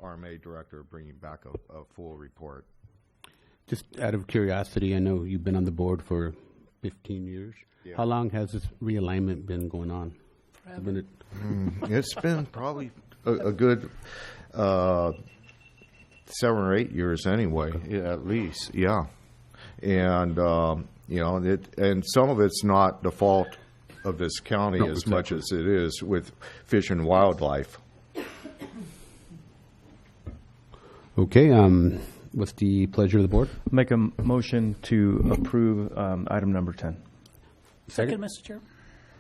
RMA director bringing back a full report. Just out of curiosity, I know you've been on the board for 15 years. Yeah. How long has this realignment been going on? It's been probably a good 7 or 8 years anyway, at least, yeah. And, and some of it's not the fault of this county as much as it is with Fish and Wildlife. Okay, what's the pleasure of the board? Make a motion to approve item number 10. Second, Mr. Chair.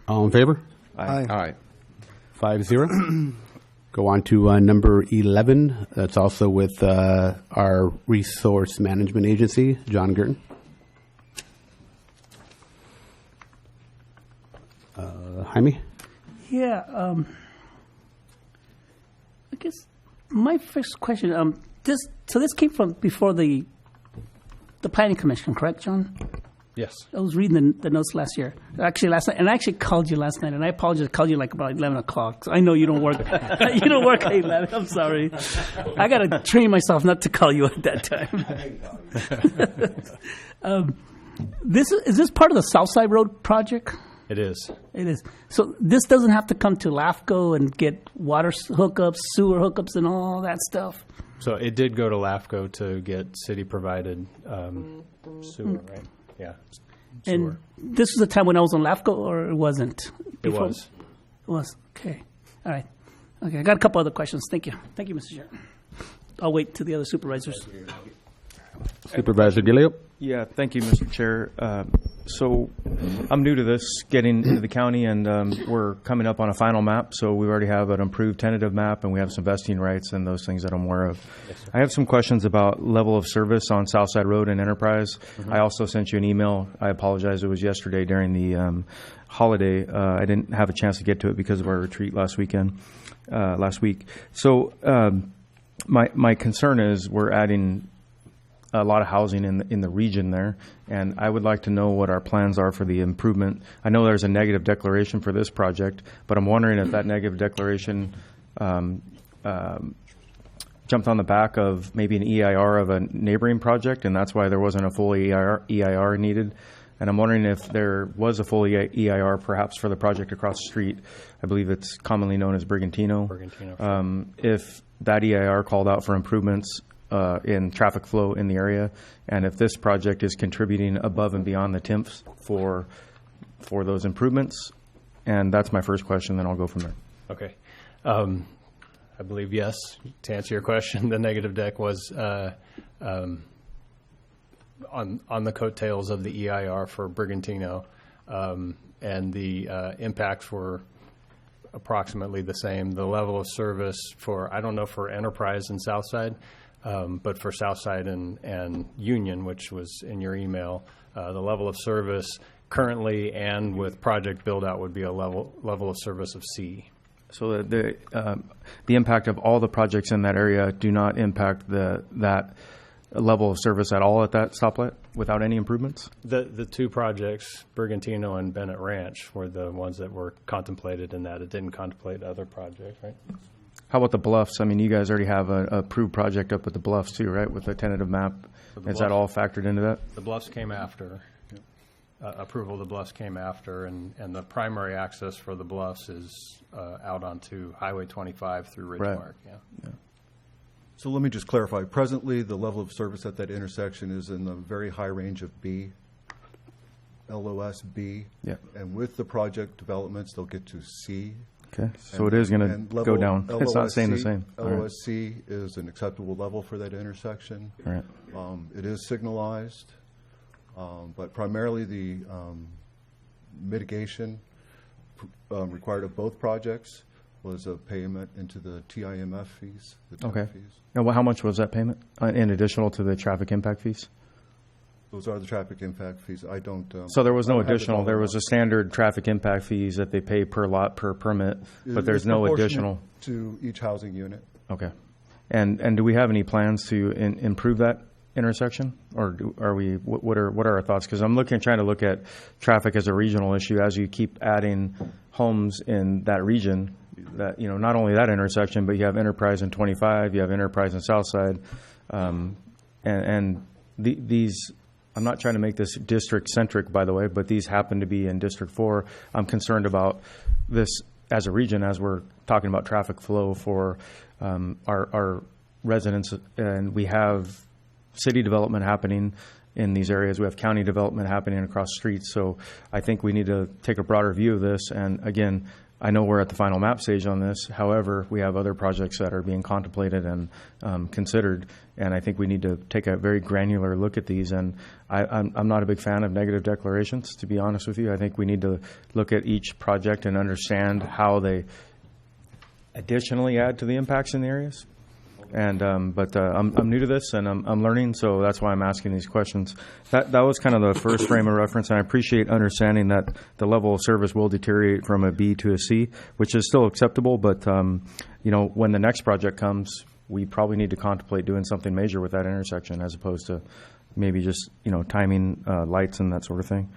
All in favor? All right. 5-0. Go on to number 11. That's also with our Resource Management Agency, John Girton. Jaime? Yeah, I guess my first question, this came from before the Planning Commission, correct, John? Yes. I was reading the notes last night, and I actually called you last night, and I apologize, I called you like about 11 o'clock. So I know you don't work, you don't work at 11, I'm sorry. I got to train myself not to call you at that time. Is this part of the Southside Road project? It is. It is. So this doesn't have to come to LAFCO and get water hookups, sewer hookups, and all that stuff? So it did go to LAFCO to get city-provided sewer, right? Yeah. Sewer. And this was a time when I was on LAFCO, or it wasn't? It was. It was. Okay. All right. Okay. I got a couple other questions. Thank you. Thank you, Mr. Chair. I'll wait to the other supervisors. Supervisor Gilio? Yeah, thank you, Mr. Chair. So I'm new to this, getting into the county, and we're coming up on a final map. So we already have an approved tentative map, and we have some vesting rights and those things that I'm aware of. Yes, I have some questions about level of service on Southside Road and Enterprise. Mm-hmm. I also sent you an email. I apologize. It was yesterday during the holiday. I didn't have a chance to get to it because of our retreat last week. So my concern is we're adding a lot of housing in the region there, and I would like to know what our plans are for the improvement. I know there's a negative declaration for this project, but I'm wondering if that negative declaration jumped on the back of maybe an EIR of a neighboring project, and that's why there wasn't a full EIR needed. And I'm wondering if there was a full EIR perhaps for the project across the street. I believe it's commonly known as Brigantino. If that EIR called out for improvements in traffic flow in the area, and if this project is contributing above and beyond the TIMFs for those improvements. And that's my first question, then I'll go from there. Okay. I believe, yes, to answer your question, the negative deck was on the coattails of the EIR for Brigantino, and the impacts were approximately the same. The level of service for, I don't know for Enterprise and Southside, but for Southside and Union, which was in your email, the level of service currently and with project build-out would be a level of service of C. So the impact of all the projects in that area do not impact that level of service at all at that stoplight without any improvements? The two projects, Brigantino and Bennett Ranch, were the ones that were contemplated in that. It didn't contemplate other projects, right? How about the Bluffs? I mean, you guys already have an approved project up at the Bluffs too, right, with the tentative map? So is that all factored into that? The Bluffs came after. Approval of the Bluffs came after, and the primary access for the Bluffs is out onto Highway 25 through Ridgemark. Right. Yeah. So let me just clarify. Presently, the level of service at that intersection is in the very high range of B, LOS B. Yeah. And with the project developments, they'll get to C. Okay. So it is going to go down. LOSC, it's not staying the same. LOSC is an acceptable level for that intersection. All right. It is signalized, but primarily the mitigation required of both projects was a payment into the TIMF fees. Okay. Fees. Now, how much was that payment in additional to the traffic impact fees? Those are the traffic impact fees. I don't. So there was no additional. There was a standard traffic impact fees that they pay per lot per permit, but there's no additional to each housing unit. Okay. And do we have any plans to improve that intersection, or are we? What are our thoughts? Because I'm trying to look at traffic as a regional issue. As you keep adding homes in that region, that, you know, not only that intersection, but you have Enterprise and 25, you have Enterprise and Southside. These, I'm not trying to make this district-centric, by the way, but these happen to be in District 4. I'm concerned about this as a region, as we're talking about traffic flow for our residents, and we have city development happening in these areas. We have county development happening across streets. So I think we need to take a broader view of this. And again, I know we're at the final map stage on this. However, we have other projects that are being contemplated and considered. And I think we need to take a very granular look at these. And I'm not a big fan of negative declarations, to be honest with you. I think we need to look at each project and understand how they additionally add to the impacts in the areas. And I'm new to this, and I'm learning, so that's why I'm asking these questions. That was kind of the first frame of reference, and I appreciate understanding that the level of service will deteriorate from a B to a C, which is still acceptable. But you know, when the next project comes, we probably need to contemplate doing something major with that intersection, as opposed to maybe just, you know, timing lights and that sort of thing.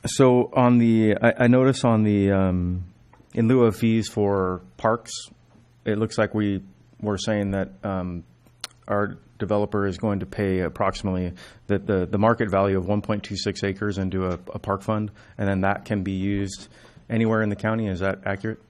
So on the, I notice on the in lieu of fees for parks, it looks like we were saying that our developer is going to pay approximately the market value of 1.26 acres into a park fund, and then that can be used anywhere in the county. Is that accurate?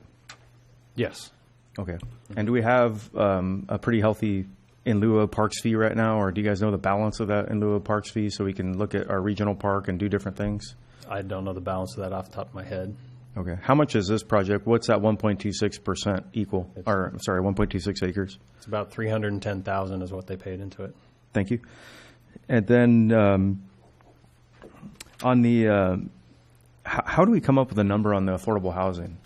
Yes. Okay. And do we have a pretty healthy in lieu of parks fee right now, or do you guys know the balance of that in lieu of parks fee so we can look at our regional park and do different things? I don't know the balance of that off the top of my head. Okay. How much is this project? What's that 1.26% equal? Or, sorry, 1.26 acres? It's about $310,000 is what they paid into it. Thank you. And then on the, how do we come up with a number on the affordable housing?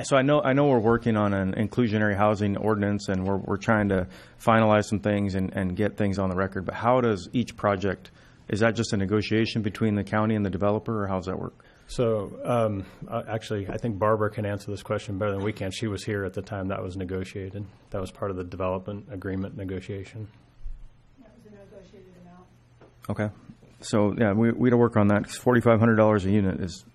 So I know we're working on an inclusionary housing ordinance, and we're trying to finalize some things and get things on the record. But how does each project, is that just a negotiation between the county and the developer, or how does that work? So actually, I think Barbara can answer this question better than we can. She was here at the time that was negotiated. That was part of the development agreement negotiation. That was a negotiated amount. Okay. So, yeah, we to work on that, because $4,500 a unit is,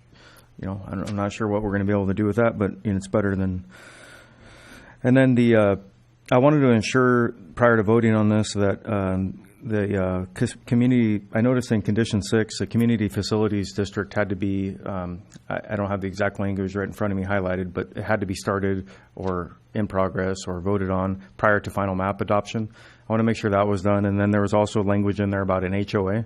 you know, I'm not sure what we're going to be able to do with that, but, you know, it's better than. And then I wanted to ensure prior to voting on this that the community, I noticed in condition 6, the community facilities district had to be, I don't have the exact language right in front of me highlighted, but it had to be started or in progress or voted on prior to final map adoption. I want to make sure that was done. And then there was also language in there about an HOA,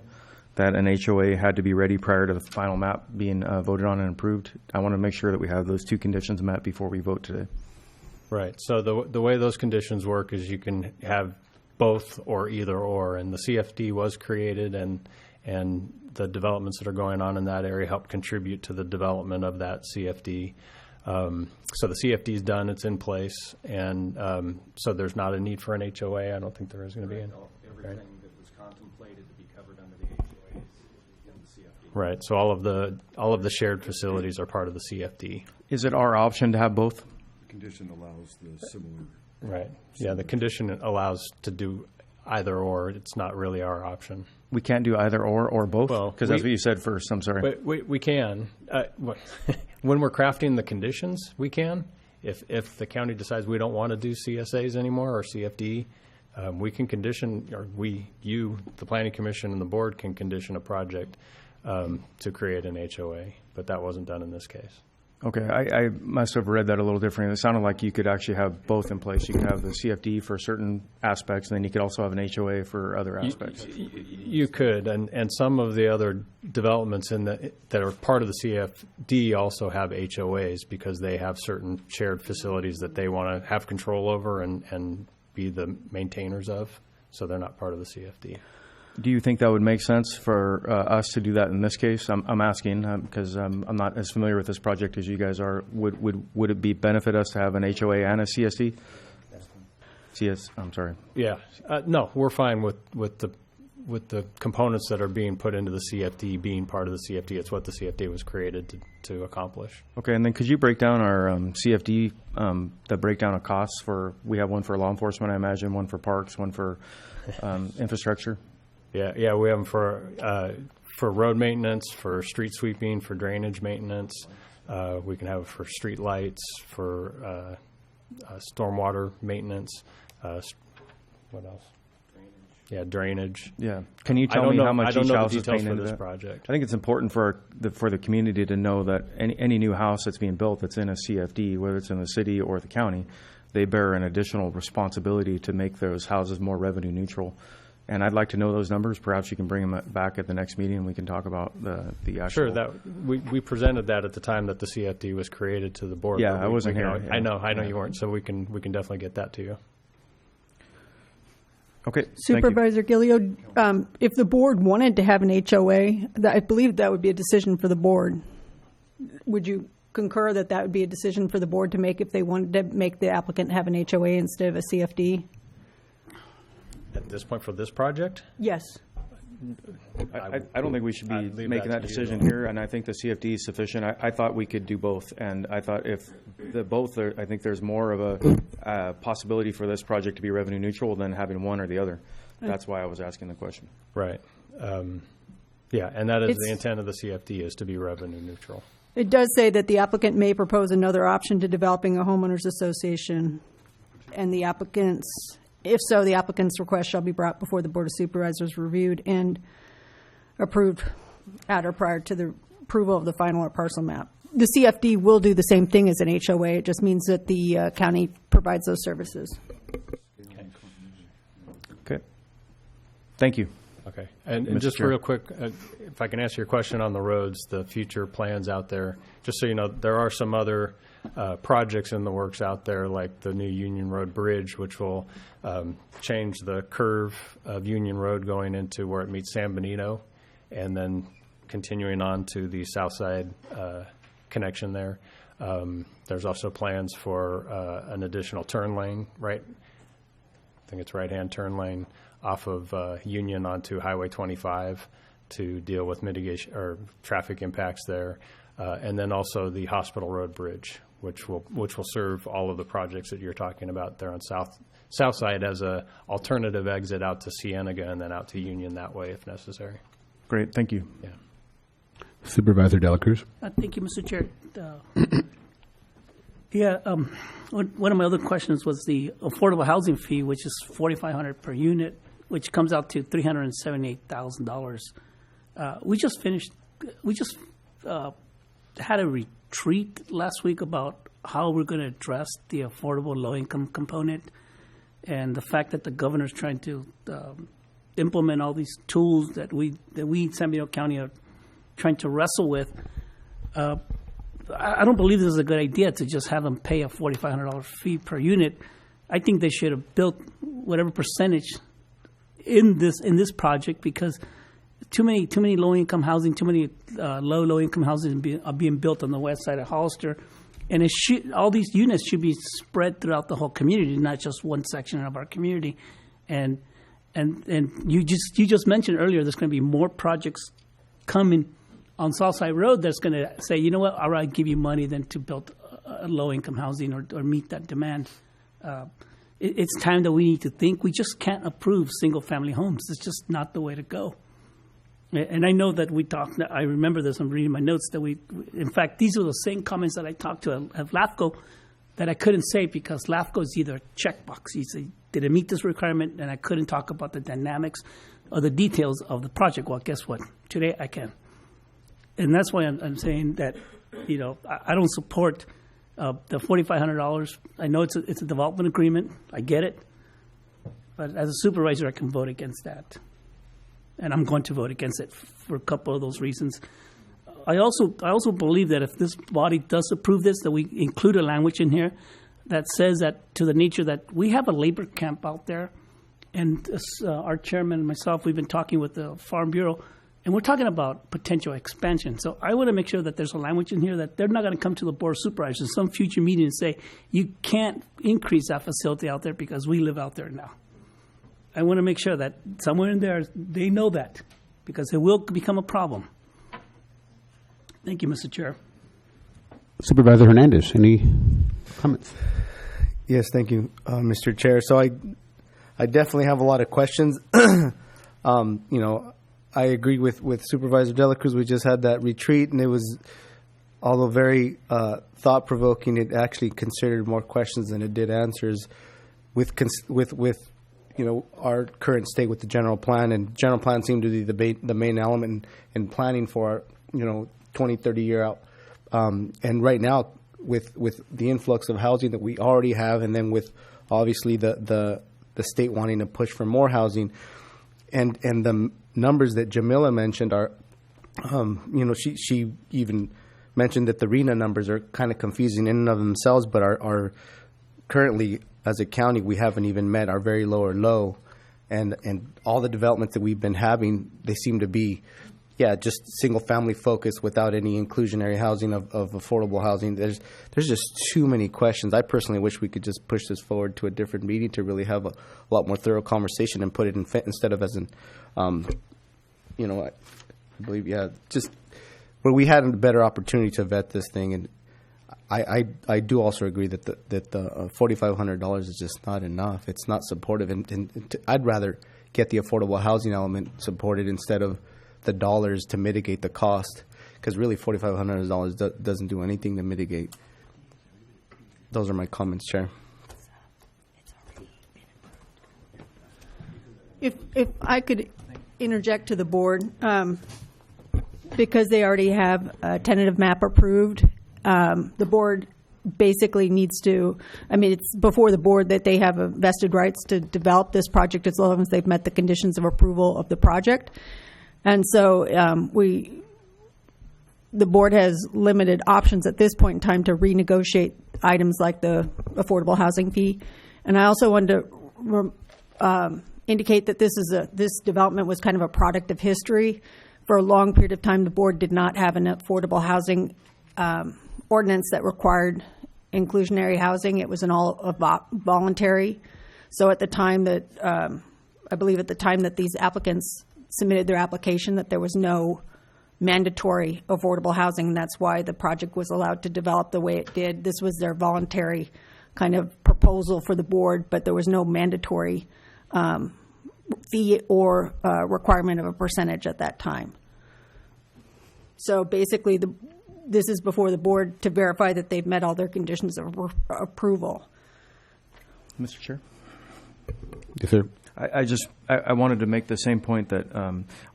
that an HOA had to be ready prior to the final map being voted on and approved. I want to make sure that we have those two conditions met before we vote today. Right. So the way those conditions work is you can have both or either or, and the CFD was created, and the developments that are going on in that area help contribute to the development of that CFD. So the CFD is done, it's in place, and so there's not a need for an HOA. I don't think there is going to be any. Everything that was contemplated to be covered under the HOA is in the CFD. Right. So all of the shared facilities are part of the CFD. Is it our option to have both? The condition allows the similar. Right. Yeah, the condition allows to do either or. It's not really our option. We can't do either or both? Well, because that's what you said first. I'm sorry. But we can. When we're crafting the conditions, we can. If the county decides we don't want to do CSAs anymore or CFD, we can condition, or you, the Planning Commission and the board can condition a project to create an HOA. But that wasn't done in this case. Okay, I must have read that a little differently. It sounded like you could actually have both in place. You could have the CFD for certain aspects, and then you could also have an HOA for other aspects. You could, and some of the other developments that are part of the CFD also have HOAs because they have certain shared facilities that they want to have control over and be the maintainers of, so they're not part of the CFD. Do you think that would make sense for us to do that in this case? I'm asking because I'm not as familiar with this project as you guys are. Would it benefit us to have an HOA and a CSD? I'm sorry. Yeah. No, we're fine with the components that are being put into the CFD being part of the CFD. It's what the CFD was created to accomplish. Okay, and then could you break down our CFD, the breakdown of costs for? We have one for law enforcement, I imagine, one for parks, one for infrastructure. Yeah, we have them for road maintenance, for street sweeping, for drainage maintenance, We can have it for street lights, for stormwater maintenance. What else? Yeah, drainage. Yeah. Can you I tell don't me know- how I much don't each know the house is details paying for into this that? project. I think it's important for the community to know that any new house that's being built that's in a CFD, whether it's in the city or the county, they bear an additional responsibility to make those houses more revenue neutral. And I'd like to know those numbers. Perhaps you can bring them back at the next meeting and we can talk about the actual. Sure, that we presented that at the time that the CFD was created to the board. Yeah, but I wasn't here, I yeah. know Yeah. you weren't, so we can definitely get that to you. Okay. Thank you. Supervisor Gilliard, if the board wanted to have an HOA, I believe that would be a decision for the board. Would you concur that that would be a decision for the board to make if they wanted to make the applicant have an HOA instead of a CFD? At this point for this project? Yes. I don't think we should be I'd leave making that that to you. decision here, and I think the CFD is sufficient. I thought we could do both, and I thought if the both are, I think there's more of a possibility for this project to be revenue neutral than having one or the other. That's why I was asking the question. Right. Yeah, and that is It's- the intent of the CFD, is to be revenue neutral. It does say that the applicant may propose another option to developing a homeowners association, and the applicants, if so, the applicant's request shall be brought before the Board of Supervisors, reviewed and approved at or prior to the approval of the final or parcel map. The CFD will do the same thing as an HOA. It just means that the county provides those services. Okay. Thank you. Okay. And Mr. just Chair. real quick, if I can answer your question on the roads, the future plans out there, just so you know, there are some other projects in the works out there, like the new Union Road Bridge, which will change the curve of Union Road going into where it meets San Benito, and then continuing on to the south side connection there. There's also plans for an additional turn lane, right? I think it's right-hand turn lane off of Union onto Highway 25 to deal with mitigation or traffic impacts there. And then also the Hospital Road Bridge, which will serve all of the projects that you're talking about there on south side as a alternative exit out to Cienega and then out to Union that way if necessary. Great. Thank you. Yeah. Supervisor Dela Cruz. Thank you, Mr. Chair. One of my other questions was the affordable housing fee, which is $4,500 per unit, which comes out to $378,000. We just had a retreat last week about how we're going to address the affordable low-income component, and the fact that the governor's trying to implement all these tools that we in San Benito County are trying to wrestle with. I don't believe this is a good idea to just have them pay a $4,500 fee per unit. I think they should have built whatever percentage in this project, because too many low income housing, too many low income houses are being built on the west side of Hollister, and all these units should be spread throughout the whole community, not just one section of our community. And you just mentioned earlier, there's going to be more projects coming on Southside Road that's going to say, you know what, I'll rather give you money than to build a low-income housing or meet that demand. It's time that we need to think. We just can't approve single-family homes. It's just not the way to go. And I know that we talked, I remember this, I'm reading my notes, that in fact, these are the same comments that I talked to at LAFCO that I couldn't say because LAFCO is either a checkbox. You say, did it meet this requirement? And I couldn't talk about the dynamics or the details of the project. Well, guess what? Today I can. And that's why I'm saying that, I don't support the $4,500. I know it's a development agreement. I get it. But as a supervisor, I can vote against that. And I'm going to vote against it for a couple of those reasons. I also believe that if this body does approve this, that we include a language in here that says that, to the nature that we have a labor camp out there, and our chairman and myself, we've been talking with the Farm Bureau, and we're talking about potential expansion. So I want to make sure that there's a language in here that they're not going to come to the Board of Supervisors in some future meeting and say, you can't increase that facility out there because we live out there now. I want to make sure that somewhere in there, they know that, because it will become a problem. Thank you, Mr. Chair. Supervisor Hernandez, any comments? Yes, thank you, Mr. Chair. So I definitely have a lot of questions. I agree with Supervisor Dela Cruz. We just had that retreat, and it was although very thought-provoking, it actually considered more questions than it did answers with our current state with the general plan. And general plan seemed to be the main element in planning for our 20, 30 year out. And right now, with the influx of housing that we already have, and then with obviously the state wanting to push for more housing, and the numbers that Jamila mentioned are, she even mentioned that the RENA numbers are kind of confusing in and of themselves, but are currently, as a county, we haven't even met our very low, and all the developments that we've been having, they seem to be, just single family focused without any inclusionary housing of affordable housing. There's just too many questions. I personally wish we could just push this forward to a different meeting to really have a lot more thorough conversation and put it in instead of as an, I believe, just where we had a better opportunity to vet this thing. And I do also agree that the $4,500 is just not enough. It's not supportive, and I'd rather get the affordable housing element supported instead of the dollars to mitigate the cost, because really $4,500 doesn't do anything to mitigate. Those are my comments, Chair. If I could interject to the board, because they already have a tentative map approved, the board basically needs to, it's before the board that they have a vested rights to develop this project as long as they've met the conditions of approval of the project. And so the board has limited options at this point in time to renegotiate items like the affordable housing fee. And I also wanted to indicate that this development was kind of a product of history. For a long period of time, the board did not have an affordable housing ordinance that required inclusionary housing. It was an all voluntary. So at the time that, I believe at the time that these applicants submitted their application, that there was no mandatory affordable housing. And that's why the project was allowed to develop the way it did. This was their voluntary kind of proposal for the board, but there was no mandatory fee or requirement of a percentage at that time. So basically, this is before the board to verify that they've met all their conditions of approval. Mr. Chair? Yes, sir. I wanted to make the same point that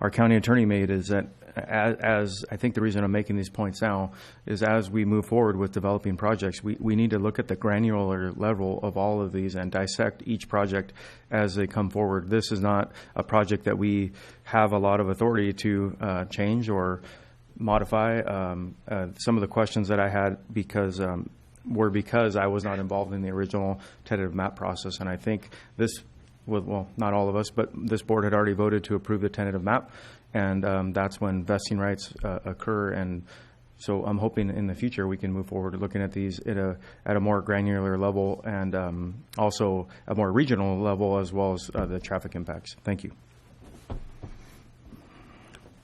our county attorney made, is that as I think the reason I'm making these points now is as we move forward with developing projects, we need to look at the granular level of all of these and dissect each project as they come forward. This is not a project that we have a lot of authority to change or modify. Some of the questions that I had were because I was not involved in the original tentative map process, and I think this, well, not all of us, but this board had already voted to approve the tentative map, and that's when vesting rights occur. And so I'm hoping in the future we can move forward looking at these at a more granular level, and also a more regional level, as well as the traffic impacts. Thank you.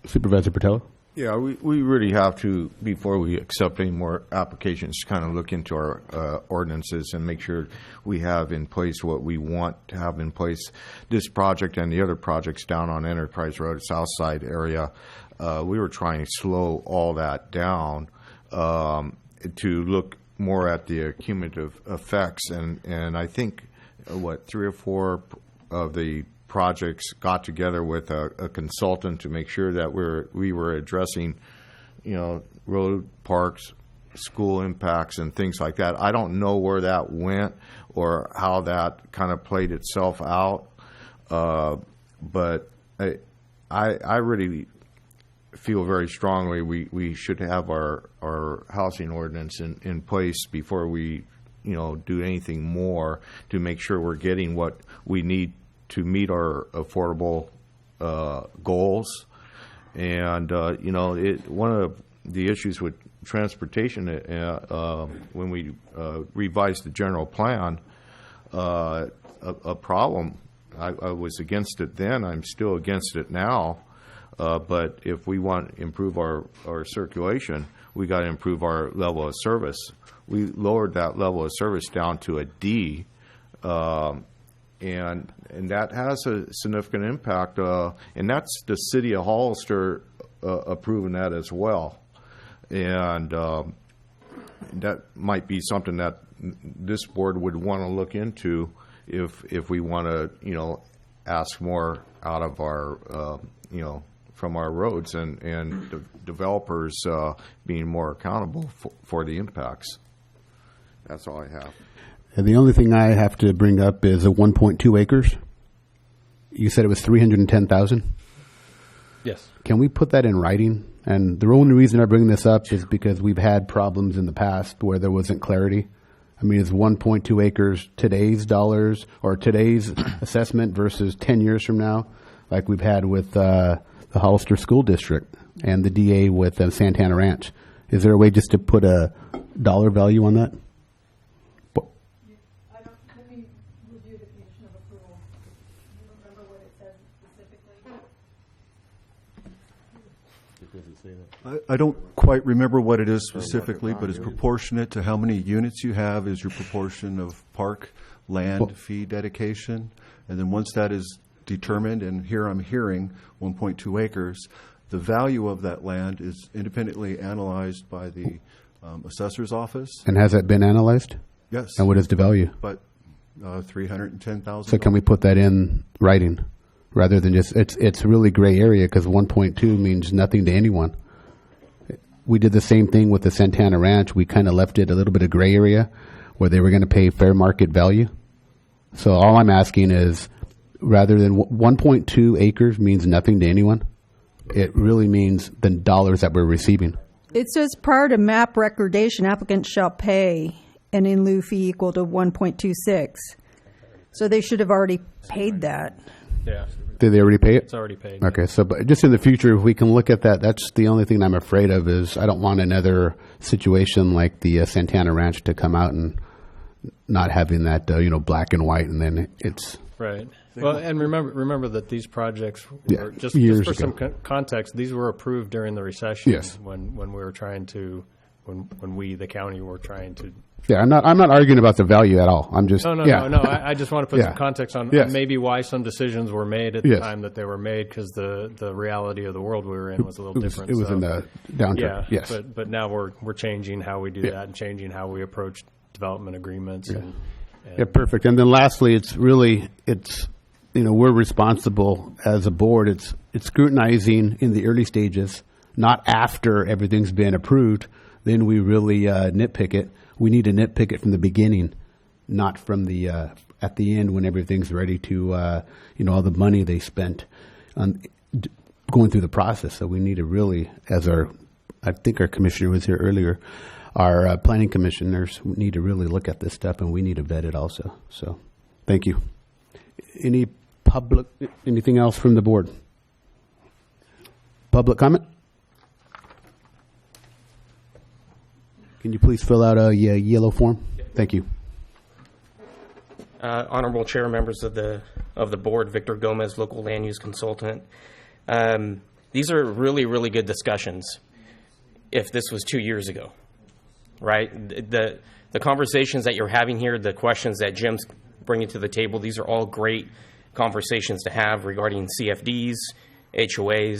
Supervisor Patella? Yeah, we really have to, before we accept any more applications, kind of look into our ordinances and make sure we have in place what we want to have in place. This project and the other projects down on Enterprise Road, South Side area, we were trying to slow all that down to look more at the cumulative effects. And I think, 3 or 4 of the projects got together with a consultant to make sure that we were addressing, road, parks, school impacts, and things like that. I don't know where that went or how that kind of played itself out, but I really feel very strongly we should have our housing ordinance in place before we do anything more to make sure we're getting what we need to meet our affordable goals. And one of the issues with transportation when we revised the general plan, a problem, I was against it then, I'm still against it now, but if we want to improve our circulation, we got to improve our level of service. We lowered that level of service down to a D, and that has a significant impact, and that's the city of Hollister approving that as well. And that might be something that this board would want to look into if we want to, ask more out of our, from our roads and developers being more accountable for the impacts. That's all I have. And the only thing I have to bring up is a 1.2 acres. You said it was 310,000. Yes. Can we put that in writing? And the only reason I bring this up is because we've had problems in the past where there wasn't clarity. I mean, is 1.2 acres today's dollars or today's assessment versus 10 years from now, like we've had with the Hollister School District and the DA with Santana Ranch? Is there a way just to put a dollar value on that? Let me review the condition of approval. Do you remember what it says specifically? I don't quite remember what it is specifically, but it's proportionate to how many units you have is your proportion of park land fee dedication. And then once that is determined, and here I'm hearing 1.2 acres, the value of that land is independently analyzed by the assessor's office. And has that been analyzed? Yes. And what is the value? But $310,000. So can we put that in writing rather than just, it's really gray area because 1.2 means nothing to anyone. We did the same thing with the Santana Ranch. We kind of left it a little bit of gray area where they were going to pay fair market value. So all I'm asking is rather than 1.2 acres means nothing to anyone, it really means the dollars that we're receiving. It says prior to map recordation, applicants shall pay an in lieu fee equal to 1.26. So they should have already paid that. Yeah. Did they already pay it? It's already paid. Okay, so but just in the future, if we can look at that, that's the only thing I'm afraid of is I don't want another situation like the Santana Ranch to come out and not having that, black and white, and then it's... Right. Well, and remember that these projects were, just years for ago. some context, these were approved during the recession. Yes. When we were trying to, when we, the county, were trying to. Yeah, I'm not arguing about the value at all. I'm just... No. I just want to put some context on maybe why some decisions were made at the time that they were made, because the reality of the world we were in was a little different. It was in the downturn. Yeah. Yes. But now we're changing how we do that and changing how we approach development agreements. Yeah. And Yeah, perfect. And then lastly, it's we're responsible as a board. It's scrutinizing in the early stages, not after everything's been approved. Then we really nitpick it. We need to nitpick it from the beginning, not from the at the end when everything's ready to all the money they spent on going through the process. So we need to really, I think our commissioner was here earlier. Our planning commissioners need to really look at this stuff, and we need to vet it also. So, thank you. Anything else from the board? Public comment? Can you please fill out a yellow form? Thank you. Honorable Chair, members of the board, Victor Gomez, local land use consultant. These are really, really good discussions. If this was 2 years ago. Right? The conversations that you're having here, the questions that Jim's bringing to the table, these are all great conversations to have regarding CFDs, HOAs.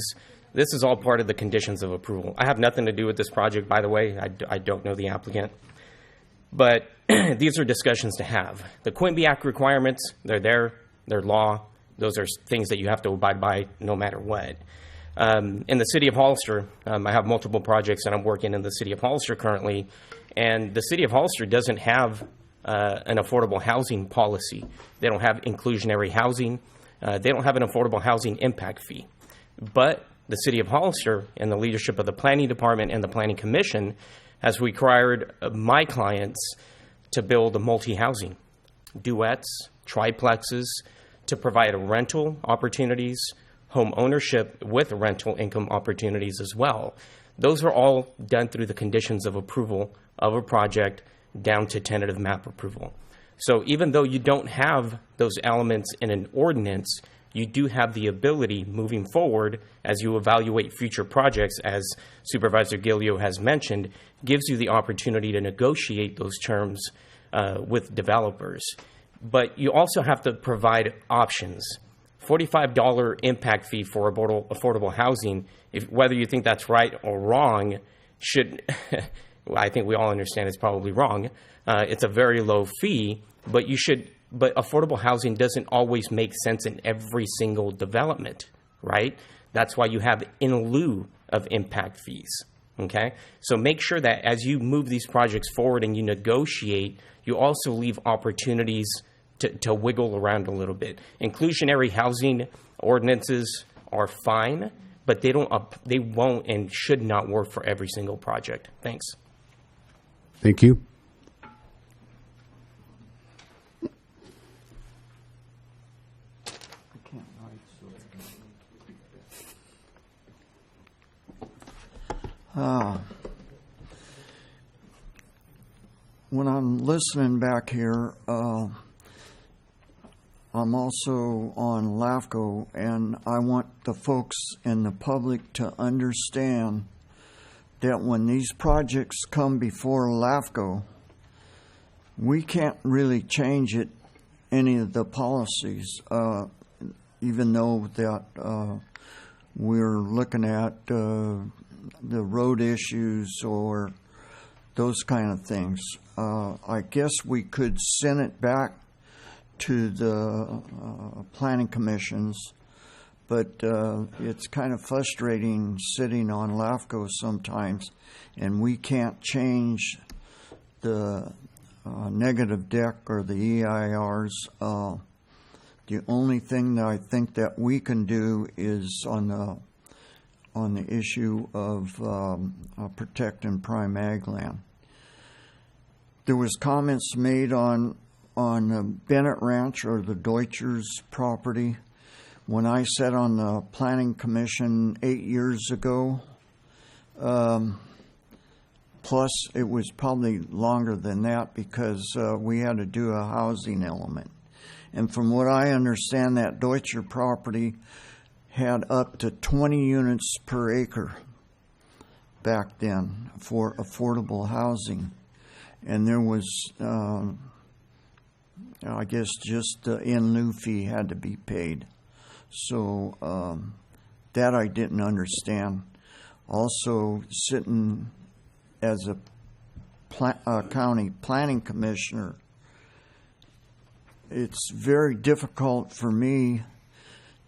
This is all part of the conditions of approval. I have nothing to do with this project, by the way. I don't know the applicant. But these are discussions to have. The Quimby Act requirements, they're there. They're law. Those are things that you have to abide by no matter what. In the city of Hollister, I have multiple projects that I'm working in the city of Hollister currently, and the city of Hollister doesn't have an affordable housing policy. They don't have inclusionary housing. They don't have an affordable housing impact fee. But the city of Hollister and the leadership of the planning department and the planning commission has required my clients to build a multi-housing, duets, triplexes, to provide rental opportunities, home ownership with rental income opportunities as well. Those are all done through the conditions of approval of a project down to tentative map approval. So even though you don't have those elements in an ordinance, you do have the ability moving forward as you evaluate future projects, as Supervisor Gilio has mentioned, gives you the opportunity to negotiate those terms with developers. But you also have to provide options. $45 impact fee for affordable housing, whether you think that's right or wrong, should, well, I think we all understand it's probably wrong. It's a very low fee, but but affordable housing doesn't always make sense in every single development, right? That's why you have in lieu of impact fees, okay? So make sure that as you move these projects forward and you negotiate, you also leave opportunities to wiggle around a little bit. Inclusionary housing ordinances are fine, but they won't and should not work for every single project. Thanks. Thank you. When I'm listening back here, I'm also on LAFCO, and I want the folks in the public to understand that when these projects come before LAFCO, we can't really change any of the policies, even though that we're looking at the road issues or those kind of things. I guess we could send it back to the planning commissions, but it's kind of frustrating sitting on LAFCO sometimes, and we can't change the negative deck or the EIRs. The only thing that I think that we can do is on the issue of protecting prime ag land. There was comments made on Bennett Ranch or the Deutschers property. When I sat on the Planning Commission 8 years ago, plus it was probably longer than that because we had to do a housing element. And from what I understand, that Deutscher property had up to 20 units per acre back then for affordable housing. And there was, I guess, just the in lieu fee had to be paid. So that I didn't understand. Also, sitting as a county planning commissioner, it's very difficult for me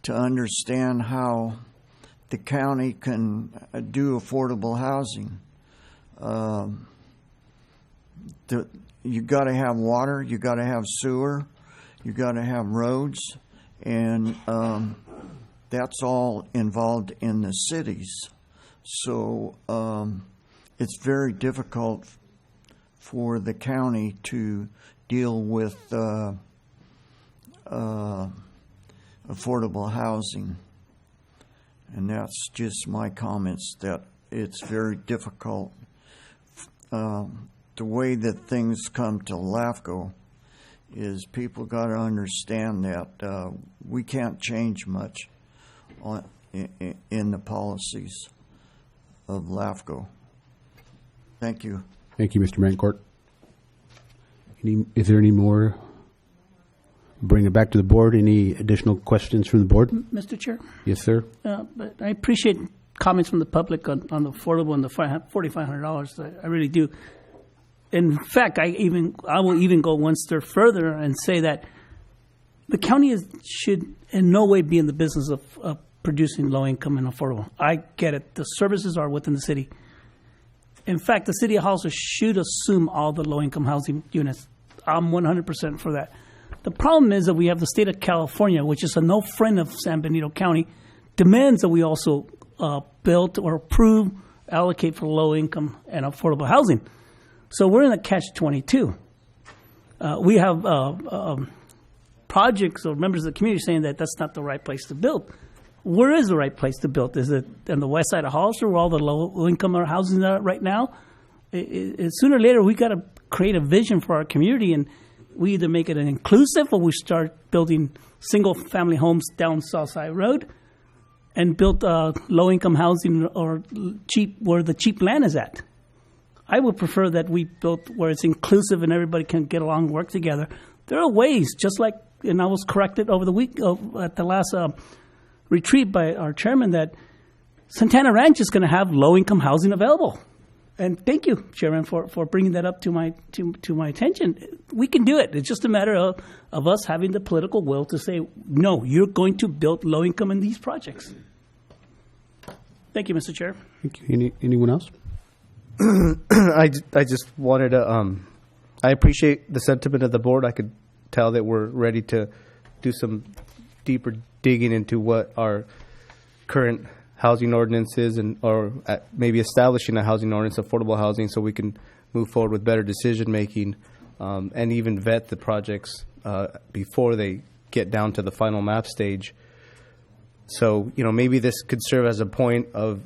to understand how the county can do affordable housing. You got to have water, you got to have sewer, you got to have roads, and that's all involved in the cities. So it's very difficult for the county to deal with affordable housing. And that's just my comments, that it's very difficult. The way that things come to LAFCO is people got to understand that we can't change much in the policies of LAFCO. Thank you. Thank you, Mr. Mancourt. Is there any more? Bring it back to the board. Any additional questions from the board? Mr. Chair? Yes, sir. But I appreciate comments from the public on the affordable and the $4,500. I really do. In fact, I will even go one step further and say that the county should in no way be in the business of producing low income and affordable. I get it. The services are within the city. In fact, the city also should assume all the low income housing units. I'm 100% for that. The problem is that we have the state of California, which is a no friend of San Benito County, demands that we also build or approve, allocate for low income and affordable housing. So we're in a catch-22. We have projects or members of the community saying that that's not the right place to build. Where is the right place to build? Is it on the west side of Hollister where all the low-income housing are right now? Sooner or later, we got to create a vision for our community, and we either make it an inclusive or we start building single-family homes down Southside Road and build low-income housing or cheap where the cheap land is at. I would prefer that we build where it's inclusive and everybody can get along and work together. There are ways, just like, and I was corrected over the week at the last retreat by our chairman, that Santana Ranch is going to have low-income housing available. And thank you, Chairman, for bringing that up to my attention. We can do it. It's just a matter of us having the political will to say, no, you're going to build low income in these projects. Thank you, Mr. Chair. Thank you. Anyone else? I just wanted to, I appreciate the sentiment of the board. I could tell that we're ready to do some deeper digging into what our current housing ordinance is, or maybe establishing a housing ordinance, affordable housing, so we can move forward with better decision making, and even vet the projects before they get down to the final map stage. So, maybe this could serve as a point of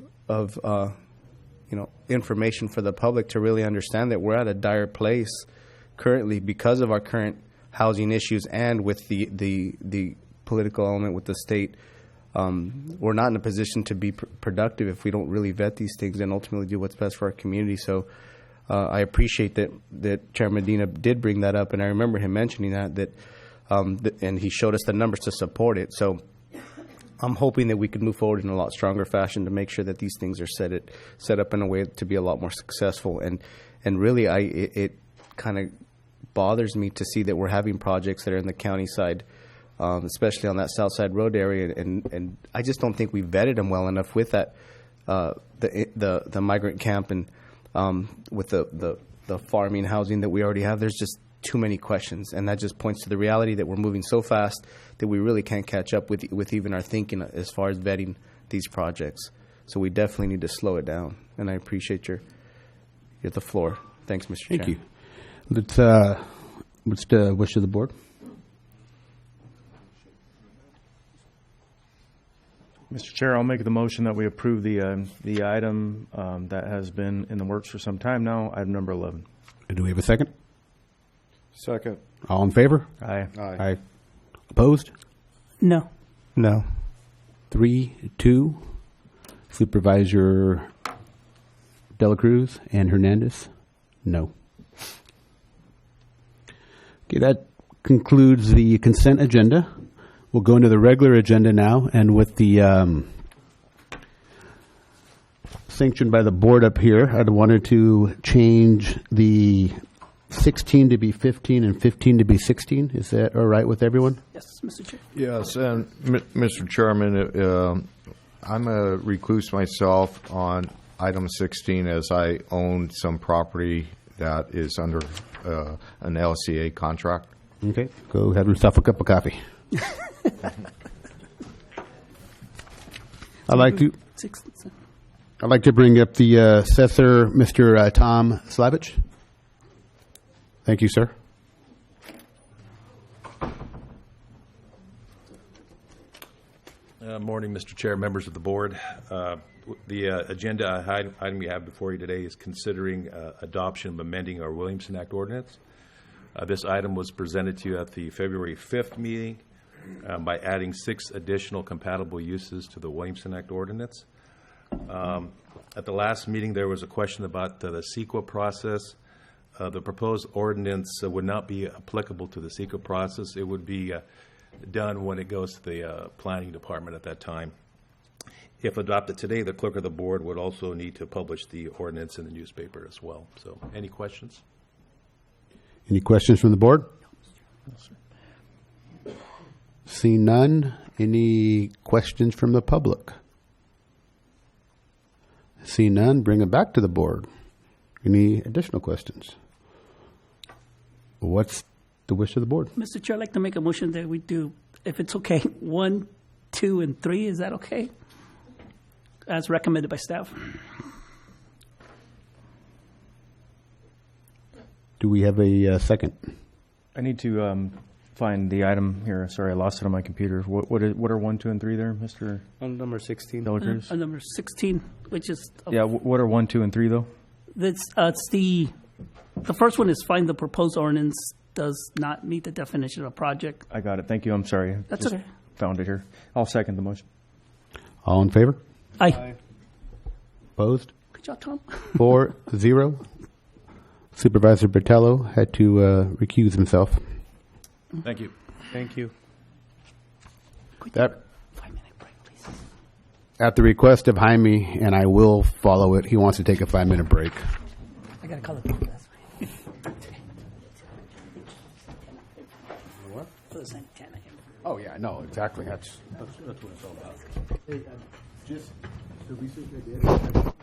information for the public to really understand that we're at a dire place currently because of our current housing issues and with the political element with the state. We're not in a position to be productive if we don't really vet these things and ultimately do what's best for our community. So I appreciate that Chair Medina did bring that up, and I remember him mentioning that and he showed us the numbers to support it. So I'm hoping that we can move forward in a lot stronger fashion to make sure that these things are set up in a way to be a lot more successful. And really, it kind of bothers me to see that we're having projects that are in the county side, especially on that South Side Road area, and I just don't think we vetted them well enough with that the migrant camp and with the farming housing that we already have. There's just too many questions, and that just points to the reality that we're moving so fast that we really can't catch up with even our thinking as far as vetting these projects. So we definitely need to slow it down, and I appreciate you at the floor. Thanks, Mr. Chair. Thank you. What's the wish of the board? Mr. Chair, I'll make the motion that we approve the item that has been in the works for some time now, item number 11. Do we have a second? Second. All in favor? Aye. Aye. Opposed? No. No. 3-2. Supervisor Dela Cruz and Hernandez? No. Okay, that concludes the consent agenda. We'll go into the regular agenda now, and with the sanctioned by the board up here, I'd wanted to change the 16 to be 15 and 15 to be 16. Is that all right with everyone? Yes, Mr. Chair. Yes, and Mr. Chairman, I'm a recluse myself on item 16 as I own some property that is under an LCA contract. Okay, go have yourself a cup of coffee. I'd like to bring up the assessor, Mr. Tom Slavich. Thank you, sir. Morning, Mr. Chair, members of the board. The agenda item we have before you today is considering adoption of amending our Williamson Act ordinance. This item was presented to you at the February 5th meeting by adding 6 additional compatible uses to the Williamson Act ordinance. At the last meeting, there was a question about the CEQA process. The proposed ordinance would not be applicable to the CEQA process. It would be done when it goes to the planning department at that time. If adopted today, the clerk of the board would also need to publish the ordinance in the newspaper as well. So, any questions? Any questions from the board? No, sir. Seeing none, any questions from the public? Seeing none, bring it back to the board. Any additional questions? What's the wish of the board? Mr. Chair, I'd like to make a motion that we do, if it's okay, 1, 2, and 3. Is that okay? As recommended by staff. Do we have a second? I need to find the item here. Sorry, I lost it on my computer. What are 1, 2, and 3 there, Mr. On number 16. Dela Cruz? Number 16, which is... Yeah, what are 1, 2, and 3, though? It's the first one is find the proposed ordinance does not meet the definition of a project. I got it. Thank you. I'm sorry. That's Just okay. Found it here. I'll second the motion. All in favor? Aye. Opposed? Good job, Tom. 4-0. Supervisor Bertello had to recuse himself. Thank you. Thank you. That 5-minute break, please. at the request of Jaime, and I will follow it, he wants to take a 5-minute break. I got to call the people this way. What? For the same 10 a.m. Oh, yeah, no, exactly. That's what it's all about. Hey, just the research I did.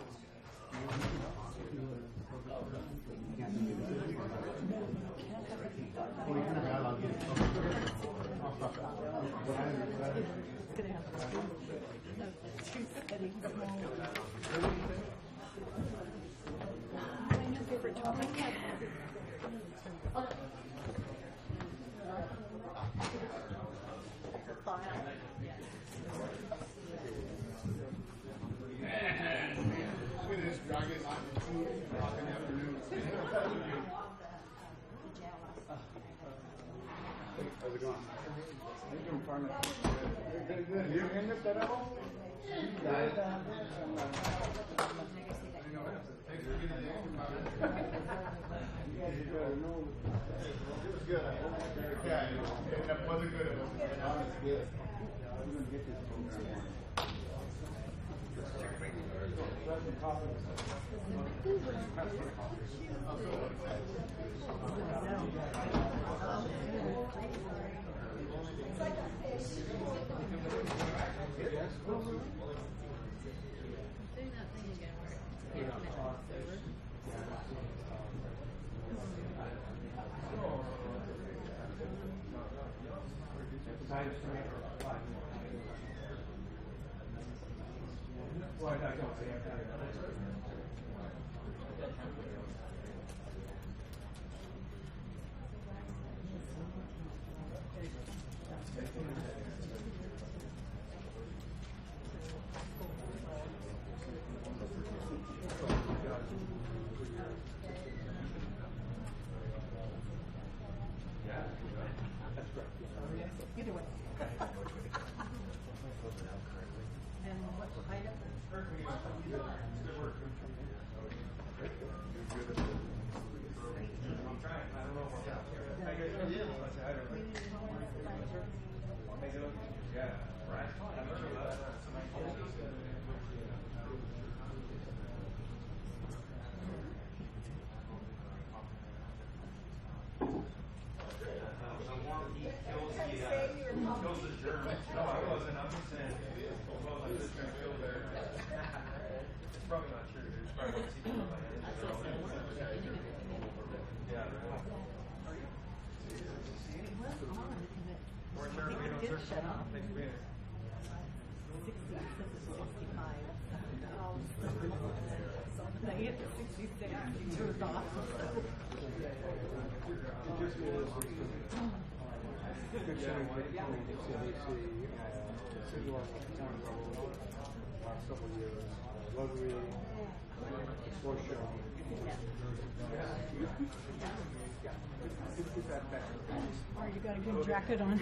You got a good jacket on.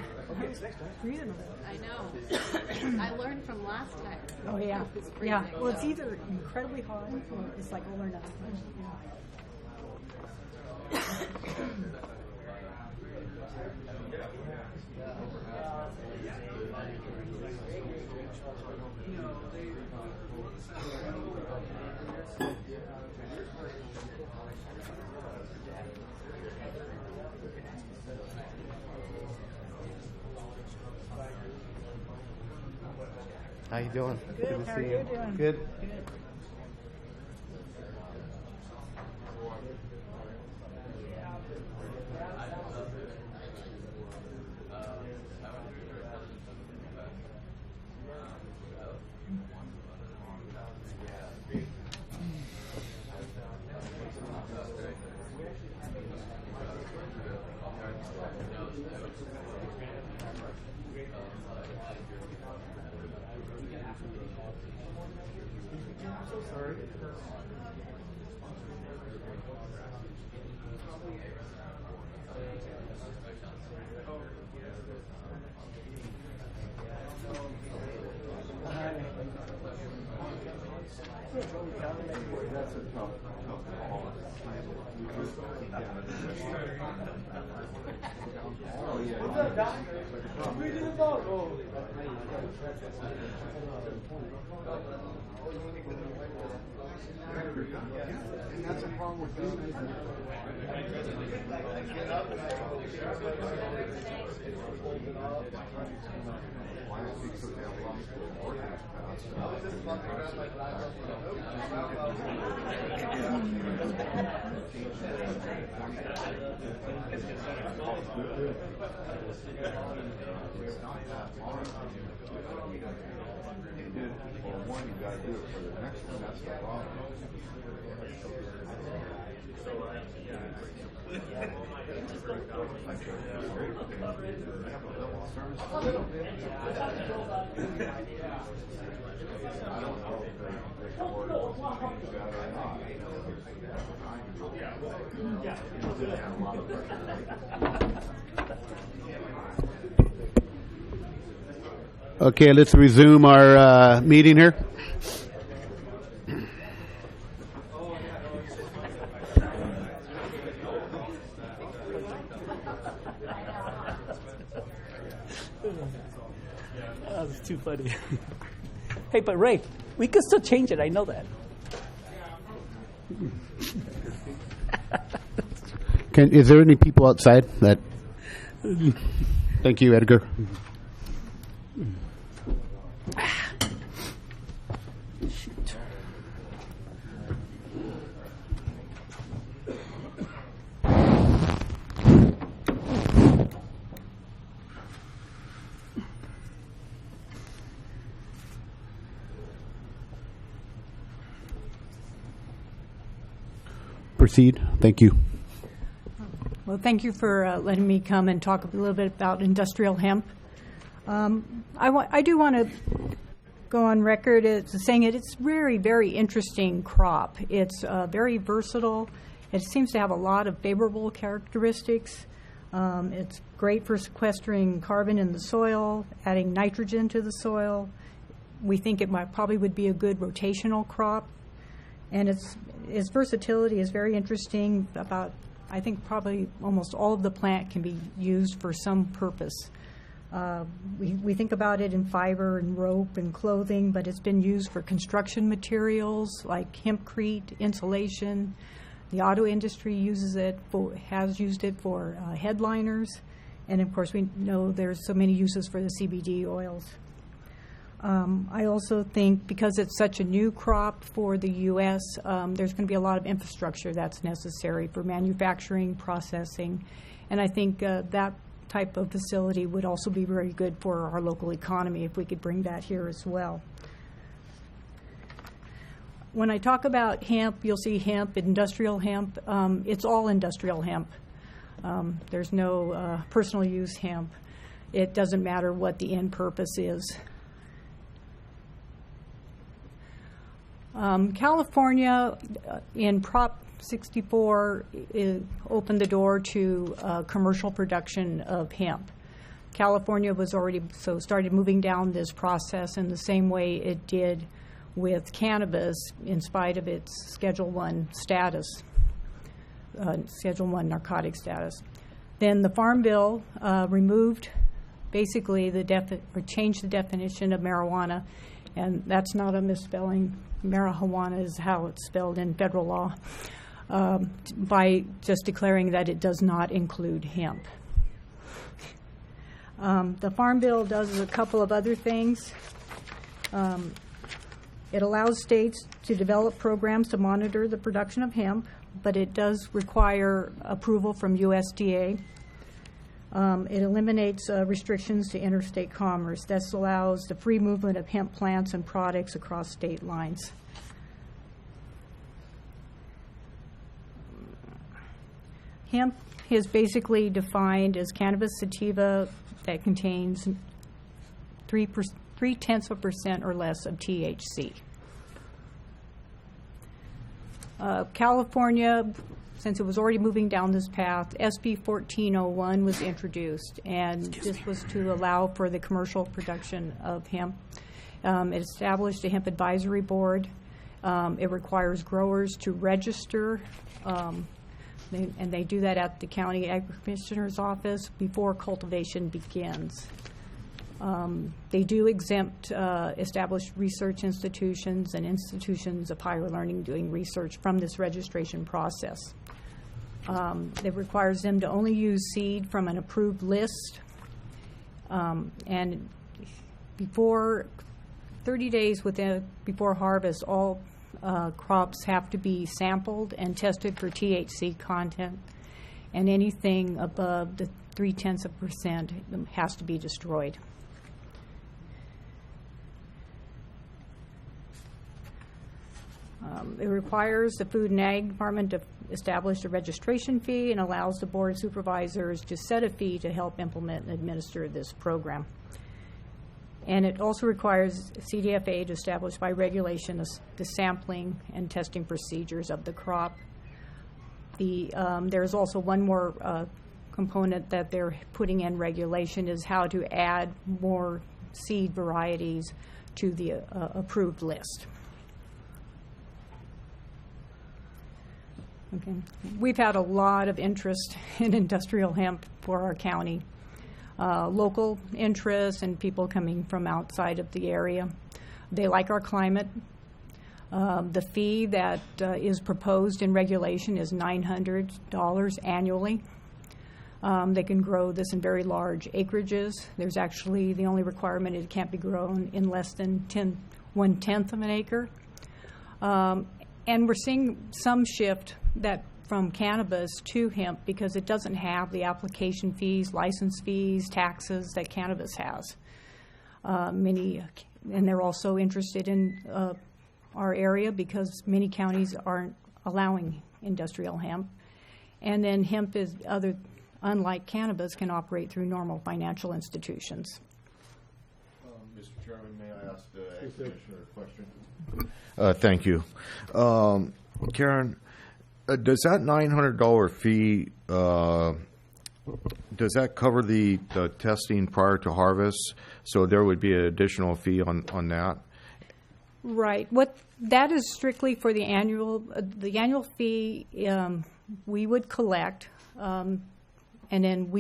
I know. I learned from last time. Oh yeah, It's freezing, yeah. Well, it's so. either incredibly hot or it's like all or nothing. How you doing? Good. to How see are you doing? Good. Okay, let's resume our meeting here. Oh, that's too funny. Hey, but Ray, we can still change it. I know that. Is there any people outside that? Thank you, Edgar. Shoot. Proceed. Thank you. Well, thank you for letting me come and talk a little bit about industrial hemp. I do want to go on record as saying it's very, very interesting crop. It's very versatile. It seems to have a lot of favorable characteristics. It's great for sequestering carbon in the soil, adding nitrogen to the soil. We think it probably would be a good rotational crop. And its versatility is very interesting. I think probably almost all of the plant can be used for some purpose. We think about it in fiber and rope and clothing, but it's been used for construction materials like hempcrete, insulation. The auto industry has used it for headliners. And of course, we know there's so many uses for the CBD oils. I also think because it's such a new crop for the U.S., there's going to be a lot of infrastructure that's necessary for manufacturing, processing, and I think that type of facility would also be very good for our local economy if we could bring that here as well. When I talk about hemp, you'll see hemp, industrial hemp. It's all industrial hemp. There's no personal use hemp. It doesn't matter what the end purpose is. California, in Prop 64, opened the door to commercial production of hemp. California was already started moving down this process in the same way it did with cannabis, in spite of its Schedule I status, Schedule I narcotic status. Then the Farm Bill removed basically changed the definition of marijuana, and that's not a misspelling. Marijuana is how it's spelled in federal law, by just declaring that it does not include hemp. The Farm Bill does a couple of other things. It allows states to develop programs to monitor the production of hemp, but it does require approval from USDA. It eliminates restrictions to interstate commerce. This allows the free movement of hemp plants and products across state lines. Hemp is basically defined as cannabis sativa that contains 0.3% or less of THC. California, since it was already moving down this path, SB 1401 was introduced, and this was to allow for the commercial production of hemp. It established a hemp advisory board. It requires growers to register, and they do that at the county ag commissioner's office before cultivation begins. They do exempt established research institutions and institutions of higher learning doing research from this registration process. It requires them to only use seed from an approved list, and before 30 days before harvest, all crops have to be sampled and tested for THC content, and anything above the 0.3% has to be destroyed. It requires the Food and Ag Department to establish a registration fee and allows the board of supervisors to set a fee to help implement and administer this program. And it also requires CDFA to establish by regulation the sampling and testing procedures of the crop. There's also one more component that they're putting in regulation is how to add more seed varieties to the approved list. Okay. We've had a lot of interest in industrial hemp for our county. Local interest and people coming from outside of the area. They like our climate. The fee that is proposed in regulation is $900 annually. They can grow this in very large acreages. There's actually the only requirement is it can't be grown in less than 1/10 of an acre. And we're seeing some shift from cannabis to hemp because it doesn't have the application fees, license fees, taxes that cannabis has. And they're also interested in our area because many counties aren't allowing industrial hemp. And then hemp unlike cannabis, can operate through normal financial institutions. Mr. Chairman, may I ask the Ag Commissioner a question? Thank you. Karen, does that $900 fee, does that cover the testing prior to harvest? So there would be an additional fee on that? Right. That is strictly for the annual fee we would collect, and then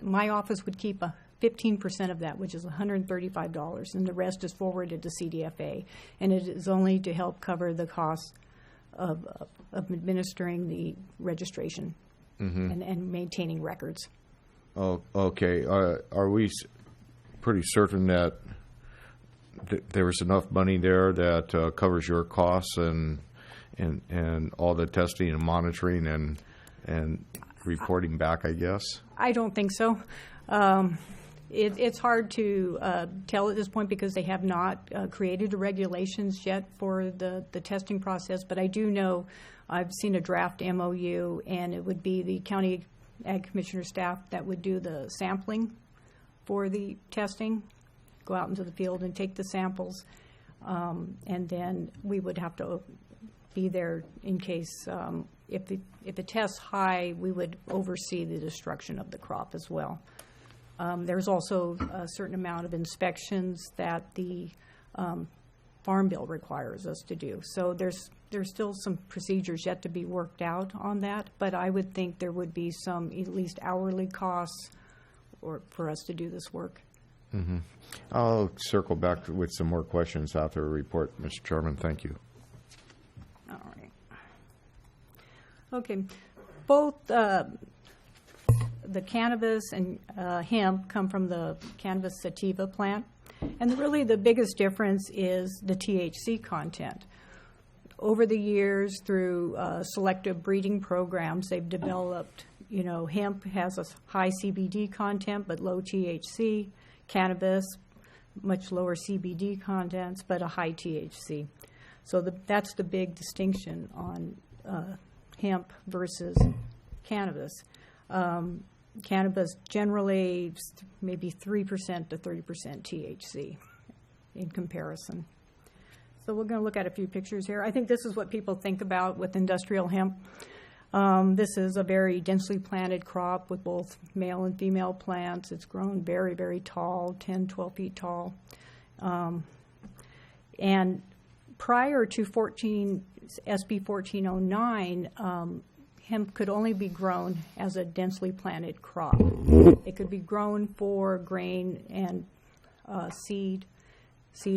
my office would keep 15% of that, which is $135, and the rest is forwarded to CDFA, and it is only to help cover the costs of administering the registration and maintaining records. Oh, okay. Are we pretty certain that there was enough money there that covers your costs and all the testing and monitoring and reporting back, I guess? I don't think so. It's hard to tell at this point because they have not created the regulations yet for the testing process, but I do know I've seen a draft MOU, and it would be the county ag commissioner staff that would do the sampling for the testing, go out into the field and take the samples, and then we would have to be there in case if it tests high, we would oversee the destruction of the crop as well. There's also a certain amount of inspections that the Farm Bill requires us to do. So there's still some procedures yet to be worked out on that, but I would think there would be some at least hourly costs for us to do this work. Mm-hmm. I'll circle back with some more questions after a report, Mr. Chairman. Thank you. All right. Okay. Both the cannabis and hemp come from the cannabis sativa plant. And really the biggest difference is the THC content. Over the years, through selective breeding programs, they've developed, hemp has a high CBD content but low THC. Cannabis, much lower CBD contents but a high THC. So that's the big distinction on hemp versus cannabis. Cannabis generally maybe 3% to 30% THC in comparison. So we're going to look at a few pictures here. I think this is what people think about with industrial hemp. This is a very densely planted crop with both male and female plants. It's grown very, very tall, 10, 12 feet tall. And prior to SB 1409, hemp could only be grown as a densely planted crop. It could be grown for grain and seed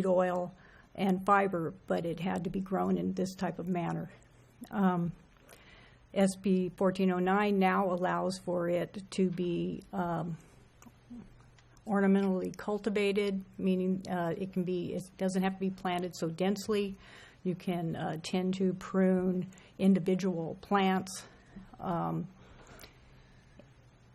oil, and fiber, but it had to be grown in this type of manner. SB 1409 now allows for it to be ornamentally cultivated, meaning it doesn't have to be planted so densely. You can tend to prune individual plants,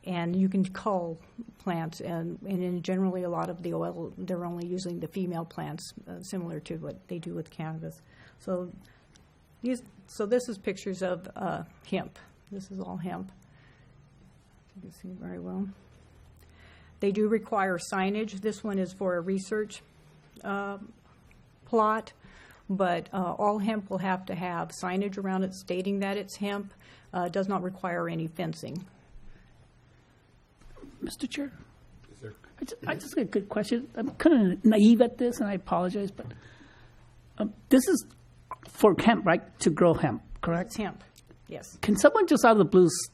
and you can cull plants, and generally a lot of the oil, they're only using the female plants, similar to what they do with cannabis. So this is pictures of hemp. This is all hemp. You can see very well. They do require signage. This one is for a research plot, but all hemp will have to have signage around it stating that it's hemp. Does not require any fencing. Mr. Chair? Yes, sir. I just got a good question. I'm kind of naive at this, and I apologize, but this is for hemp, right? To grow hemp, correct? It's hemp, yes. Can someone just out of the blues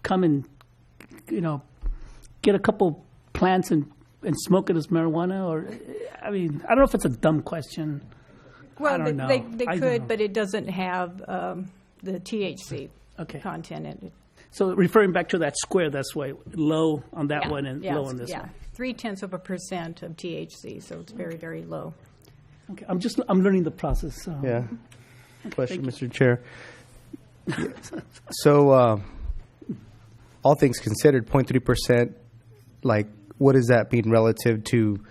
come and, get a couple plants and smoke it as marijuana? Or, I mean, I don't know if it's a dumb question. Well, I don't know. They could, but it doesn't have the THC content in it. So referring back to that square, that's why low on that one and low on this one. 0.3% of THC, so it's very, very low. Okay, I'm learning the process. So. Yeah. Okay, question, Mr. Chair. So, all things considered, 0.3%. Like, what does that mean relative to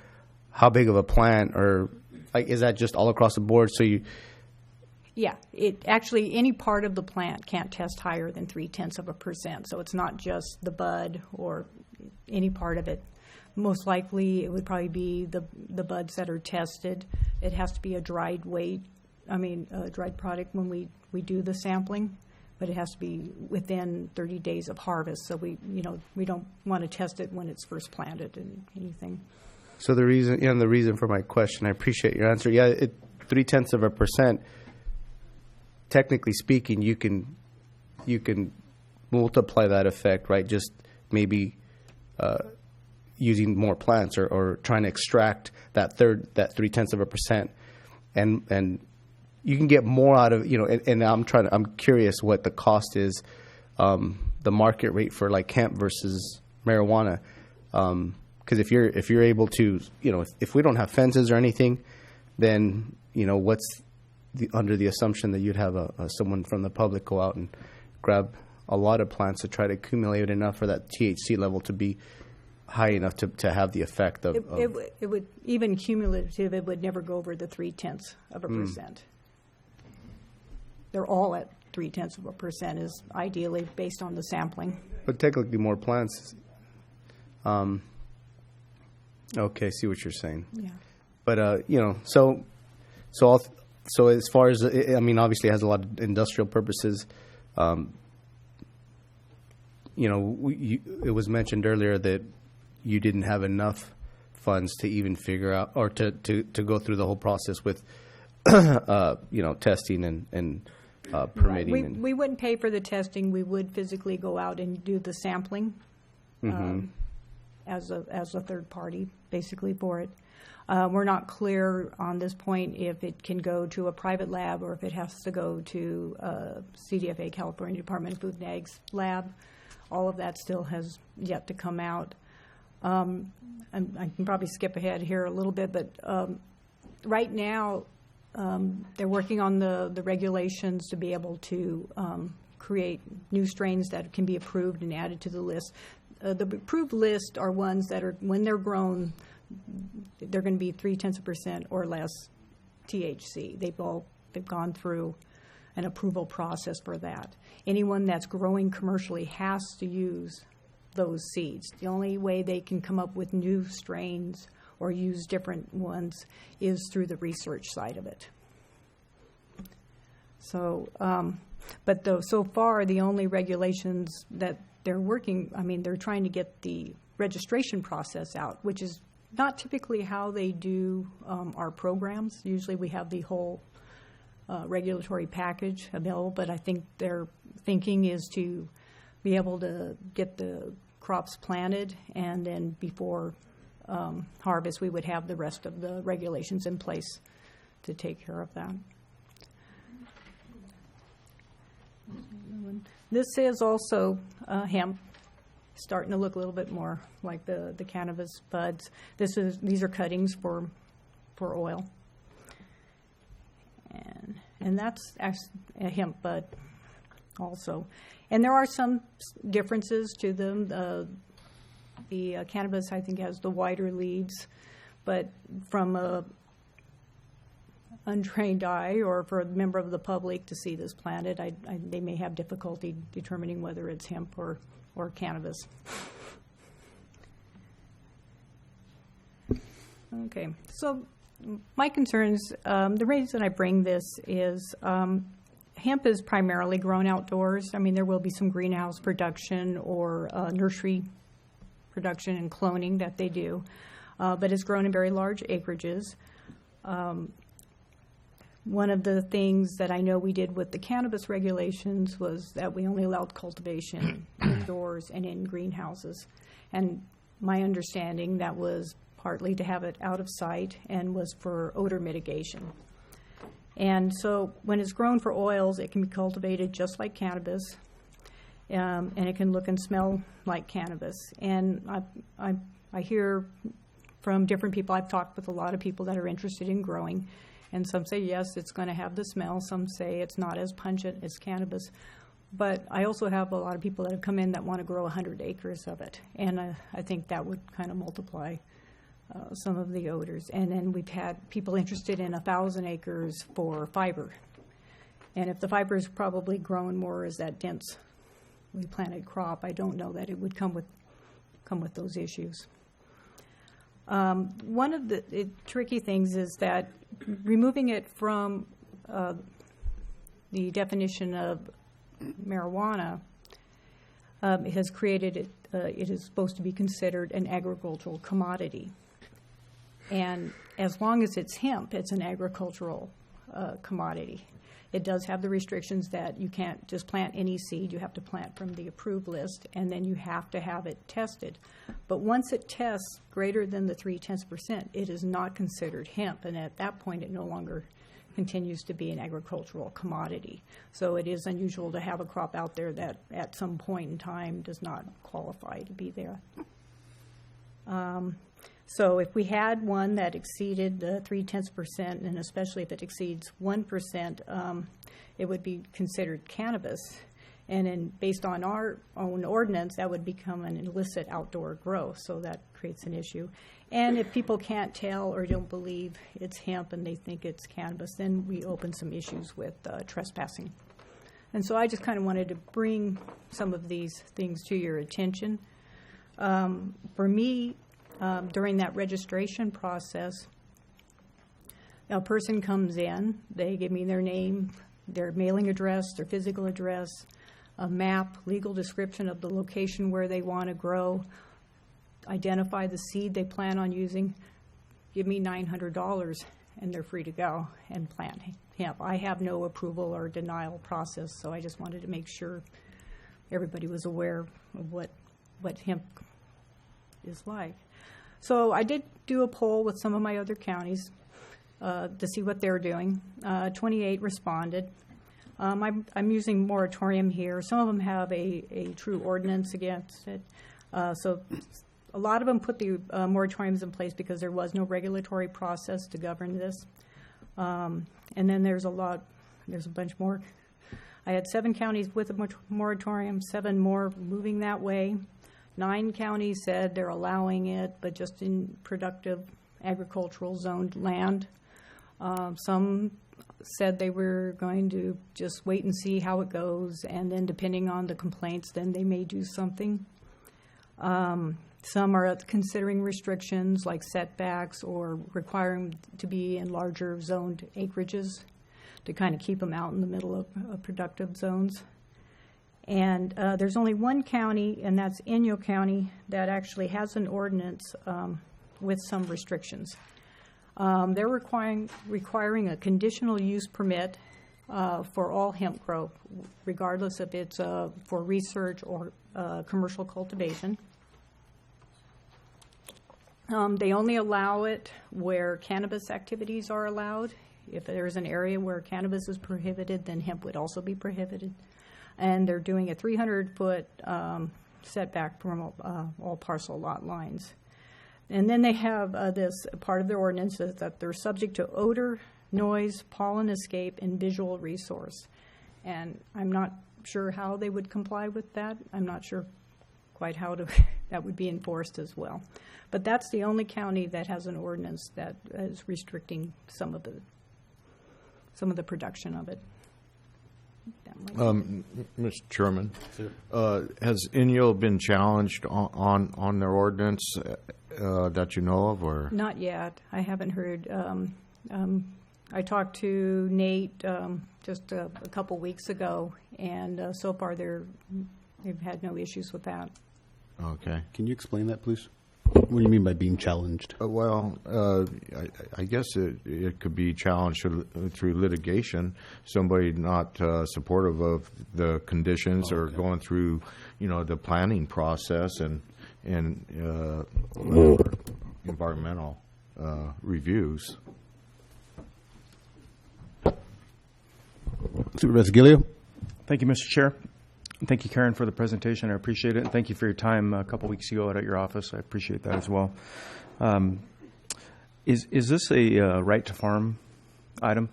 how big of a plant, or like, is that just all across the board? So you. Yeah, it actually, any part of the plant can't test higher than 0.3%. So it's not just the bud or any part of it. Most likely, it would probably be the buds that are tested. It has to be a dried dried product when we do the sampling, but it has to be within 30 days of harvest. So we don't want to test it when it's first planted and anything. So the reason for my question, I appreciate your answer. Yeah, 0.3%. Technically speaking, you can multiply that effect, right? Just maybe using more plants or trying to extract that 0.3%, and you can get more out of And I'm curious what the cost is, the market rate for like hemp versus marijuana, because if you're able to, if we don't have fences or anything, then what's under the assumption that you'd have someone from the public go out and grab a lot of plants to try to accumulate enough for that THC level to be high enough to have the effect of. It would, even cumulative, it would never go over the 0.3%. They're all at 0.3% is ideally based on the sampling. But technically more plants. Okay, see what you're saying. Yeah. But, So as far as, obviously it has a lot of industrial purposes. It was mentioned earlier that you didn't have enough funds to even figure out or to go through the whole process with, testing and permitting. Right. We wouldn't pay for the testing. We would physically go out and do the sampling as a third party, basically, for it. We're not clear on this point if it can go to a private lab or if it has to go to CDFA, California Department of Food and Ag's lab. All of that still has yet to come out. I can probably skip ahead here a little bit, but right now they're working on the regulations to be able to create new strains that can be approved and added to the list. The approved list are ones that are, when they're grown, they're going to be 0.3% or less THC. They've gone through an approval process for that. Anyone that's growing commercially has to use those seeds. The only way they can come up with new strains or use different ones is through the research side of it. So, so far the only regulations that they're working, they're trying to get the registration process out, which is not typically how they do our programs. Usually we have the whole regulatory package available, but I think their thinking is to be able to get the crops planted, and then before harvest, we would have the rest of the regulations in place to take care of that. This is also hemp, starting to look a little bit more like the cannabis buds. These are cuttings for oil, and that's actually a hemp bud also. And there are some differences to them. The cannabis, I think, has the wider leaves, but from a untrained eye or for a member of the public to see this planted, they may have difficulty determining whether it's hemp or cannabis. Okay, so my concerns, the reason I bring this is hemp is primarily grown outdoors. I mean, there will be some greenhouse production or nursery production and cloning that they do, but it's grown in very large acreages. One of the things that I know we did with the cannabis regulations was that we only allowed cultivation indoors and in greenhouses. And my understanding, that was partly to have it out of sight and was for odor mitigation. And so when it's grown for oils, it can be cultivated just like cannabis, and it can look and smell like cannabis. And I hear from different people, I've talked with a lot of people that are interested in growing, and some say, yes, it's going to have the smell. Some say it's not as pungent as cannabis. But I also have a lot of people that have come in that want to grow 100 acres of it. And I think that would kind of multiply some of the odors. And then we've had people interested in 1,000 acres for fiber. And if the fiber is probably grown more as that dense planted crop, I don't know that it would come with those issues. One of the tricky things is that removing it from the definition of marijuana has created it is supposed to be considered an agricultural commodity. And as long as it's hemp, it's an agricultural commodity. It does have the restrictions that you can't just plant any seed. You have to plant from the approved list, and then you have to have it tested. But once it tests greater than the 0.3%, it is not considered hemp, and at that point it no longer continues to be an agricultural commodity. So it is unusual to have a crop out there that at some point in time does not qualify to be there. So if we had one that exceeded the 0.3%, and especially if it exceeds 1%, it would be considered cannabis. And then based on our own ordinance, that would become an illicit outdoor grow. So that creates an issue. And if people can't tell or don't believe it's hemp and they think it's cannabis, then we open some issues with trespassing. And so I just kind of wanted to bring some of these things to your attention. For me, during that registration process, a person comes in, they give me their name, their mailing address, their physical address, a map, legal description of the location where they want to grow, identify the seed they plan on using, give me $900, and they're free to go and plant hemp. I have no approval or denial process, so I just wanted to make sure everybody was aware of what hemp is like. So I did do a poll with some of my other counties to see what they're doing. 28 responded. I'm using moratorium here. Some of them have a true ordinance against it. So a lot of them put the moratoriums in place because there was no regulatory process to govern this. And then there's a bunch more. I had 7 counties with a moratorium, 7 more moving that way. 9 counties said they're allowing it, but just in productive agricultural zoned land. Some said they were going to just wait and see how it goes, and then depending on the complaints, then they may do something. Some are considering restrictions like setbacks or requiring to be in larger zoned acreages to kind of keep them out in the middle of productive zones. And there's only one county, and that's Inyo County, that actually has an ordinance with some restrictions. They're requiring a conditional use permit for all hemp growth, regardless if it's for research or commercial cultivation. They only allow it where cannabis activities are allowed. If there's an area where cannabis is prohibited, then hemp would also be prohibited. And they're doing a 300-foot setback from all parcel lot lines. And then they have this part of their ordinance is that they're subject to odor, noise, pollen escape, and visual resource. And I'm not sure how they would comply with that. I'm not sure quite how that would be enforced as well. But that's the only county that has an ordinance that is restricting some of the production of it. Mr. Chairman, has Inyo been challenged on their ordinance that you know of, or not yet? I haven't heard. I talked to Nate just a couple weeks ago, and so far they've had no issues with that. Okay. Can you explain that, please? What do you mean by being challenged? I guess it could be challenged through litigation. Somebody not supportive of the conditions or going through, the planning process and environmental reviews. Supervisor Gilio? Thank you, Mr. Chair. Thank you, Karen, for the presentation. I appreciate it. And thank you for your time a couple weeks ago out at your office. I appreciate that as well. Is this a right to farm item?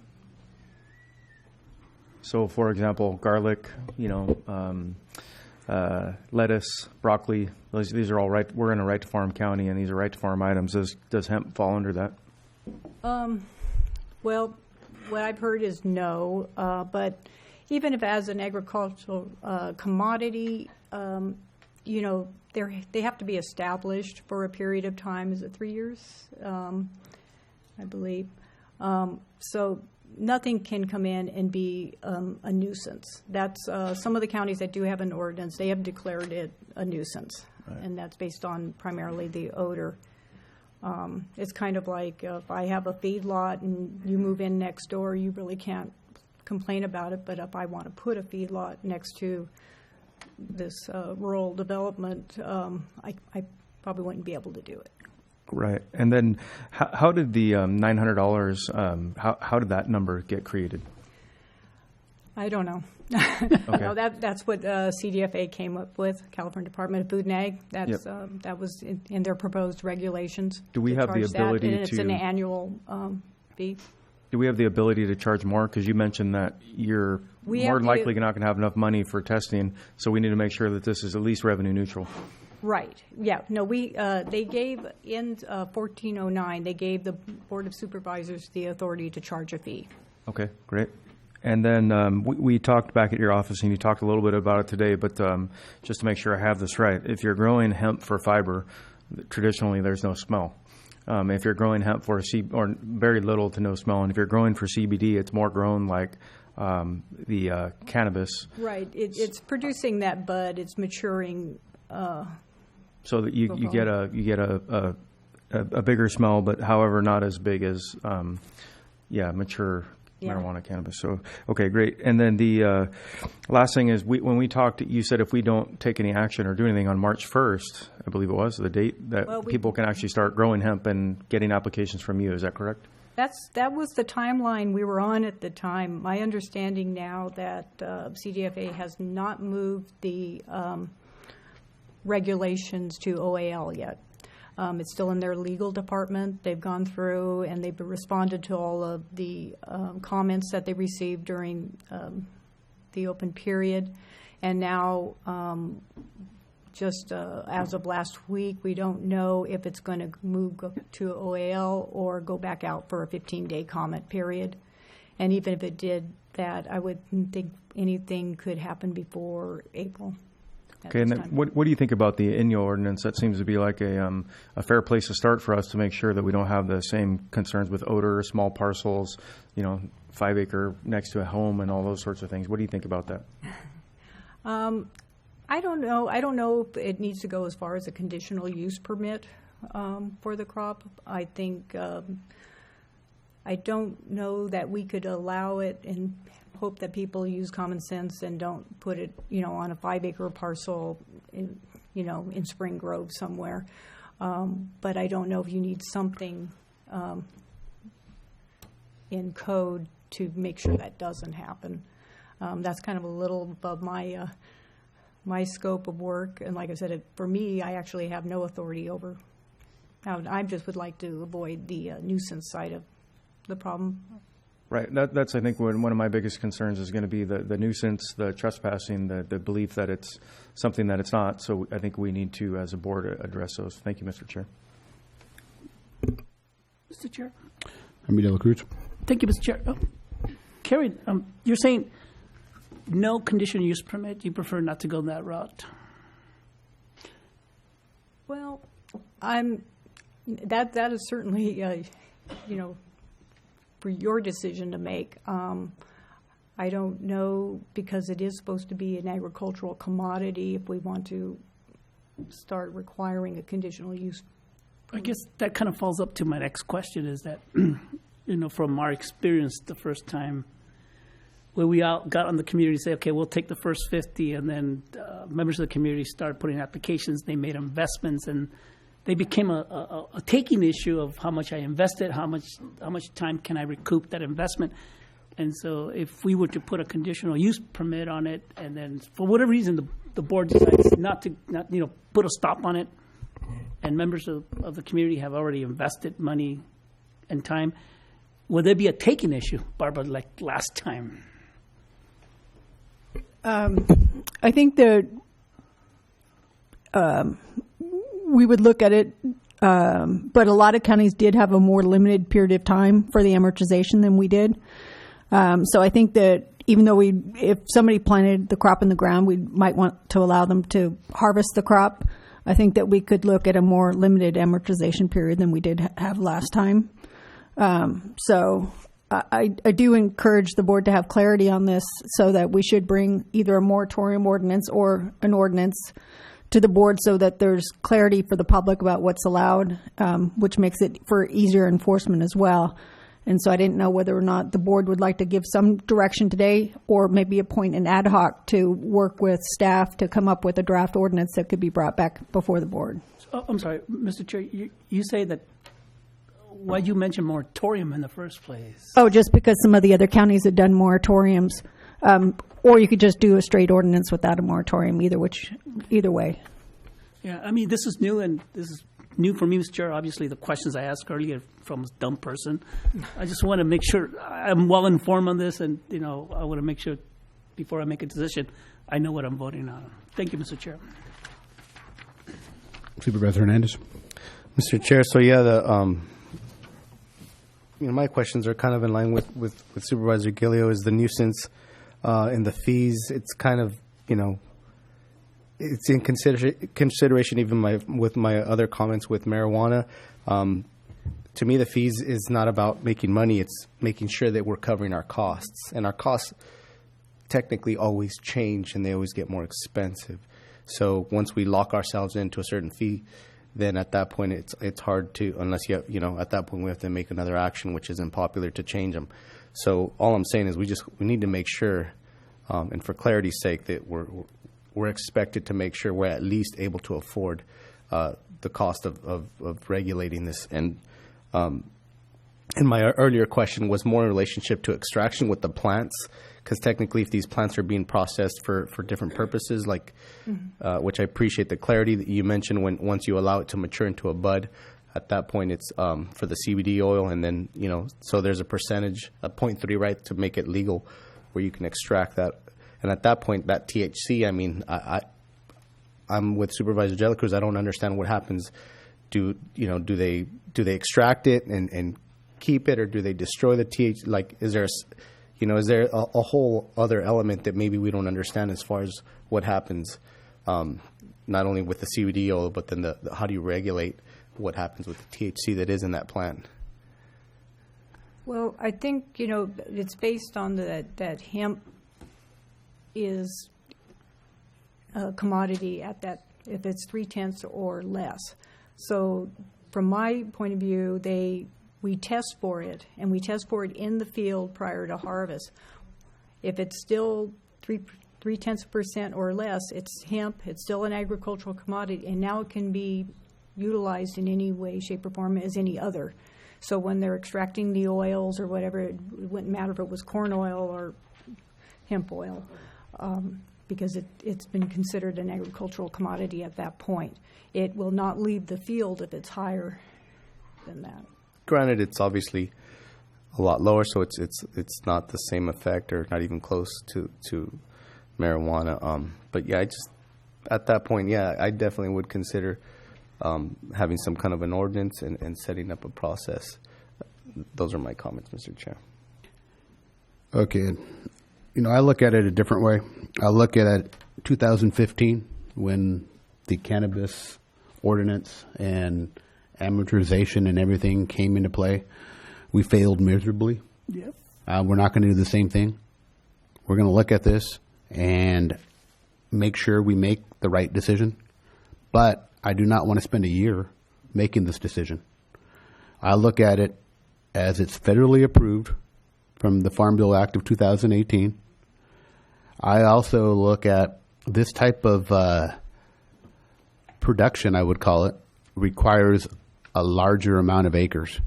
So, for example, garlic, lettuce, broccoli, these are all right. We're in a right to farm county, and these are right to farm items. Does hemp fall under that? Well, what I've heard is no, but even if as an agricultural commodity, they have to be established for a period of time. Is it 3 years? I believe. So nothing can come in and be a nuisance. That's some of the counties that do have an ordinance, they have declared it a nuisance, right. And that's based on primarily the odor. It's kind of like if I have a feedlot and you move in next door, you really can't complain about it. But if I want to put a feedlot next to this rural development, I probably wouldn't be able to do it. Right. And then how did the $900, how did that number get created? I don't know. Okay. No, that's what CDFA came up with, California Department of Food and Ag. That's that was in their proposed regulations. Do we have the ability to? It's an annual fee. Do we have the ability to charge more? Because you mentioned that you're more than likely not going to have enough money for testing, so we need to make sure that this is at least revenue neutral. Right. Yeah. No, they gave in 1409. They gave the Board of Supervisors the authority to charge a fee. Okay. Great. And then we talked back at your office, and you talked a little bit about it today. But just to make sure I have this right, if you're growing hemp for fiber, traditionally there's no smell. If you're growing hemp for or very little to no smell, and if you're growing for CBD, it's more grown like the cannabis. Right. It's producing that bud. It's maturing. So that you get a bigger smell, but however not as big as mature marijuana cannabis. So okay, great. And then the last thing is when we talked, you said if we don't take any action or do anything on March 1st, I believe it was the date that people can actually start growing hemp and getting applications from you. Is that correct? That was the timeline we were on at the time. My understanding now that CDFA has not moved the regulations to OAL yet. It's still in their legal department. They've gone through and they've responded to all of the comments that they received during the open period. And now, just as of last week, we don't know if it's going to move to OAL or go back out for a 15-day comment period. And even if it did that, I wouldn't think anything could happen before April. Okay, and then what do you think about the Inyo ordinance? That seems to be like a fair place to start for us to make sure that we don't have the same concerns with odor, small parcels, 5 acre next to a home and all those sorts of things. What do you think about that? I don't know. I don't know if it needs to go as far as a conditional use permit. for the crop. I think, I don't know that we could allow it and hope that people use common sense and don't put it, on a 5-acre parcel in, in Spring Grove somewhere. But I don't know if you need something in code to make sure that doesn't happen. That's kind of a little above my my scope of work. And like I said, for me, I actually have no authority over. I just would like to avoid the nuisance side of the problem. Right. That's, I think, one of my biggest concerns is going to be the nuisance, the trespassing, the belief that it's something that it's not. So I think we need to, as a board, address those. Thank you, Mr. Chair. Mr. Chair. Amita La Cruz. Thank you, Mr. Chair. Carrie, you're saying no conditional use permit. You prefer not to go that route. Well, that is certainly, for your decision to make. I don't know, because it is supposed to be an agricultural commodity, if we want to start requiring a conditional use. I guess that kind of falls up to my next question, is that, from our experience the first time, where we all got on the community to say, okay, we'll take the first 50, and then members of the community started putting applications, they made investments, and they became a taking issue of how much I invested, how much time can I recoup that investment. And so if we were to put a conditional use permit on it, and then for whatever reason the board decides not to put a stop on it, and members of the community have already invested money and time, will there be a taking issue, Barbara, like last time? I think that we would look at it, but a lot of counties did have a more limited period of time for the amortization than we did. So I think that even though if somebody planted the crop in the ground, we might want to allow them to harvest the crop. I think that we could look at a more limited amortization period than we did have last time. So I do encourage the board to have clarity on this, so that we should bring either a moratorium ordinance or an ordinance to the board, so that there's clarity for the public about what's allowed, which makes it for easier enforcement as well. And so I didn't know whether or not the board would like to give some direction today, or maybe appoint an ad hoc to work with staff to come up with a draft ordinance that could be brought back before the board. I'm sorry, Mr. Chair, you say that, why'd you mention moratorium in the first place? Oh, just because some of the other counties had done moratoriums. Or you could just do a straight ordinance without a moratorium, either way. Yeah, I mean, this is new, and this is new for me, Mr. Chair. Obviously, the questions I asked earlier from a dumb person. I just want to make sure I'm well informed on this, and, I want to make sure before I make a decision, I know what I'm voting on. Thank you, Mr. Chair. Supervisor Hernandez. Mr. Chair, so my questions are kind of in line with Supervisor Gillio. Is the nuisance and the fees, it's kind of, it's in consideration even with my other comments with marijuana. To me, the fees is not about making money. It's making sure that we're covering our costs. And our costs technically always change, and they always get more expensive. So once we lock ourselves into a certain fee, then at that point it's hard to, unless at that point we have to make another action, which is unpopular, to change them. So all I'm saying is we need to make sure, and for clarity's sake, that we're expected to make sure we're at least able to afford the cost of regulating this. And my earlier question was more in relationship to extraction with the plants, because technically if these plants are being processed for different purposes, like which I appreciate the clarity that you mentioned, once you allow it to mature into a bud, at that point it's for the CBD oil, and then so there's a percentage, a 0.3, right, to make it legal, where you can extract that. And at that point, that THC, I mean, I'm with Supervisor De La Cruz. I don't understand what happens. Do they extract it and keep it, or do they destroy the THC? Like, is there a whole other element that maybe we don't understand as far as what happens, not only with the CBD oil, but then how do you regulate what happens with the THC that is in that plant? Well, I think, it's based on that hemp is a commodity at that, if it's 0.3 or less. So from my point of view, we test for it, and we test for it in the field prior to harvest. If it's still 0.3% or less, it's hemp, it's still an agricultural commodity, and now it can be utilized in any way, shape, or form as any other. So when they're extracting the oils or whatever, it wouldn't matter if it was corn oil or hemp oil, because it's been considered an agricultural commodity at that point. It will not leave the field if it's higher than that. Granted, it's obviously a lot lower, so it's not the same effect or not even close to marijuana. But yeah, at that point, yeah, I definitely would consider having some kind of an ordinance and setting up a process. Those are my comments, Mr. Chair. Okay. I look at it a different way. I look at it 2015 when the cannabis ordinance and amortization and everything came into play. We failed miserably. Yep. We're not going to do the same thing. We're going to look at this and make sure we make the right decision. But I do not want to spend a year making this decision. I look at it as it's federally approved from the Farm Bill Act of 2018. I also look at this type of production, I would call it, requires a larger amount of acres.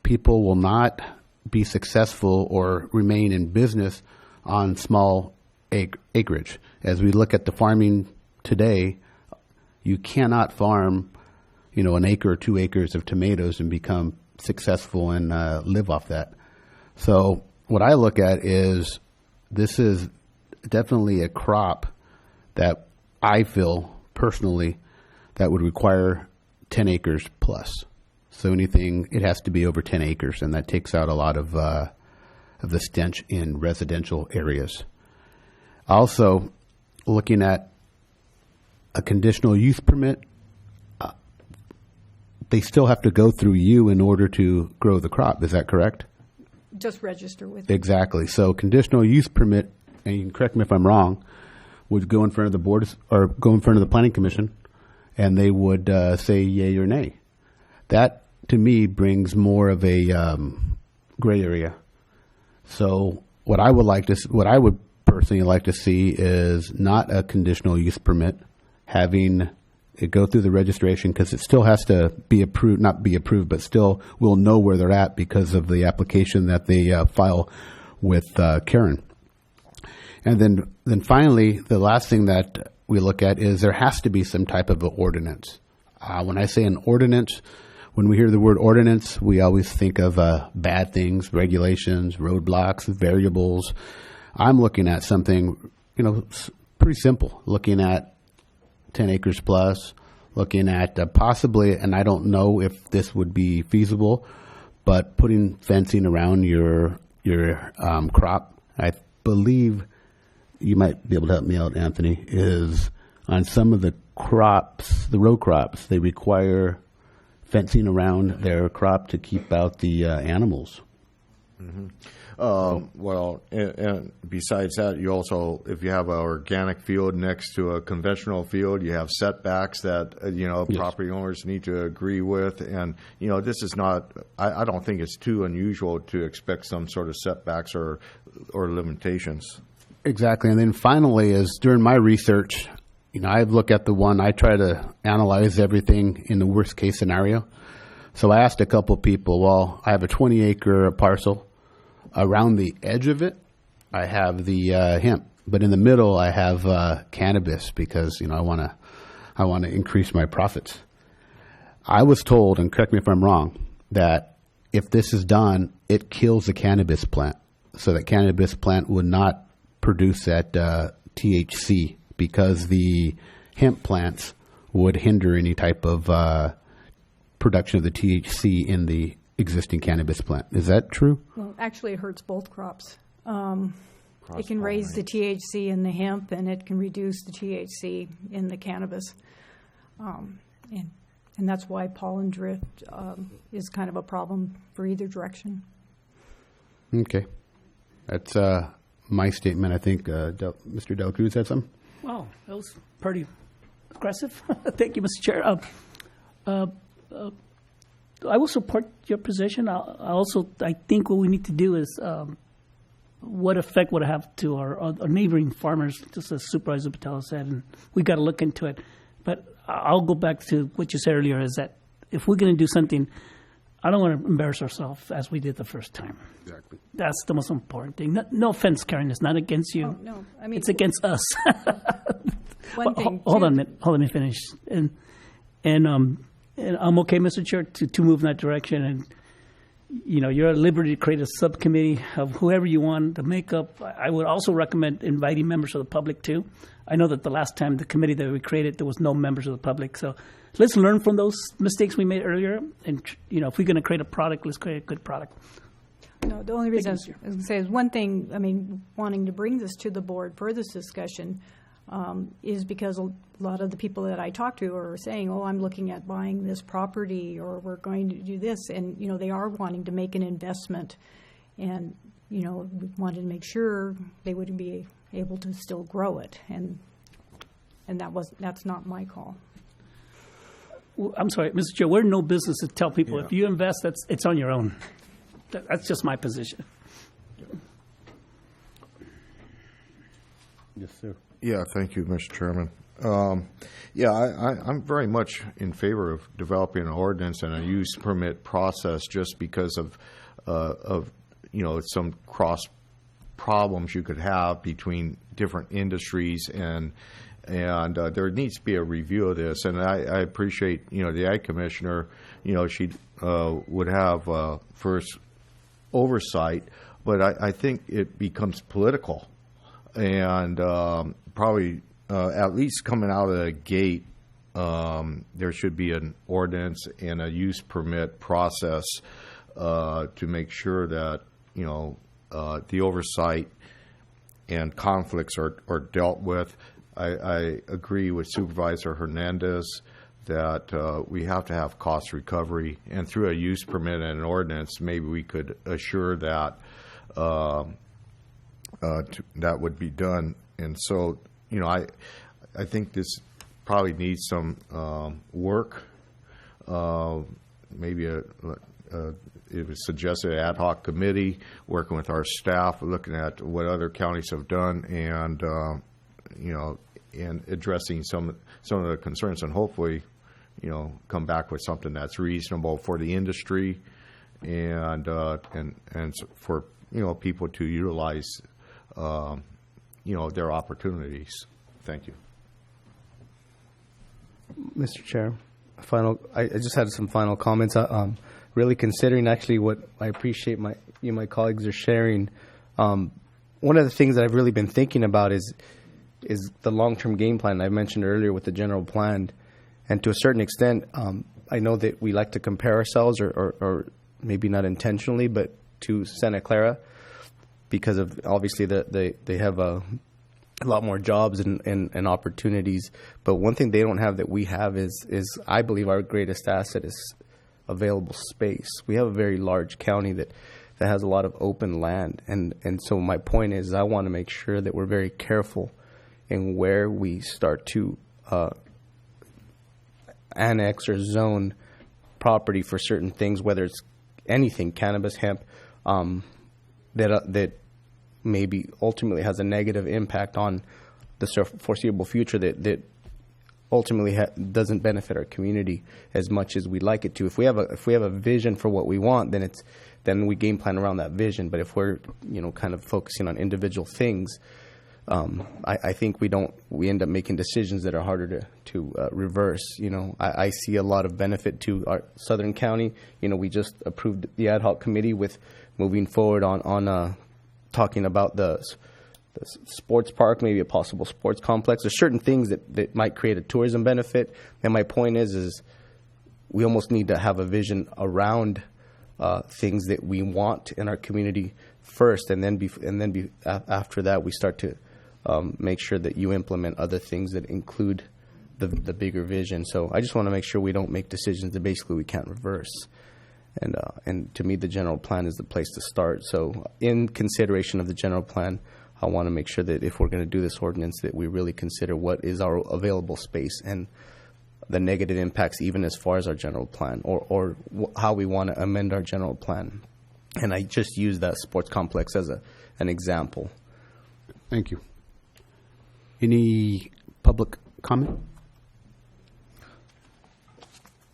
People will not be successful or remain in business on small acreage. As we look at the farming today, you cannot farm, an acre or 2 acres of tomatoes and become successful and live off that. So what I look at is this is definitely a crop that I feel personally that would require 10 acres plus. So anything, it has to be over 10 acres, and that takes out a lot of the stench in residential areas. Also, looking at a conditional use permit, they still have to go through you in order to grow the crop. Is that correct? Just register with Exactly. So conditional use permit, and you can correct me if I'm wrong, would go in front of the board or go in front of the planning commission, and they would say yay or nay. That, to me, brings more of a gray area. So what I would personally like to see is not a conditional use permit, having it go through the registration, because it still has to be approved, not be approved, but still we'll know where they're at because of the application that they file with Karen. And then finally, the last thing that we look at is there has to be some type of an ordinance. When I say an ordinance, when we hear the word ordinance, we always think of bad things, regulations, roadblocks, variables. I'm looking at something, pretty simple, looking at 10 acres plus, looking at possibly, and I don't know if this would be feasible, but putting fencing around your crop. I believe you might be able to help me out, Anthony, is on some of the crops, the row crops, they require fencing around their crop to keep out the animals. Mm-hmm. Well, and besides that, you also, if you have an organic field next to a conventional field, you have setbacks that, Yes. property owners need to agree with. And, this is not, I don't think it's too unusual to expect some sort of setbacks or limitations. Exactly. And then finally is during my research, I've looked at I try to analyze everything in the worst case scenario. So I asked a couple people, well, I have a 20-acre parcel. Around the edge of it, I have the hemp, but in the middle, I have cannabis because I want to increase my profits. I was told, and correct me if I'm wrong, that if this is done, it kills the cannabis plant, so that cannabis plant would not produce that THC because the hemp plants would hinder any type of production of the THC in the existing cannabis plant. Is that true? Well, actually, it hurts both crops. It can raise the THC in the hemp, and it can reduce the THC in the cannabis. And that's why pollen drift is kind of a problem for either direction. Okay. That's my statement. I think Mr. Del Cruz had some. Wow, that was pretty aggressive. Thank you, Mr. Chair. I will support your position. I think what we need to do is what effect would it have to our neighboring farmers, just as Supervisor Patel said, and we got to look into it. But I'll go back to what you said earlier, is that if we're going to do something, I don't want to embarrass ourselves as we did the first time. Exactly. That's the most important thing. No offense, Karen, it's not against you. Oh, no, I mean, it's against us. One thing. Hold on a minute. Let me finish. And I'm okay, Mr. Chair, to move in that direction. And you're at liberty to create a subcommittee of whoever you want to make up. I would also recommend inviting members of the public too. I know that the last time the committee that we created, there was no members of the public. So let's learn from those mistakes we made earlier. And if we're going to create a product, let's create a good product. No, the only reason I was going to say is one thing, I mean, wanting to bring this to the board for this discussion is because a lot of the people that I talk to are saying, oh, I'm looking at buying this property, or we're going to do this. And, they are wanting to make an investment. And, we wanted to make sure they would be able to still grow it. And that's not my call. I'm sorry, Mr. Chair, we're no business to tell people if you invest, it's on your own. That's just my position. Yes, sir. Yeah, thank you, Mr. Chairman. I'm very much in favor of developing an ordinance and a use permit process, just because of some cross problems you could have between different industries, and there needs to be a review of this. And I appreciate the Ag Commissioner, she would have first oversight, but I think it becomes political, and probably at least coming out of the gate, there should be an ordinance and a use permit process to make sure that the oversight and conflicts are dealt with. I agree with Supervisor Hernandez that we have to have cost recovery, and through a use permit and an ordinance, maybe we could assure that that would be done. And so, I think this probably needs some work. Maybe it was suggested an ad hoc committee working with our staff, looking at what other counties have done, and and addressing some of the concerns, and hopefully, come back with something that's reasonable for the industry, and for people to utilize their opportunities. Thank you, Mr. Chair. I just had some final comments. Really considering actually what I appreciate my colleagues are sharing. One of the things that I've really been thinking about is the long-term game plan I mentioned earlier with the general plan. And to a certain extent, I know that we like to compare ourselves, or maybe not intentionally, but to Santa Clara, because of obviously they have a lot more jobs and opportunities. But one thing they don't have that we have is I believe our greatest asset is available space. We have a very large county that has a lot of open land. And so my point is I want to make sure that we're very careful in where we start to annex or zone property for certain things, whether it's anything, cannabis, hemp, that maybe ultimately has a negative impact on the foreseeable future that ultimately doesn't benefit our community as much as we'd like it to. If we have a vision for what we want, then we game plan around that vision. But if we're kind of focusing on individual things, I think we end up making decisions that are harder to reverse. I see a lot of benefit to our Southern County. We just approved the ad hoc committee with moving forward on talking about the sports park, maybe a possible sports complex. There's certain things that might create a tourism benefit. And my point is we almost need to have a vision around things that we want in our community first, and then after that we start to make sure that you implement other things that include the bigger vision. So I just want to make sure we don't make decisions that basically we can't reverse. And to me, the general plan is the place to start. So in consideration of the general plan, I want to make sure that if we're going to do this ordinance, that we really consider what is our available space. And the negative impacts, even as far as our general plan or how we want to amend our general plan. And I just use that sports complex as an example. Thank you. Any public comment?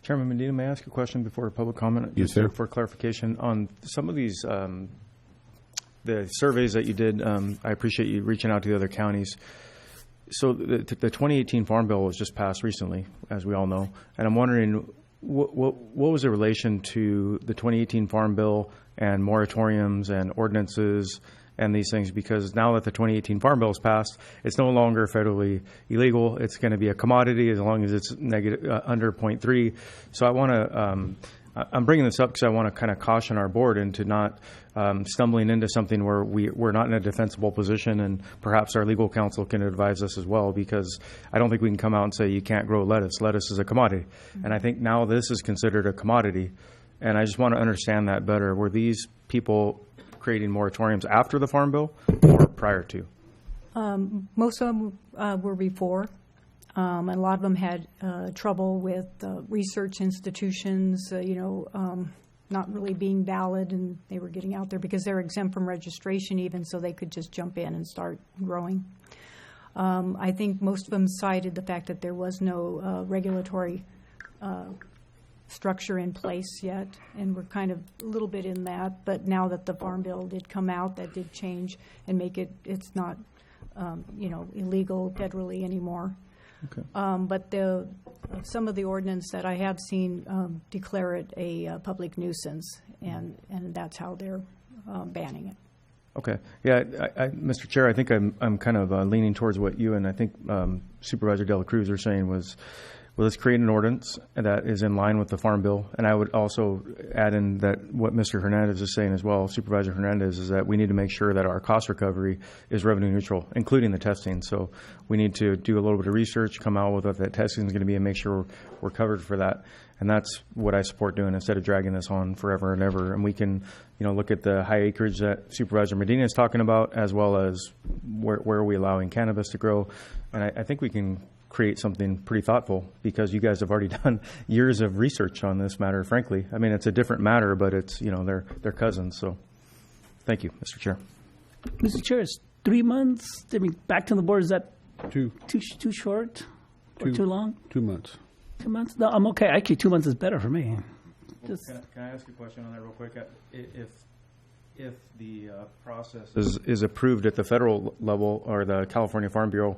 Chairman Medina, may I ask a question before public comment? Yes, sir. For clarification on some of these, the surveys that you did, I appreciate you reaching out to the other counties. So the 2018 Farm Bill was just passed recently, as we all know, and I'm wondering what was the relation to the 2018 Farm Bill and moratoriums and ordinances and these things, because now that the 2018 Farm Bill is passed, it's no longer federally illegal. It's going to be a commodity as long as it's negative under 0.3. So I want to, I'm bringing this up because I want to kind of caution our board into not stumbling into something where we're not in a defensible position, and perhaps our legal counsel can advise us as well, because I don't think we can come out and say you can't grow lettuce. Lettuce is a commodity. Mm-hmm. And I think now this is considered a commodity. And I just want to understand that better. Were these people creating moratoriums after the Farm Bill or prior to? Most of them were before. And a lot of them had trouble with research institutions, not really being valid, and they were getting out there because they're exempt from registration even, so they could just jump in and start growing. I think most of them cited the fact that there was no regulatory structure in place yet, and we're kind of a little bit in that. But now that the Farm Bill did come out, that did change and make it's not, illegal federally anymore. Okay. But some of the ordinance that I have seen declare it a public nuisance, and that's how they're banning it. Okay. Yeah, Mr. Chair, I think I'm kind of leaning towards what you and I think Supervisor De La Cruz are saying was, well, let's create an ordinance that is in line with the Farm Bill. And I would also add in that what Mr. Hernandez is saying as well, Supervisor Hernandez, is that we need to make sure that our cost recovery is revenue neutral, including the testing. So we need to do a little bit of research, come out with what that testing is going to be, and make sure we're covered for that. And that's what I support doing instead of dragging this on forever and ever. And we can, look at the high acreage that Supervisor Medina is talking about, as well as where are we allowing cannabis to grow. And I think we can create something pretty thoughtful, because you guys have already done years of research on this matter, frankly. I mean, it's a different matter, but it's, they're cousins. So thank you, Mr. Chair. Mr. Chair, it's 3 months. I mean, back to the board, is that too short or too long? 2 months. 2 months? No, I'm okay. Actually, 2 months is better for me. Well, can I ask a question on that real quick? If the process is approved at the federal level or the California Farm Bureau,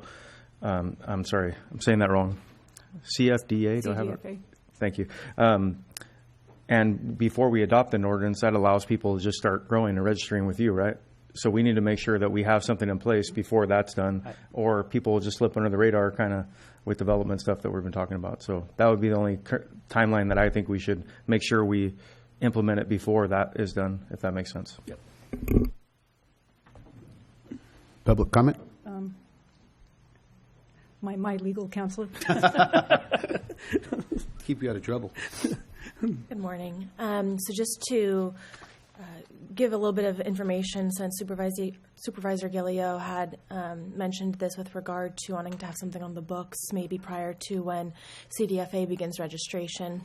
I'm sorry, I'm saying that wrong. CFDA? Do I have it? Thank you. And before we adopt an ordinance, that allows people to just start growing and registering with you, right? So we need to make sure that we have something in place before that's done, or people will just slip under the radar kind of with development stuff that we've been talking about. So that would be the only timeline that I think we should make sure we implement it before that is done, if that makes sense. Yep. Public comment? My legal counselor. Keep you out of trouble. Good morning. So just to give a little bit of information, since Supervisor Gillio had mentioned this with regard to wanting to have something on the books maybe prior to when CDFA begins registration.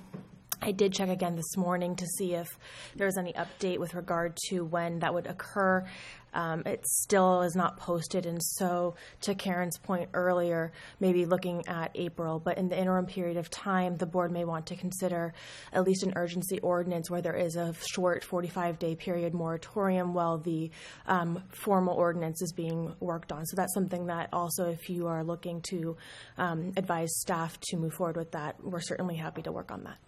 I did check again this morning to see if there was any update with regard to when that would occur. It still is not posted, and so to Karen's point earlier, maybe looking at April. But in the interim period of time, the board may want to consider at least an urgency ordinance where there is a short 45-day period moratorium while the formal ordinance is being worked on. So that's something that also, if you are looking to advise staff to move forward with that, we're certainly happy to work on that.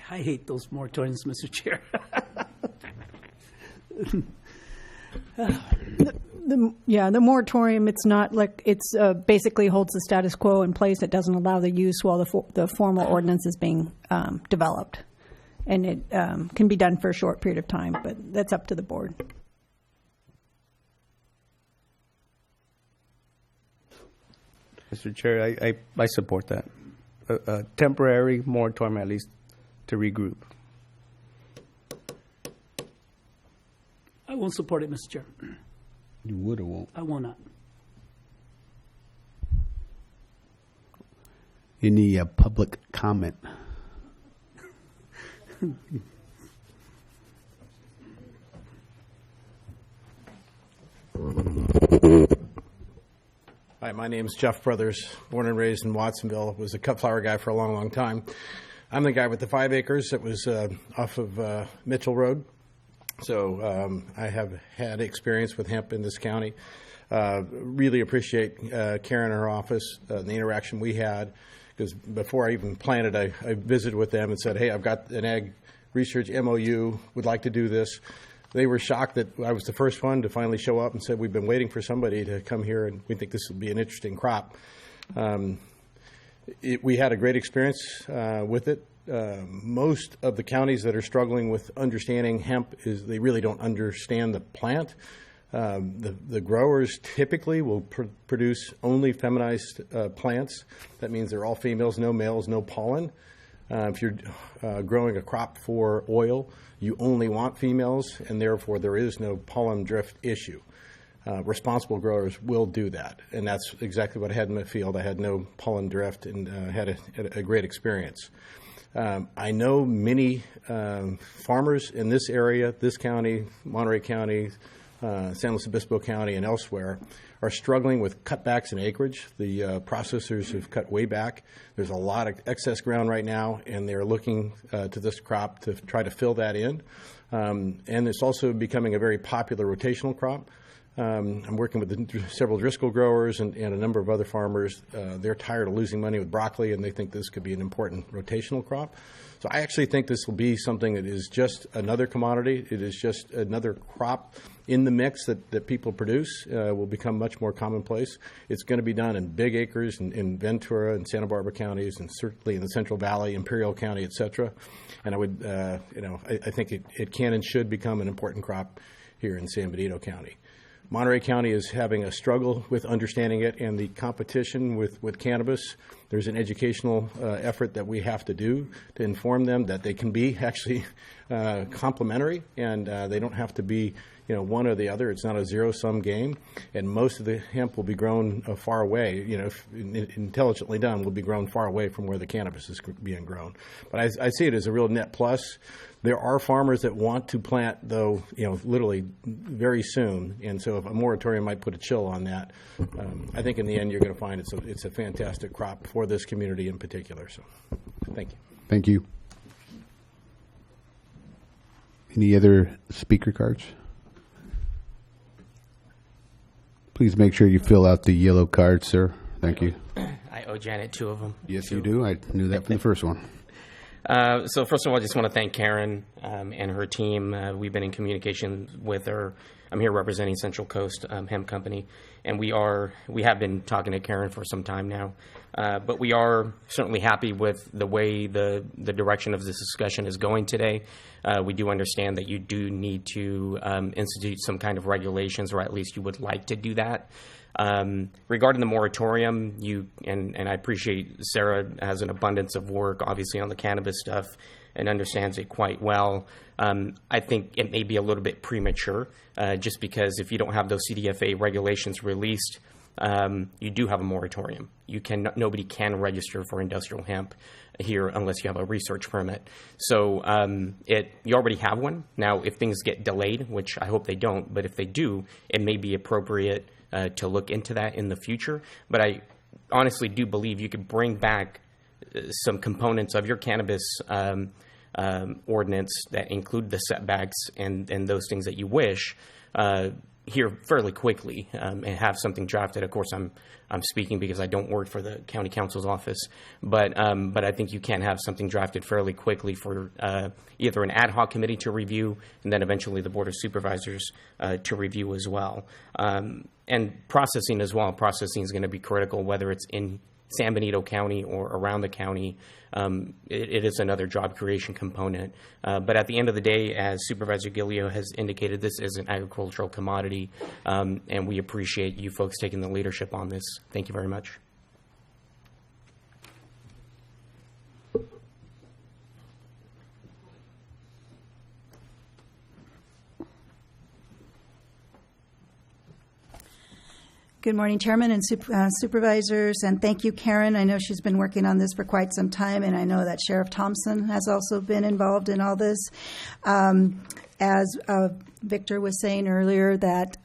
I hate those moratoriums, Mr. Chair. The moratorium, it's not like it's basically holds the status quo in place. It doesn't allow the use while the formal ordinance is being developed. And it can be done for a short period of time, but that's up to the board. Mr. Chair, I support that. A temporary moratorium, at least, to regroup. I won't support it, Mr. Chair. You would or won't? I will not. Any public comment? Hi, my name is Jeff Brothers, born and raised in Watsonville. Was a cut flower guy for a long, long time. I'm the guy with the 5 acres that was off of Mitchell Road. So I have had experience with hemp in this county. Really appreciate Karen and her office, the interaction we had, because before I even planted, I visited with them and said, hey, I've got an ag research MOU, would like to do this. They were shocked that I was the first one to finally show up and said, we've been waiting for somebody to come here, and we think this will be an interesting crop. We had a great experience with it. Most of the counties that are struggling with understanding hemp is they really don't understand the plant. The growers typically will produce only feminized plants. That means they're all females, no males, no pollen. If you're growing a crop for oil, you only want females, and therefore there is no pollen drift issue. Responsible growers will do that, and that's exactly what I had in my field. I had no pollen drift and had a great experience. I know many farmers in this area, this county, Monterey County, San Luis Obispo County, and elsewhere are struggling with cutbacks in acreage. The processors have cut way back. There's a lot of excess ground right now, and they're looking to this crop to try to fill that in. And it's also becoming a very popular rotational crop. I'm working with several Driscoll growers and a number of other farmers. They're tired of losing money with broccoli, and they think this could be an important rotational crop. So I actually think this will be something that is just another commodity. It is just another crop in the mix that people produce, will become much more commonplace. It's going to be done in big acres in Ventura and Santa Barbara counties, and certainly in the Central Valley, Imperial County, et cetera. And I would, I think it can and should become an important crop here in San Benito County. Monterey County is having a struggle with understanding it and the competition with cannabis. There's an educational effort that we have to do to inform them that they can be actually complementary, and they don't have to be one or the other. It's not a zero-sum game, and most of the hemp will be grown far away, if intelligently done, will be grown far away from where the cannabis is being grown. But I see it as a real net plus. There are farmers that want to plant, though, literally very soon, and so if a moratorium might put a chill on that, I think in the end you're going to find it's a fantastic crop for this community in particular. So, thank you. Thank you. Any other speaker cards? Please make sure you fill out the yellow card, sir. Thank you. I owe Janet 2 of them. Yes, you do. I knew that from the first one. So first of all, I just want to thank Karen and her team. We've been in communication with her. I'm here representing Central Coast Hemp Company, and we have been talking to Karen for some time now. But we are certainly happy with the way the direction of this discussion is going today. We do understand that you do need to institute some kind of regulations, or at least you would like to do that. Regarding the moratorium, and I appreciate Sarah has an abundance of work, obviously, on the cannabis stuff and understands it quite well. I think it may be a little bit premature, just because if you don't have those CDFA regulations released, you do have a moratorium. Nobody can register for industrial hemp here unless you have a research permit. So you already have one. Now, if things get delayed, which I hope they don't, but if they do, it may be appropriate to look into that in the future. But I honestly do believe you could bring back some components of your cannabis ordinance that include the setbacks and those things that you wish here fairly quickly, and have something drafted. Of course, I'm speaking because I don't work for the county council's office, but I think you can have something drafted fairly quickly for either an ad hoc committee to review, and then eventually the Board of Supervisors to review as well. And processing as well. Processing is going to be critical, whether it's in San Benito County or around the county. It is another job creation component. But at the end of the day, as Supervisor Gillio has indicated, this is an agricultural commodity, and we appreciate you folks taking the leadership on this. Thank you very much. Good morning, Chairman and Supervisors, and thank you, Karen. I know she's been working on this for quite some time, and I know that Sheriff Thompson has also been involved in all this. As Victor was saying earlier, that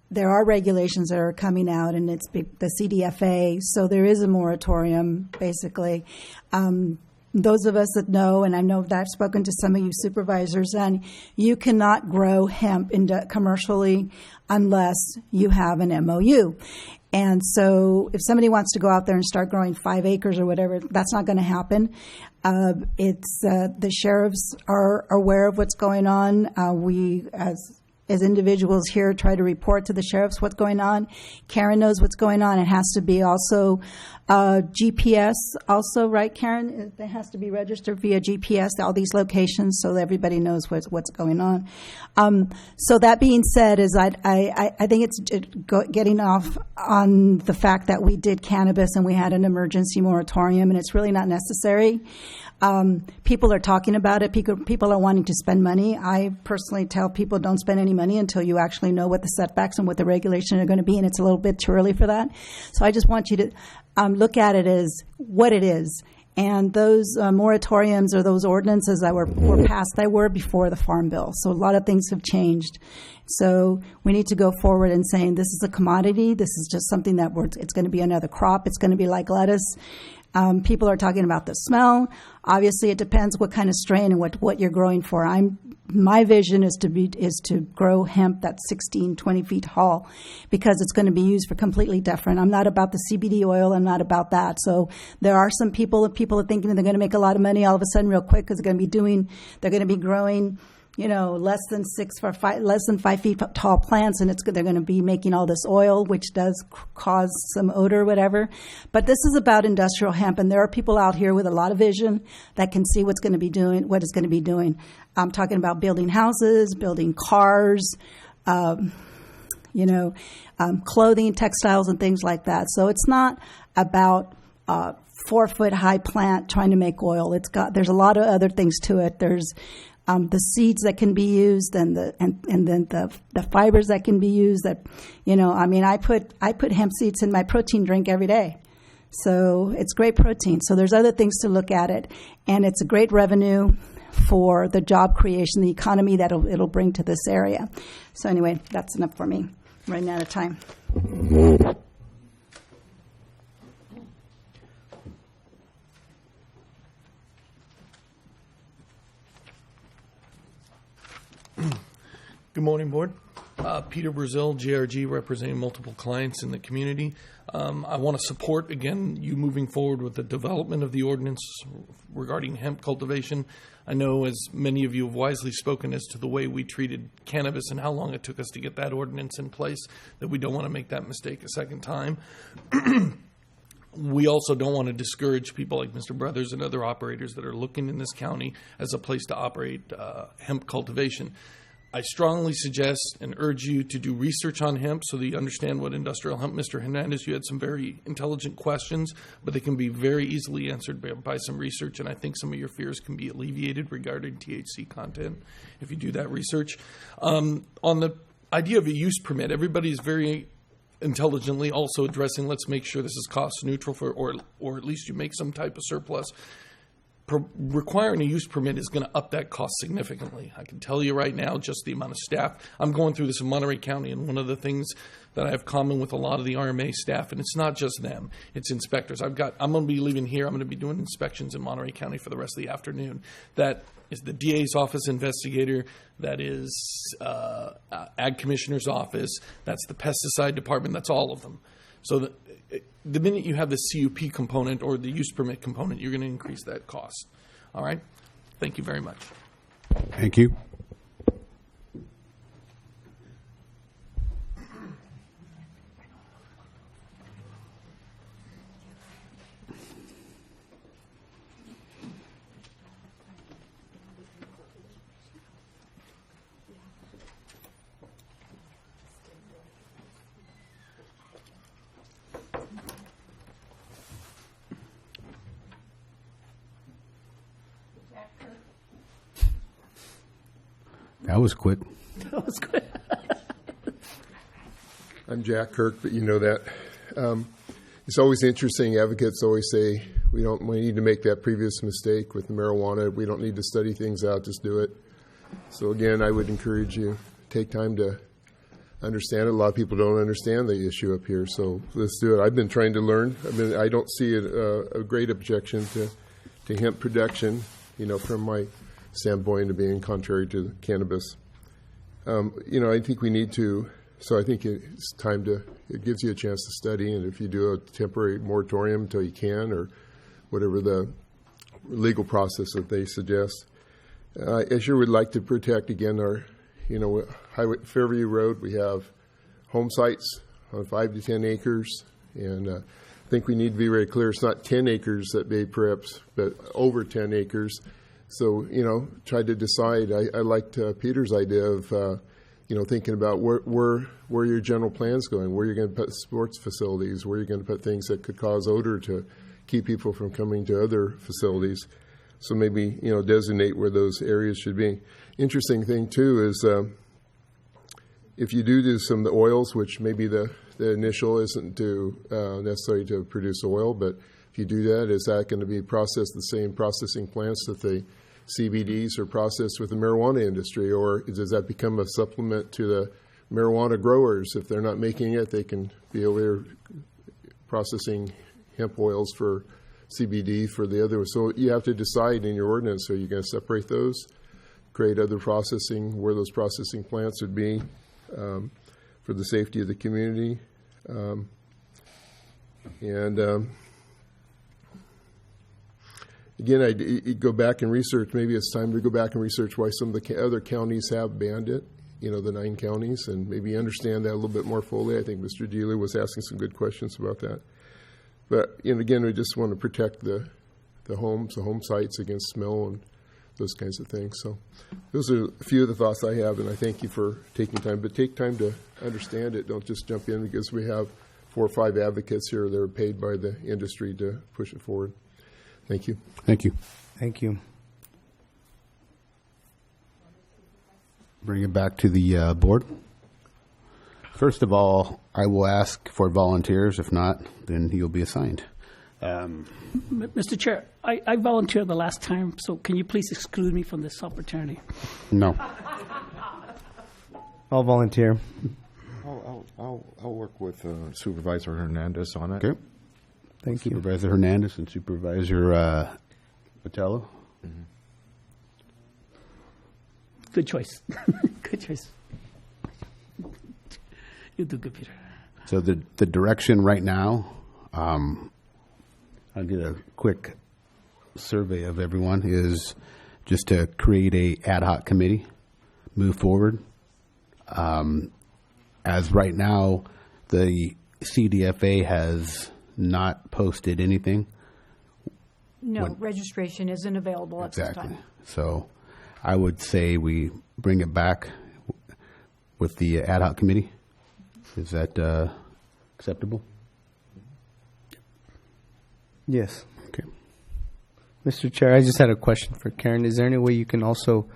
there are regulations that are coming out, and it's the CDFA, so there is a moratorium, basically. Those of us that know, and I know that I've spoken to some of you supervisors, and you cannot grow hemp commercially unless you have an MOU. And so if somebody wants to go out there and start growing 5 acres or whatever, that's not going to happen. The sheriffs are aware of what's going on. We, as individuals here, try to report to the sheriffs what's going on. Karen knows what's going on. It has to be also GPS also, right, Karen? It has to be registered via GPS, all these locations, so that everybody knows what's going on. So that being said, is I think it's getting off on the fact that we did cannabis and we had an emergency moratorium, and it's really not necessary. People are talking about it. People are wanting to spend money. I personally tell people don't spend any money until you actually know what the setbacks and what the regulations are going to be, and it's a little bit too early for that. So I just want you to look at it as what it is. And those moratoriums or those ordinances that were passed, they were before the Farm Bill. So a lot of things have changed. So we need to go forward and saying this is a commodity. This is just something that it's going to be another crop. It's going to be like lettuce. People are talking about the smell. Obviously, it depends what kind of strain and what you're growing for. My vision is to grow hemp that's 16, 20 feet tall, because it's going to be used for completely different. I'm not about the CBD oil. I'm not about that. So there are some people are thinking that they're going to make a lot of money all of a sudden real quick because they're going to be growing, less than 5 feet tall plants, and they're going to be making all this oil, which does cause some odor, whatever. But this is about industrial hemp, and there are people out here with a lot of vision that can see what it's going to be doing. I'm talking about building houses, building cars, clothing, textiles, and things like that. So it's not about 4-foot high plant trying to make oil. There's a lot of other things to it. There's the seeds that can be used, and then the fibers that can be used. I put hemp seeds in my protein drink every day, so it's great protein. So there's other things to look at it, and it's a great revenue for the job creation, the economy that it'll bring to this area. So anyway, that's enough for me. I'm running out of time. Good morning, Board. Peter Brazil, JRG, representing multiple clients in the community. I want to support, again, you moving forward with the development of the ordinance regarding hemp cultivation. I know, as many of you have wisely spoken as to the way we treated cannabis and how long it took us to get that ordinance in place, that we don't want to make that mistake a second time. We also don't want to discourage people like Mr. Brothers and other operators that are looking in this county as a place to operate hemp cultivation. I strongly suggest and urge you to do research on hemp so that you understand what industrial hemp. Mr. Hernandez, you had some very intelligent questions, but they can be very easily answered by some research, and I think some of your fears can be alleviated regarding THC content if you do that research. On the idea of a use permit, everybody is very intelligently also addressing, let's make sure this is cost neutral or at least you make some type of surplus. Requiring a use permit is going to up that cost significantly. I can tell you right now, just the amount of staff. I'm going through this in Monterey County, and one of the things that I have common with a lot of the RMA staff, and it's not just them, it's inspectors. I'm going to be leaving here. I'm going to be doing inspections in Monterey County for the rest of the afternoon. That is the DA's office investigator. That is Ag Commissioner's office. That's the pesticide department. That's all of them. So the minute you have the CUP component or the use permit component, you're going to increase that cost. All right? Thank you very much. Thank you. That was quick. That was good. I'm Jack Kirk, but you know that. It's always interesting. Advocates always say we need to make that previous mistake with marijuana. We don't need to study things out, just do it. So again, I would encourage you, take time to understand it. A lot of people don't understand the issue up here, so let's do it. I've been trying to learn. I don't see a great objection to hemp production, from my standpoint of being contrary to cannabis. I think we need to, so I think it's time it gives you a chance to study, and if you do a temporary moratorium until you can, or whatever the legal process that they suggest. I sure would like to protect, again, our, Fairview Road, we have home sites on 5 to 10 acres, and I think we need to be very clear. It's not 10 acres that they perhaps, but over 10 acres. So, try to decide. I liked Peter's idea of, thinking about where your general plan's going, where you're going to put sports facilities, where you're going to put things that could cause odor to keep people from coming to other facilities. So maybe, designate where those areas should be. Interesting thing, too, is if you do some of the oils, which maybe the initial isn't necessarily to produce oil, but if you do that, is that going to be processed the same processing plants that the CBDs are processed with the marijuana industry, or does that become a supplement to the marijuana growers? If they're not making it, they can be over there processing hemp oils for CBD for the other. So you have to decide in your ordinance, are you going to separate those, create other processing, where those processing plants would be for the safety of the community. Again, I go back and research. Maybe it's time to go back and research why some of the other counties have banned it, the 9 counties, and maybe understand that a little bit more fully. I think Mr. Dealer was asking some good questions about that. But, again, we just want to protect the home sites against smell and those kinds of things. So those are a few of the thoughts I have, and I thank you for taking time. But take time to understand it. Don't just jump in, because we have 4 or 5 advocates here that are paid by the industry to push it forward. Thank you. Thank you. Thank you. Bring it back to the board. First of all, I will ask for volunteers. If not, then you'll be assigned. Mr. Chair, I volunteered the last time, so can you please exclude me from this opportunity? No. I'll volunteer. I'll work with Supervisor Hernandez on it. Okay. Thank you. Supervisor Hernandez and Supervisor Patello. Mm-hmm. Good choice. Good choice. You do good, Peter. So the direction right now, I'll get a quick survey of everyone, is just to create a ad hoc committee, move forward. As right now, the CDFA has not posted anything. No, registration isn't available at this time. So I would say we bring it back with the ad hoc committee. Is that acceptable? Yes. Okay. Mr. Chair, I just had a question for Karen. Is there any way you can also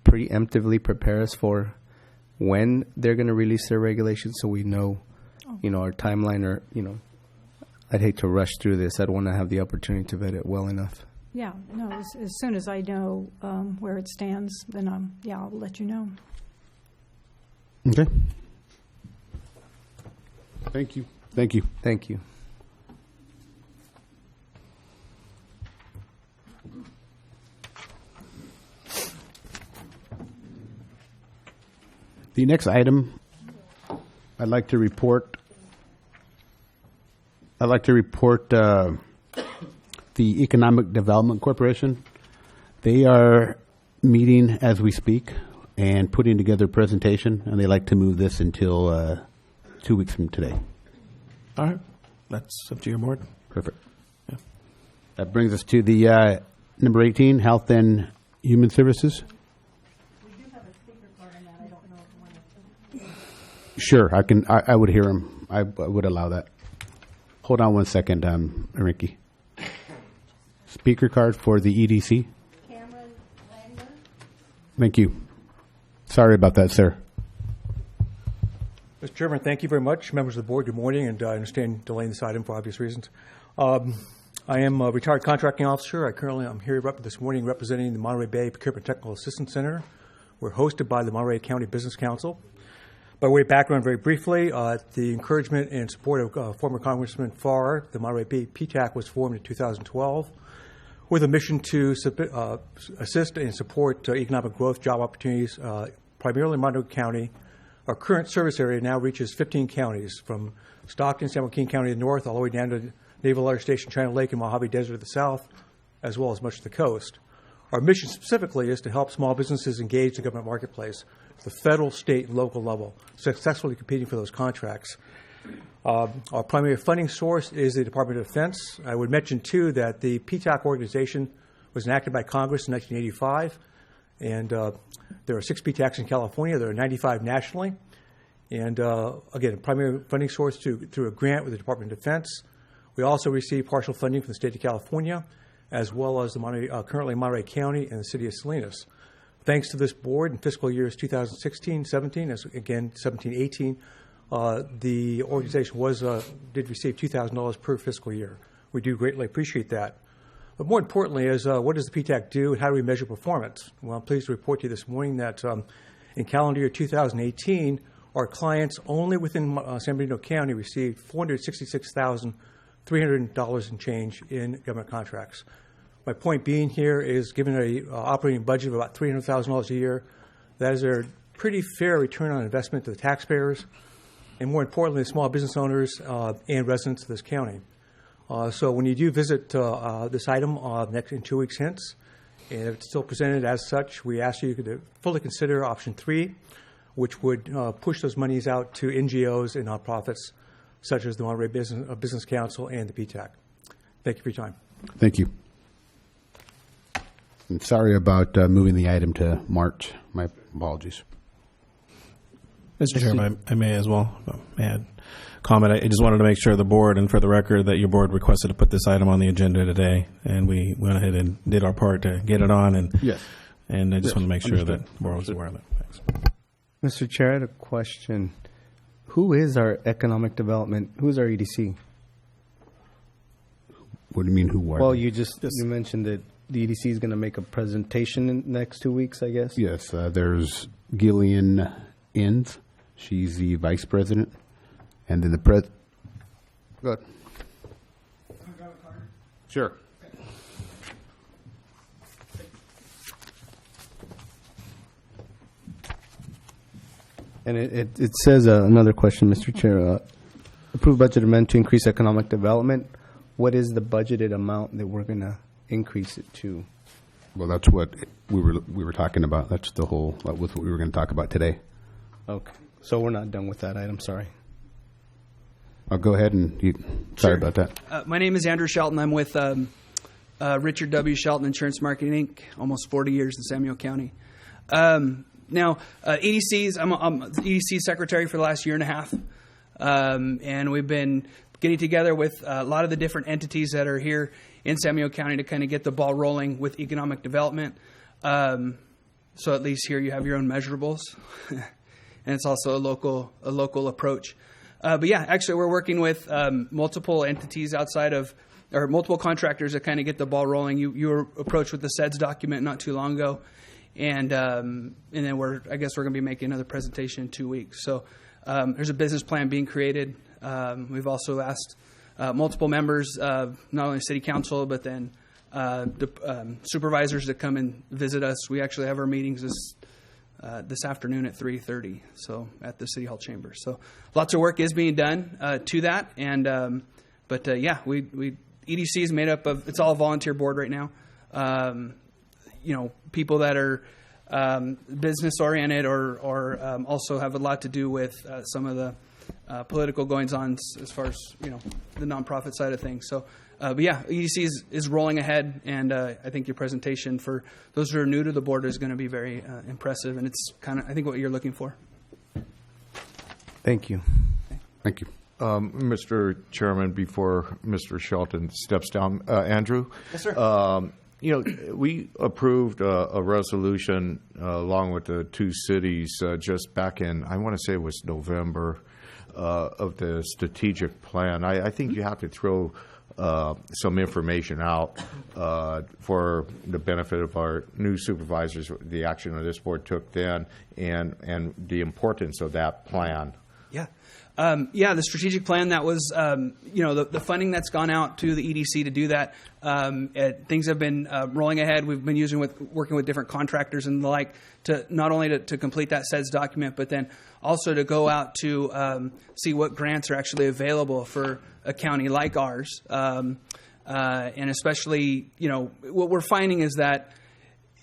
preemptively prepare us for when they're going to release their regulations, so we know, our timeline, or, I'd hate to rush through this. I'd want to have the opportunity to vet it well enough. Yeah, no, as soon as I know where it stands, then I'll let you know. Okay. Thank you. Thank you. Thank you. The next item I'd like to report the Economic Development Corporation. They are meeting as we speak and putting together a presentation, and they like to move this until 2 weeks from today. All right. That's up to your board. Perfect. Yeah. That brings us to the number 18, Health and Human Services. Sure, I would hear him. I would allow that. Hold on one second, Enrique. Speaker card for the EDC. Cameron Langler. Thank you. Sorry about that, sir. Mr. Chairman, thank you very much. Members of the board, good morning, and I understand delaying this item for obvious reasons. I am a retired contracting officer. I'm here this morning representing the Monterey Bay Procurement Technical Assistance Center. We're hosted by the Monterey County Business Council. By way of background, very briefly, the encouragement and support of former Congressman Farr, the Monterey Bay PTAC was formed in 2012 with a mission to assist and support economic growth, job opportunities, primarily in Monterey County. Our current service area now reaches 15 counties, from Stockton, San Joaquin County in the north, all the way down to Naval Air Station, China Lake, and Mojave Desert at the south, as well as much of the coast. Our mission specifically is to help small businesses engage the government marketplace, the federal, state, and local level, successfully competing for those contracts. Our primary funding source is the Department of Defense. I would mention, too, that the PTAC organization was enacted by Congress in 1985, and there are 6 PTACs in California. There are 95 nationally. And, again, a primary funding source through a grant with the Department of Defense. We also receive partial funding from the state of California, as well as currently Monterey County and the city of Salinas. Thanks to this board, in fiscal years 2016-17, as again 17-18, the organization did receive $2,000 per fiscal year. We do greatly appreciate that. But more importantly is what does the PTAC do and how do we measure performance? Well, I'm pleased to report to you this morning that in calendar year 2018, our clients only within San Bernardino County received $466,300 in change in government contracts. My point being here is, given an operating budget of about $300,000 a year, that is a pretty fair return on investment to the taxpayers, and more importantly, the small business owners and residents of this county. So when you do visit this item in 2 weeks hence, and if it's still presented as such, we ask you to fully consider option 3, which would push those monies out to NGOs and nonprofits such as the Monterey Business Council and the PTAC. Thank you for your time. Thank you. I'm sorry about moving the item to March. My apologies. Mr. Chairman, I may as well add comment. I just wanted to make sure the board, and for the record, that your board requested to put this item on the agenda today, and we went ahead and did our part to get it on. And yes, and I just want to make sure understood. that the board was aware of that. Thanks. Mr. Chair, I had a question. Who is our economic development? Who is our EDC? What do you mean, who are Well, they? you mentioned that the EDC is going to make a presentation in the next 2 weeks, I guess? Yes, there's Gillian Inns. She's the vice president. And then the Go ahead. Sure. And it says another question, Mr. Chair. Approved budget amendment to increase economic development. What is the budgeted amount that we're going to increase it to? Well, that's what we were talking about. That's the whole. That was what we were going to talk about today. Okay, so we're not done with that item. Sorry. I'll go ahead and. Sorry about that. My name is Andrew Shelton. I'm with Richard W. Shelton Insurance Marketing Inc. Almost 40 years in Samuel County. Now, EDCs. I'm the EDC secretary for the last year and a half, and we've been getting together with a lot of the different entities that are here in Samuel County to kind of get the ball rolling with economic development. So at least here you have your own measurables, and it's also a local approach. But yeah, actually we're working with multiple entities outside of, or multiple contractors to kind of get the ball rolling. You were approached with the SEDS document not too long ago, and then I guess we're going to be making another presentation in 2 weeks. So there's a business plan being created. We've also asked multiple members, not only city council, but then the supervisors to come and visit us. We actually have our meetings this afternoon at 3:30, so at the City Hall chamber. So lots of work is being done to that, and but yeah, we EDC is made up of, it's all a volunteer board right now. People that are business oriented or also have a lot to do with some of the political goings on as far as the nonprofit side of things. So, but yeah, EDC is rolling ahead, and I think your presentation for those who are new to the board is going to be very impressive, and it's kind of I think what you're looking for. Thank you. Thank you. Mr. Chairman, before Mr. Shelton steps down, Andrew. Yes, sir. We approved a resolution along with the two cities just back in, I want to say it was November, of the strategic plan. I think you have to throw some information out for the benefit of our new supervisors, the action of this board took then, and the importance of that plan. Yeah. The strategic plan that was, the funding that's gone out to the EDC to do that. Things have been rolling ahead. We've been working with different contractors and the like to not only to complete that SEDS document, but then also to go out to see what grants are actually available for a county like ours. And especially, what we're finding is that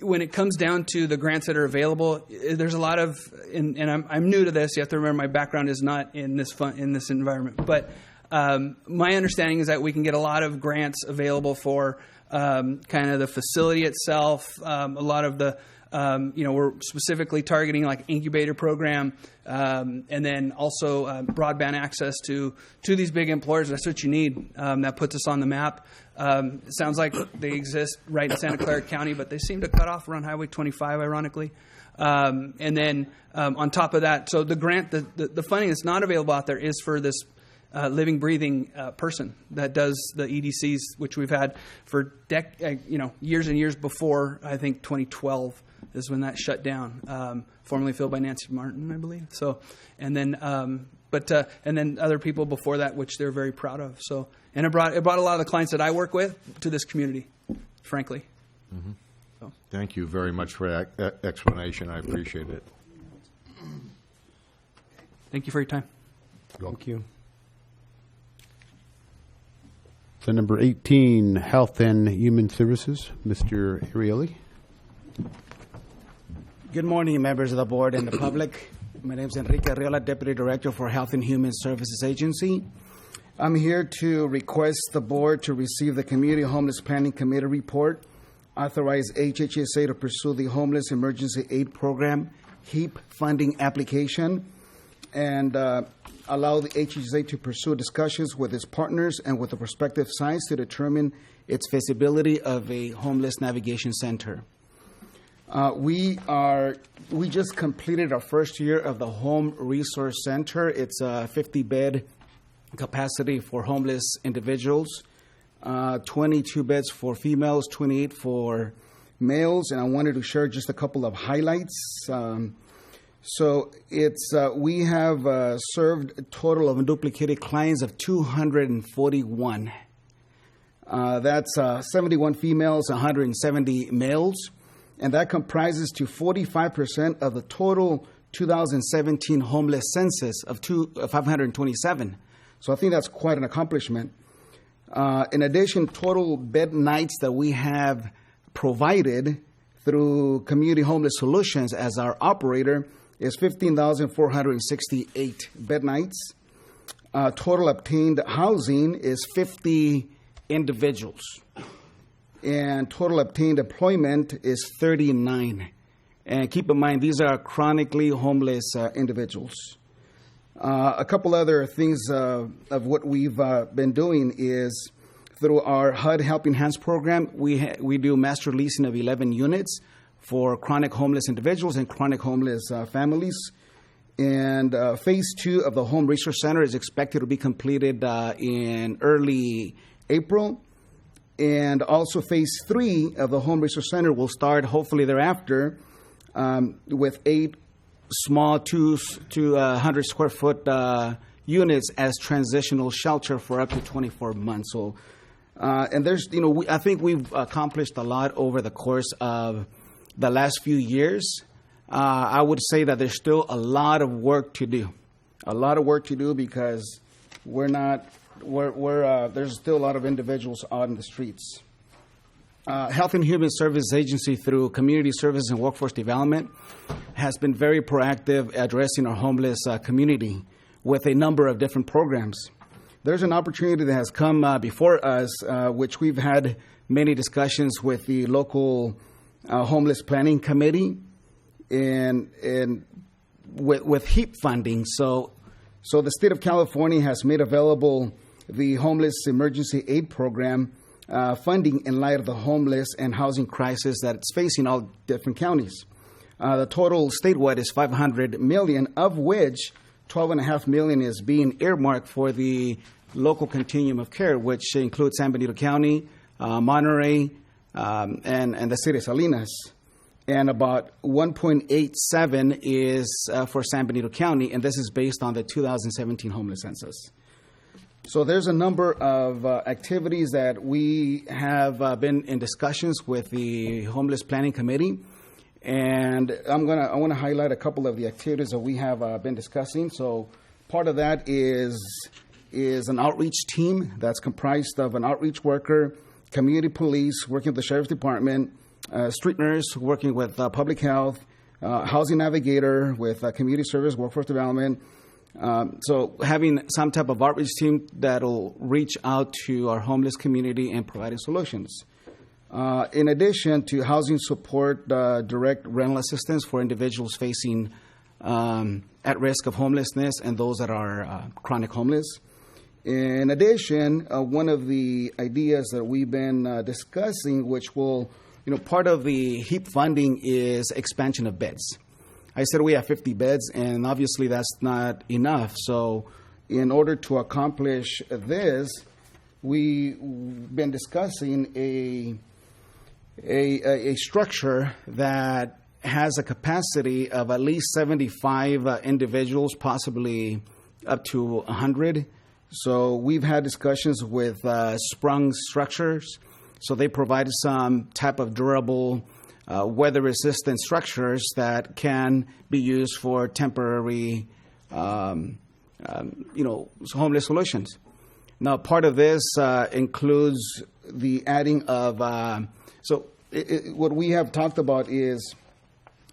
when it comes down to the grants that are available, there's a lot of, and I'm new to this. You have to remember my background is not in this environment. But my understanding is that we can get a lot of grants available for kind of the facility itself. A lot of the, we're specifically targeting like incubator program, and then also broadband access to these big employers. That's what you need. That puts us on the map. It sounds like they exist right in Santa Clara County, but they seem to cut off around Highway 25, ironically. And then on top of that, so the grant, the funding that's not available out there is for this living, breathing person that does the EDCs, which we've had for years and years before. I think 2012 is when that shut down, formerly filled by Nancy Martin, I believe. So, and then and then other people before that, which they're very proud of. So, and it brought a lot of the clients that I work with to this community, frankly. Mm-hmm. So. Thank you very much for that explanation. I appreciate it. Thank you for your time. Thank you. So number 18, Health and Human Services, Mr. Arieli. Good morning, members of the board and the public. My name is Enrique Arriola, Deputy Director for Health and Human Services Agency. I'm here to request the board to receive the Community Homeless Planning Committee report, authorize HHSA to pursue the Homeless Emergency Aid Program HEAP funding application, and allow the HHSA to pursue discussions with its partners and with the prospective sites to determine its feasibility of a homeless navigation center. We just completed our first year of the Home Resource Center. It's a 50-bed capacity for homeless individuals, 22 beds for females, 28 for males, and I wanted to share just a couple of highlights. We have served a total of unduplicated clients of 241. That's 71 females, 170 males. And that comprises to 45% of the total 2017 homeless census of 527. So I think that's quite an accomplishment. In addition, total bed nights that we have provided through Community Homeless Solutions as our operator is 15,468 bed nights. Total obtained housing is 50 individuals. And total obtained employment is 39. And keep in mind, these are chronically homeless individuals. A couple other things of what we've been doing is through our HUD Helping Hands program, we do master leasing of 11 units for chronic homeless individuals and chronic homeless families. And phase 2 of the Home Resource Center is expected to be completed in early April. And also phase 3 of the Home Resource Center will start hopefully thereafter with 8 small 200 square foot units as transitional shelter for up to 24 months. So, and there's, I think we've accomplished a lot over the course of the last few years. I would say that there's still a lot of work to do. Because there's still a lot of individuals out in the streets. Health and Human Services Agency, through Community Services and Workforce Development, has been very proactive addressing our homeless community with a number of different programs. There's an opportunity that has come before us, which we've had many discussions with the local Homeless Planning Committee and with HEAP funding. So the state of California has made available the Homeless Emergency Aid Program funding in light of the homeless and housing crisis that it's facing all different counties. The total statewide is $500 million, of which $12.5 million is being earmarked for the local continuum of care, which includes San Benito County, Monterey, and the city of Salinas. And about 1.87 is for San Benito County, and this is based on the 2017 homeless census. So there's a number of activities that we have been in discussions with the Homeless Planning Committee, and I want to highlight a couple of the activities that we have been discussing. So part of that is an outreach team that's comprised of an outreach worker, community police working with the Sheriff's Department, street nurse working with public health, housing navigator with community service, workforce development. So having some type of outreach team that'll reach out to our homeless community and providing solutions. In addition to housing support, direct rental assistance for individuals facing at risk of homelessness and those that are chronic homeless. In addition, one of the ideas that we've been discussing, which will, part of the HEAP funding is expansion of beds. I said we have 50 beds, and obviously that's not enough. So in order to accomplish this, we've been discussing a structure that has a capacity of at least 75 individuals, possibly up to 100. So we've had discussions with Sprung Structures. So they provided some type of durable, weather-resistant structures that can be used for temporary, homeless solutions. Now, part of this includes the adding of, what we have talked about is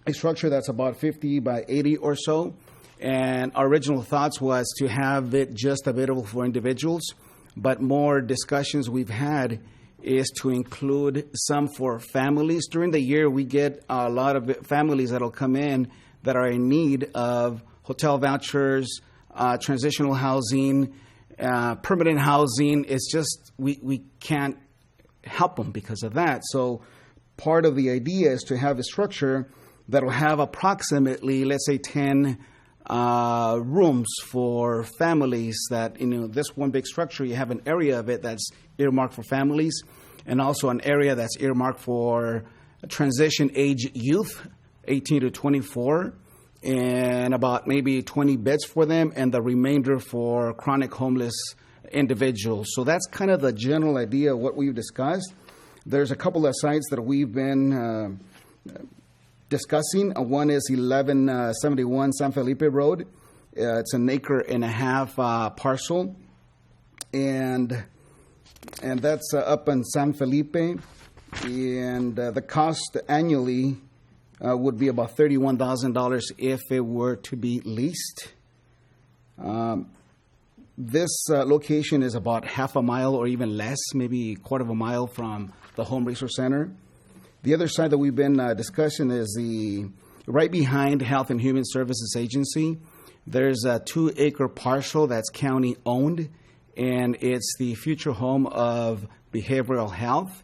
a structure that's about 50 by 80 or so. And our original thoughts was to have it just available for individuals, but more discussions we've had is to include some for families. During the year, we get a lot of families that'll come in that are in need of hotel vouchers, transitional housing, permanent housing. It's just we can't help them because of that. So part of the idea is to have a structure that'll have approximately, let's say, 10 rooms for families that, this one big structure, you have an area of it that's earmarked for families and also an area that's earmarked for transition age youth, 18 to 24, and about maybe 20 beds for them and the remainder for chronic homeless individuals. So that's kind of the general idea of what we've discussed. There's a couple of sites that we've been discussing. One is 1171 San Felipe Road. It's an 1.5 acre parcel, and that's up in San Felipe. And the cost annually would be about $31,000 if it were to be leased. This location is about half a mile or even less, maybe a quarter of a mile from the Home Resource Center. The other side that we've been discussing is right behind Health and Human Services Agency. There's a 2 acre parcel that's county owned, and it's the future home of behavioral health.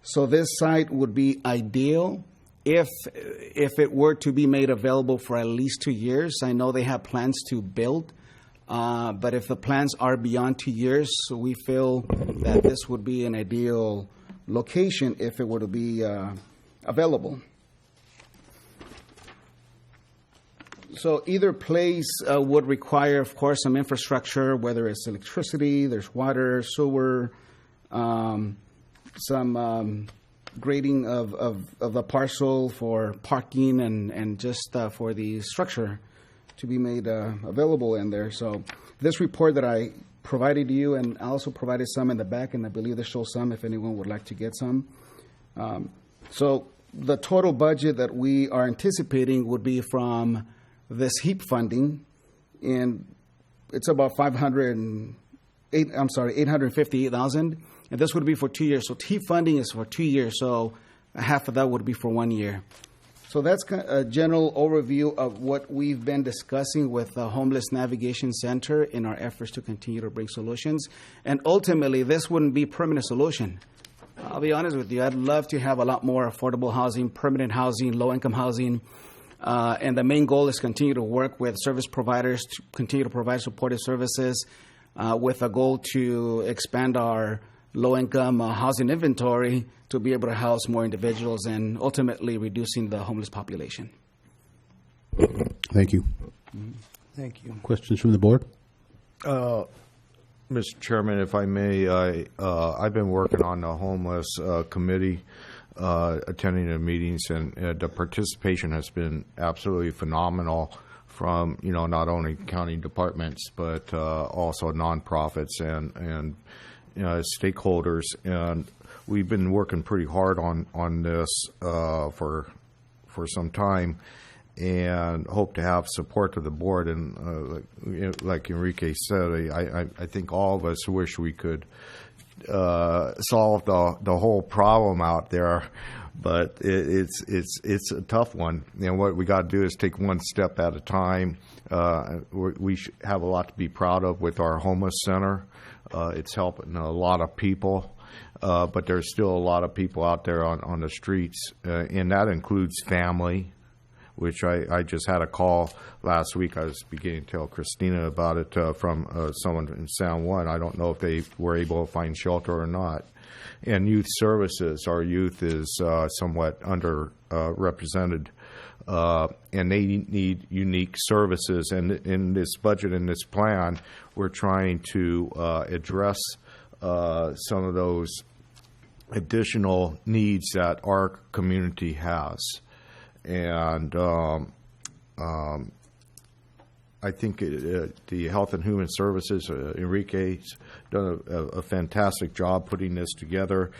So this site would be ideal if it were to be made available for at least 2 years. I know they have plans to build, but if the plans are beyond 2 years, so we feel that this would be an ideal location if it were to be available. So either place would require, of course, some infrastructure, whether it's electricity, there's water, sewer, some grading of the parcel for parking and just for the structure to be made available in there. So this report that I provided you, and I also provided some in the back, and I believe this shows some if anyone would like to get some. So the total budget that we are anticipating would be from this HEAP funding, and it's about $858,000, and this would be for 2 years. So HEAP funding is for 2 years, so half of that would be for 1 year. So that's a general overview of what we've been discussing with the Homeless Navigation Center in our efforts to continue to bring solutions. And ultimately, this wouldn't be a permanent solution. I'll be honest with you. I'd love to have a lot more affordable housing, permanent housing, low-income housing. And the main goal is continue to work with service providers to continue to provide supportive services with a goal to expand our low-income housing inventory to be able to house more individuals and ultimately reducing the homeless population. Thank you. Thank you. Questions from the board? Mr. Chairman, if I may, I've been working on the homeless committee, attending the meetings, and the participation has been absolutely phenomenal from not only county departments but also nonprofits and stakeholders. And we've been working pretty hard on this for some time, and hope to have support of the board. And like Enrique said, I think all of us wish we could solve the whole problem out there, but it's a tough one. And what we got to do is take one step at a time. We have a lot to be proud of with our homeless center. It's helping a lot of people. But there's still a lot of people out there on the streets, and that includes family, which I just had a call last week. I was beginning to tell Christina about it from someone in San Juan. I don't know if they were able to find shelter or not. And youth services, our youth is somewhat underrepresented, and they need unique services. And in this budget, in this plan, we're trying to address some of those additional needs that our community has. And I think the Health and Human Services, Enrique's done a fantastic job putting this together,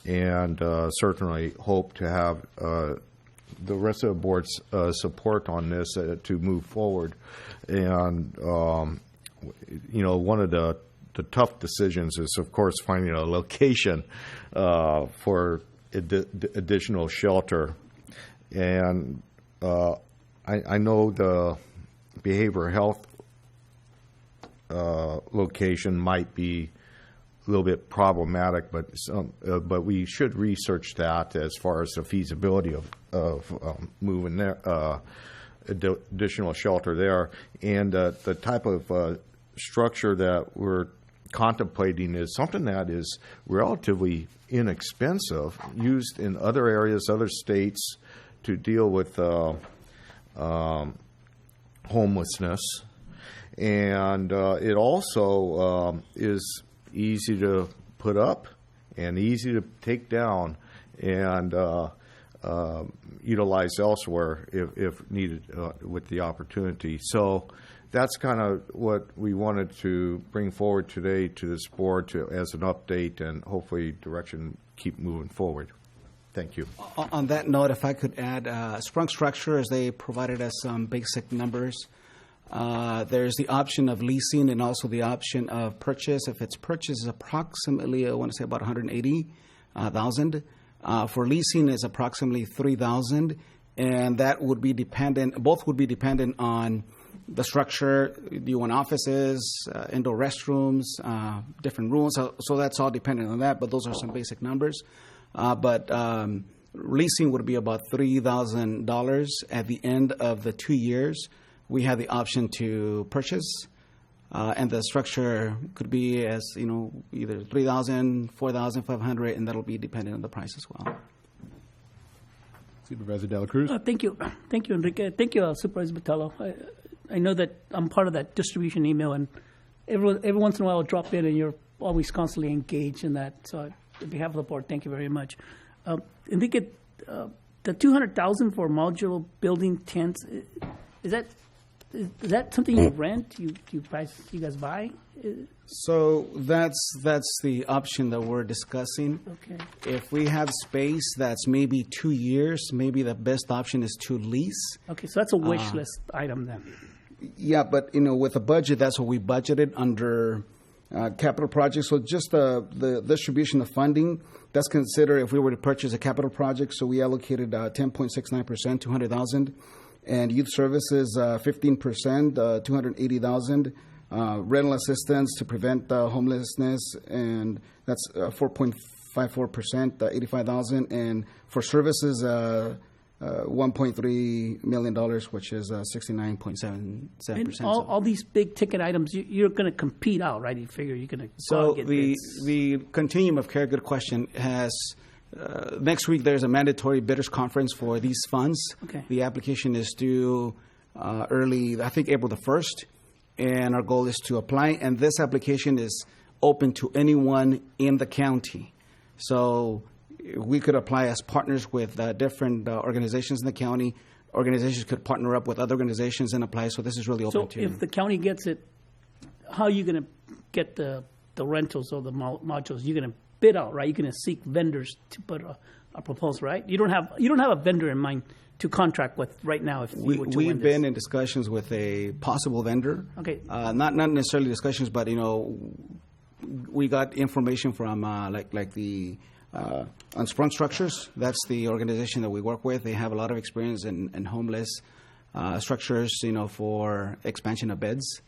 and certainly hope to have the rest of the board's support on this to move forward. And, one of the tough decisions is, of course, finding a location for additional shelter. And I know the behavioral health location might be a little bit problematic, but we should research that as far as the feasibility of moving there, additional shelter there. And the type of structure that we're contemplating is something that is relatively inexpensive, used in other areas, other states, to deal with homelessness. And it also is easy to put up and easy to take down and utilize elsewhere if needed with the opportunity. So that's kind of what we wanted to bring forward today to this board as an update, and hopefully direction keep moving forward. Thank you. On that note, if I could add, Sprung Structures, they provided us some basic numbers. There's the option of leasing and also the option of purchase. If it's purchase, is approximately, I want to say about $180,000. For leasing is approximately $3,000, and that would be dependent. Both would be dependent on the structure. Do you want offices, indoor restrooms, different rooms? So that's all dependent on that. But those are some basic numbers. But leasing would be about $3,000 at the end of the 2 years. We have the option to purchase, and the structure could be as either $3,000, $4,500, and that'll be dependent on the price as well. Supervisor De La Cruz. Thank you, Enrique. Thank you, Supervisor Botello. I know that I'm part of that distribution email, and every once in a while I'll drop in, and you're always constantly engaged in that. So, on behalf of the board, thank you very much. Enrique, the $200,000 for modular building tents, is that something you rent? You guys buy? So that's the option that we're discussing. Okay. If we have space that's maybe 2 years, maybe the best option is to lease. Okay, so that's a wish list item then. Yeah, but with the budget, that's what we budgeted under capital projects. So just the distribution of funding, that's considered if we were to purchase a capital project. So we allocated 10.69%, $200,000. And youth services, 15%, $280,000. Rental assistance to prevent homelessness, and that's 4.54%, $85,000. And for services, $1.3 million, which is 69.77%. And all these big ticket items, you're going to compete out, right? You figure you're going to So get the continuum of care, good question, has next week there's a mandatory bidders conference for these funds. Okay. The application is due early, I think April the 1st, and our goal is to apply. And this application is open to anyone in the county. So we could apply as partners with different organizations in the county. Organizations could partner up with other organizations and apply. So this is really open So if the county gets it, how are you going to get the rentals or the modules? You're going to bid out, right? You're going to seek vendors to put a proposal, right? You don't have a vendor in mind to contract with right now. If you were to we've win been this. in discussions with a possible vendor. Okay. Not necessarily discussions, but we got information from like the Unsprung Structures. That's the organization that we work with. They have a lot of experience in homeless structures, for expansion of beds.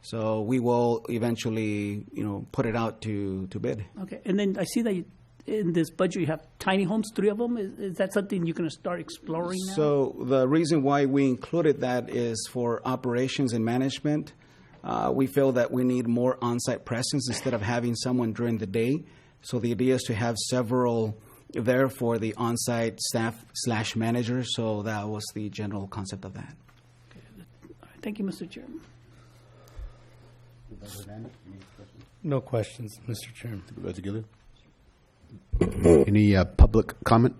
So we will eventually, put it out to bid. Okay, and then I see that in this budget you have tiny homes, 3 of them. Is that something you're going to start exploring now? So the reason why we included that is for operations and management. We feel that we need more on-site presence instead of having someone during the day. So the idea is to have several there for the on-site staff / manager. So that was the general concept of that. Thank you, Mr. Chairman. No questions, Mr. Chairman. Supervisor Gilliam? Any public comment?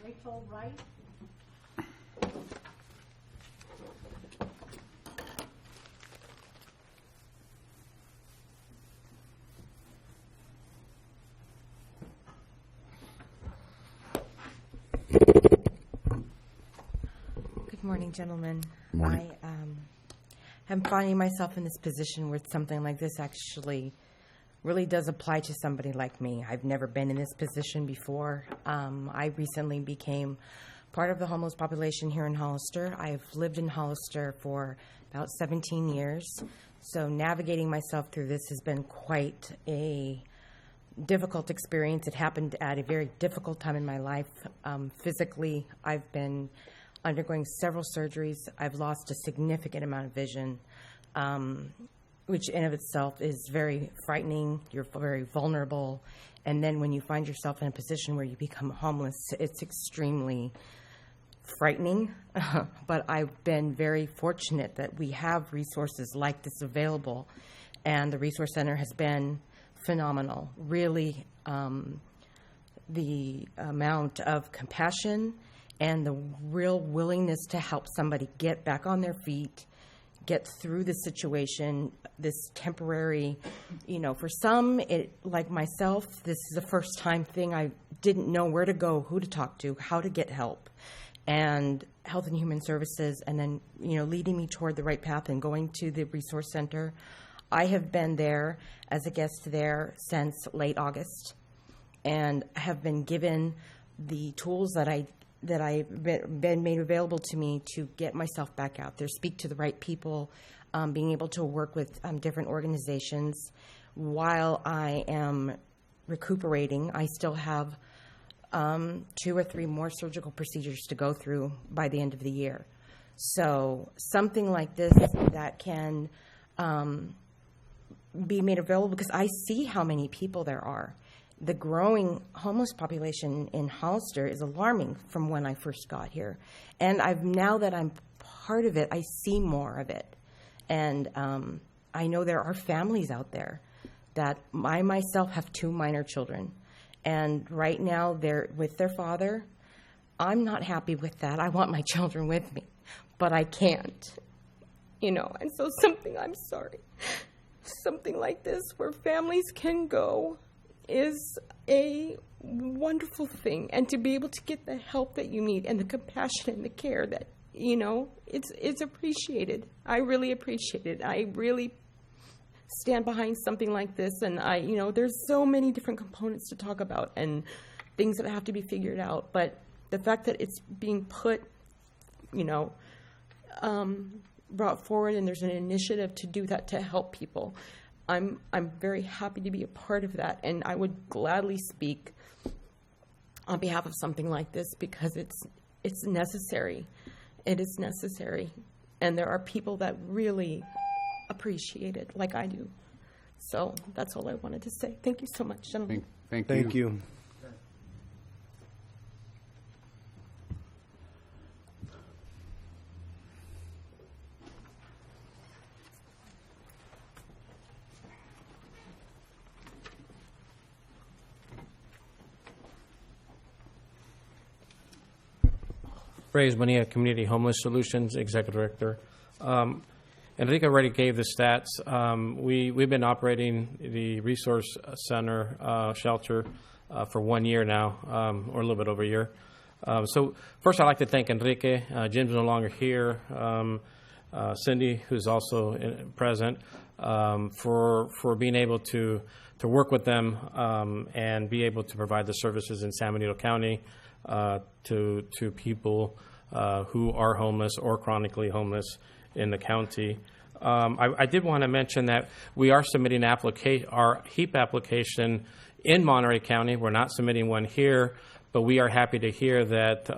Rachel Wright. Good morning, gentlemen. Good morning. I am finding myself in this position where something like this actually really does apply to somebody like me. I've never been in this position before. I recently became part of the homeless population here in Hollister. I've lived in Hollister for about 17 years, so navigating myself through this has been quite a difficult experience. It happened at a very difficult time in my life. Physically, I've been undergoing several surgeries. I've lost a significant amount of vision, which in of itself is very frightening. You're very vulnerable. And then when you find yourself in a position where you become homeless, it's extremely frightening. But I've been very fortunate that we have resources like this available. And the Resource Center has been phenomenal. Really, the amount of compassion and the real willingness to help somebody get back on their feet, get through the situation, this temporary, for some, like myself, this is a first time thing. I didn't know where to go, who to talk to, how to get help. And Health and Human Services, and then, leading me toward the right path and going to the Resource Center. I have been there as a guest there since late August and have been given the tools that I've been made available to me to get myself back out there, speak to the right people, being able to work with different organizations. While I am recuperating, I still have 2 or 3 more surgical procedures to go through by the end of the year. So something like this that can be made available, because I see how many people there are. The growing homeless population in Hollister is alarming from when I first got here. And now that I'm part of it, I see more of it. And I know there are families out there that I myself have 2 minor children. And right now they're with their father. I'm not happy with that. I want my children with me, but I can't. And so something like this where families can go is a wonderful thing, and to be able to get the help that you need and the compassion and the care that it's appreciated. I really appreciate it. I really stand behind something like this, and there's so many different components to talk about and things that have to be figured out, but the fact that it's being put brought forward and there's an initiative to do that to help people, I'm very happy to be a part of that, and I would gladly speak on behalf of something like this because it's necessary. It is necessary. And there are people that really appreciate it, like I do. So that's all I wanted to say. Thank you so much, gentlemen. Thank you. Reyes Bonilla, Community Homeless Solutions Executive Director. Enrique already gave the stats. We've been operating the Resource Center shelter for 1 year now, or a little bit over a year. So first I'd like to thank Enrique. Jim's no longer here. Cindy, who's also present, for being able to work with them and be able to provide the services in San Benito County to people who are homeless or chronically homeless in the county. I did want to mention that we are submitting our HEAP application in Monterey County. We're not submitting one here, but we are happy to hear that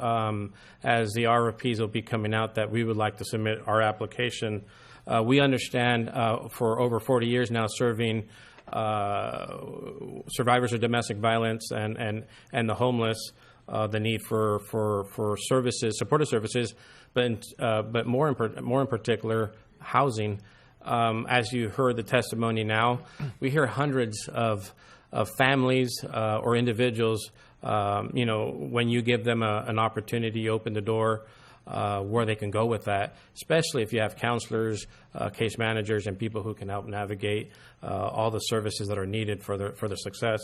as the RFPs will be coming out, that we would like to submit our application. We understand for over 40 years now serving survivors of domestic violence and the homeless, the need for services, supportive services, but more in particular, housing. As you heard the testimony now, we hear hundreds of families or individuals. When you give them an opportunity, you open the door where they can go with that, especially if you have counselors, case managers, and people who can help navigate all the services that are needed for the success.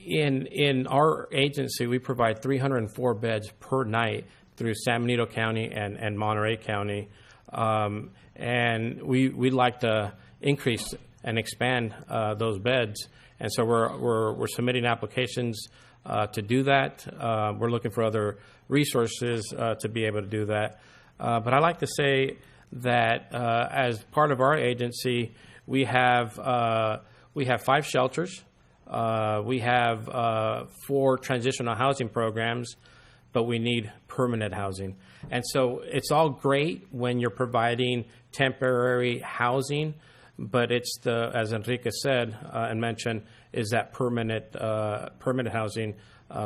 In our agency, we provide 304 beds per night through San Benito County and Monterey County, and we'd like to increase and expand those beds. And so we're submitting applications to do that. We're looking for other resources to be able to do that. But I'd like to say that as part of our agency, we have 5 shelters. We have 4 transitional housing programs, but we need permanent housing. And so it's all great when you're providing temporary housing, but it's as Enrique said and mentioned, is that permanent housing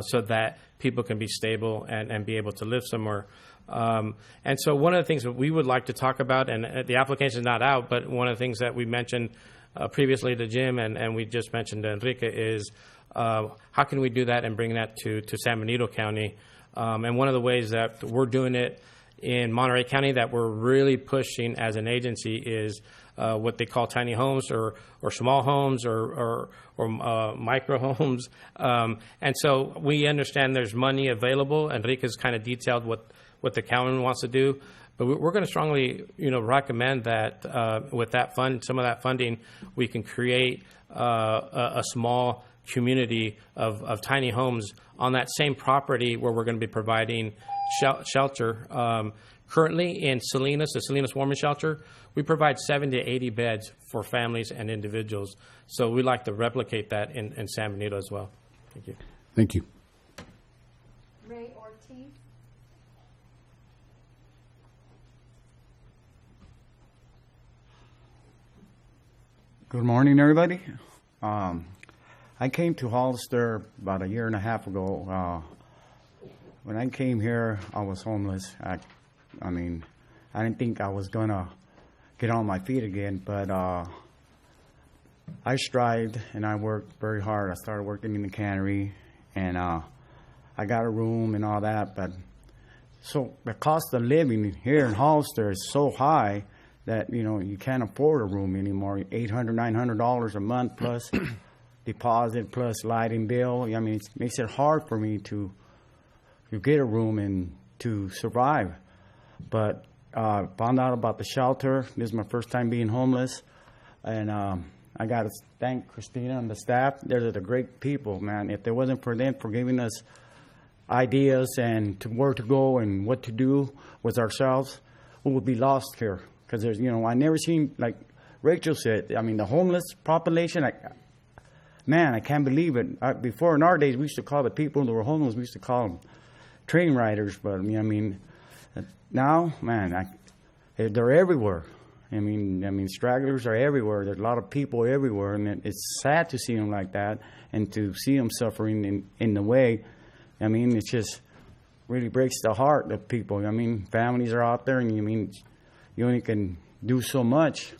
so that people can be stable and be able to live somewhere. And so one of the things that we would like to talk about, and the application is not out, but one of the things that we mentioned previously to Jim and we just mentioned to Enrique is how can we do that and bring that to San Benito County? And one of the ways that we're doing it in Monterey County that we're really pushing as an agency is what they call tiny homes or small homes or micro homes. And so we understand there's money available. Enrique's kind of detailed what the county wants to do. But we're going to strongly, recommend that with that some of that funding, we can create a small community of tiny homes on that same property where we're going to be providing shelter. Currently in Salinas, the Salinas Warming Shelter, we provide 70 to 80 beds for families and individuals. So we'd like to replicate that in San Benito as well. Thank you. Thank you. Ray Ortiz. Good morning, everybody. I came to Hollister about a year and a half ago. When I came here, I was homeless. I didn't think I was going to get on my feet again, but I strived and I worked very hard. I started working in the cannery, and I got a room and all that. But so the cost of living here in Hollister is so high that, you can't afford a room anymore. $800, $900 a month plus deposit plus lighting bill. It makes it hard for me to get a room and to survive. But found out about the shelter. This is my first time being homeless. And I got to thank Christina and the staff. They're the great people, man. If it wasn't for them for giving us ideas and to where to go and what to do with ourselves, we would be lost here. Because there's, I never seen, like Rachel said, the homeless population, I can't believe it. Before in our days, we used to call the people who were homeless, we used to call them train riders, but I mean, now, man, they're everywhere. I mean, stragglers are everywhere. There's a lot of people everywhere, and it's sad to see them like that, and to see them suffering in the way. I mean, it just really breaks the heart of people. I mean, families are out there, and you only can do so much.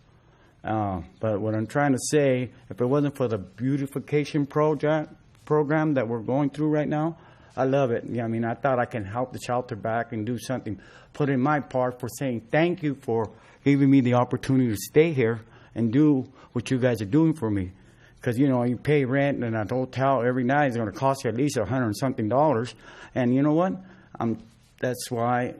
But what I'm trying to say, if it wasn't for the beautification program that we're going through right now, I love it. Yeah, I mean, I thought I can help the shelter back and do something, put in my part for saying thank you for giving me the opportunity to stay here and do what you guys are doing for me. Because, you pay rent in a hotel every night. It's going to cost you at least $100 and something. And you know what? That's why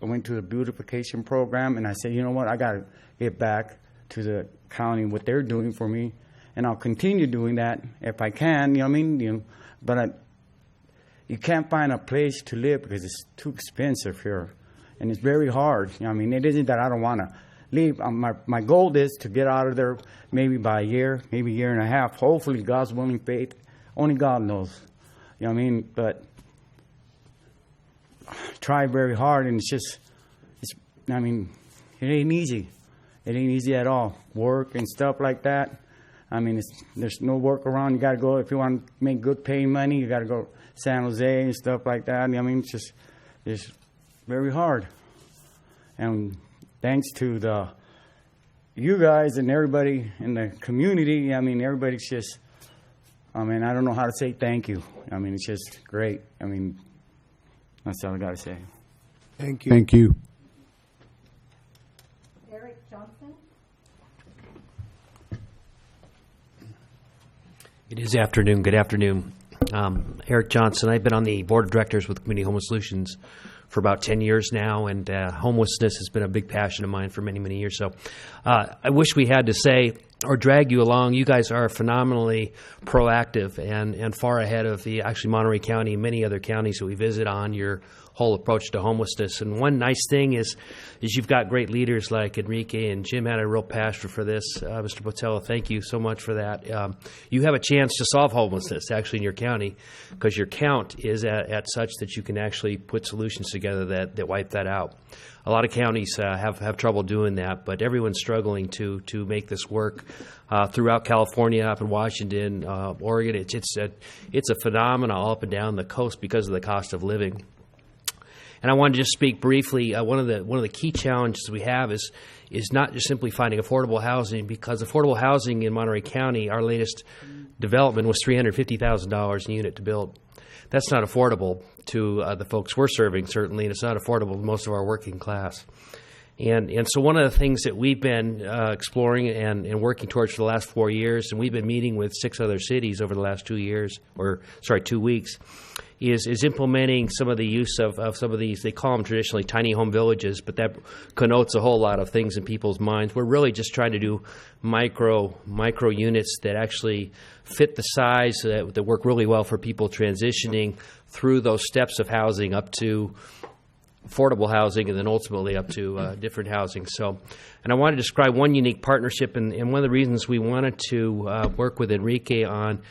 I went to the beautification program, and I said, you know what? I got to get back to the county what they're doing for me. And I'll continue doing that if I can, but you can't find a place to live because it's too expensive here. And it's very hard. It isn't that I don't want to leave. My goal is to get out of there maybe by a year, maybe a year and a half. Hopefully, God's willing faith. Only God knows. But I try very hard, and it ain't easy. It ain't easy at all. Work and stuff like that. There's no work around. You got to go, if you want to make good paying money, you got to go San Jose and stuff like that. It's very hard. And thanks to you guys and everybody in the community, everybody's just, I don't know how to say thank you. It's just great. That's all I got to say. Thank you. Thank you. Eric Johnson? It is afternoon. Good afternoon. Eric Johnson. I've been on the board of directors with Community Homeless Solutions for about 10 years now, and homelessness has been a big passion of mine for many, many years. So I wish we had to say or drag you along. You guys are phenomenally proactive and far ahead of actually Monterey County and many other counties that we visit on your whole approach to homelessness. And one nice thing is you've got great leaders like Enrique, and Jim had a real passion for this. Mr. Botello, thank you so much for that. You have a chance to solve homelessness actually in your county because your count is at such that you can actually put solutions together that wipe that out. A lot of counties have trouble doing that, but everyone's struggling to make this work. Throughout California, up in Washington, Oregon, it's a phenomenon up and down the coast because of the cost of living. And I wanted to just speak briefly. One of the key challenges we have is not just simply finding affordable housing, because affordable housing in Monterey County, our latest development was $350,000 a unit to build. That's not affordable to the folks we're serving, certainly, and it's not affordable to most of our working class. And so one of the things that we've been exploring and working towards for the last 4 years, and we've been meeting with 6 other cities over the last 2 weeks, is implementing some of the use of some of these, they call them traditionally tiny home villages, but that connotes a whole lot of things in people's minds. We're really just trying to do micro units that actually fit the size that work really well for people transitioning through those steps of housing up to affordable housing and then ultimately up to different housing. So, and I want to describe one unique partnership, and one of the reasons we wanted to work with Enrique on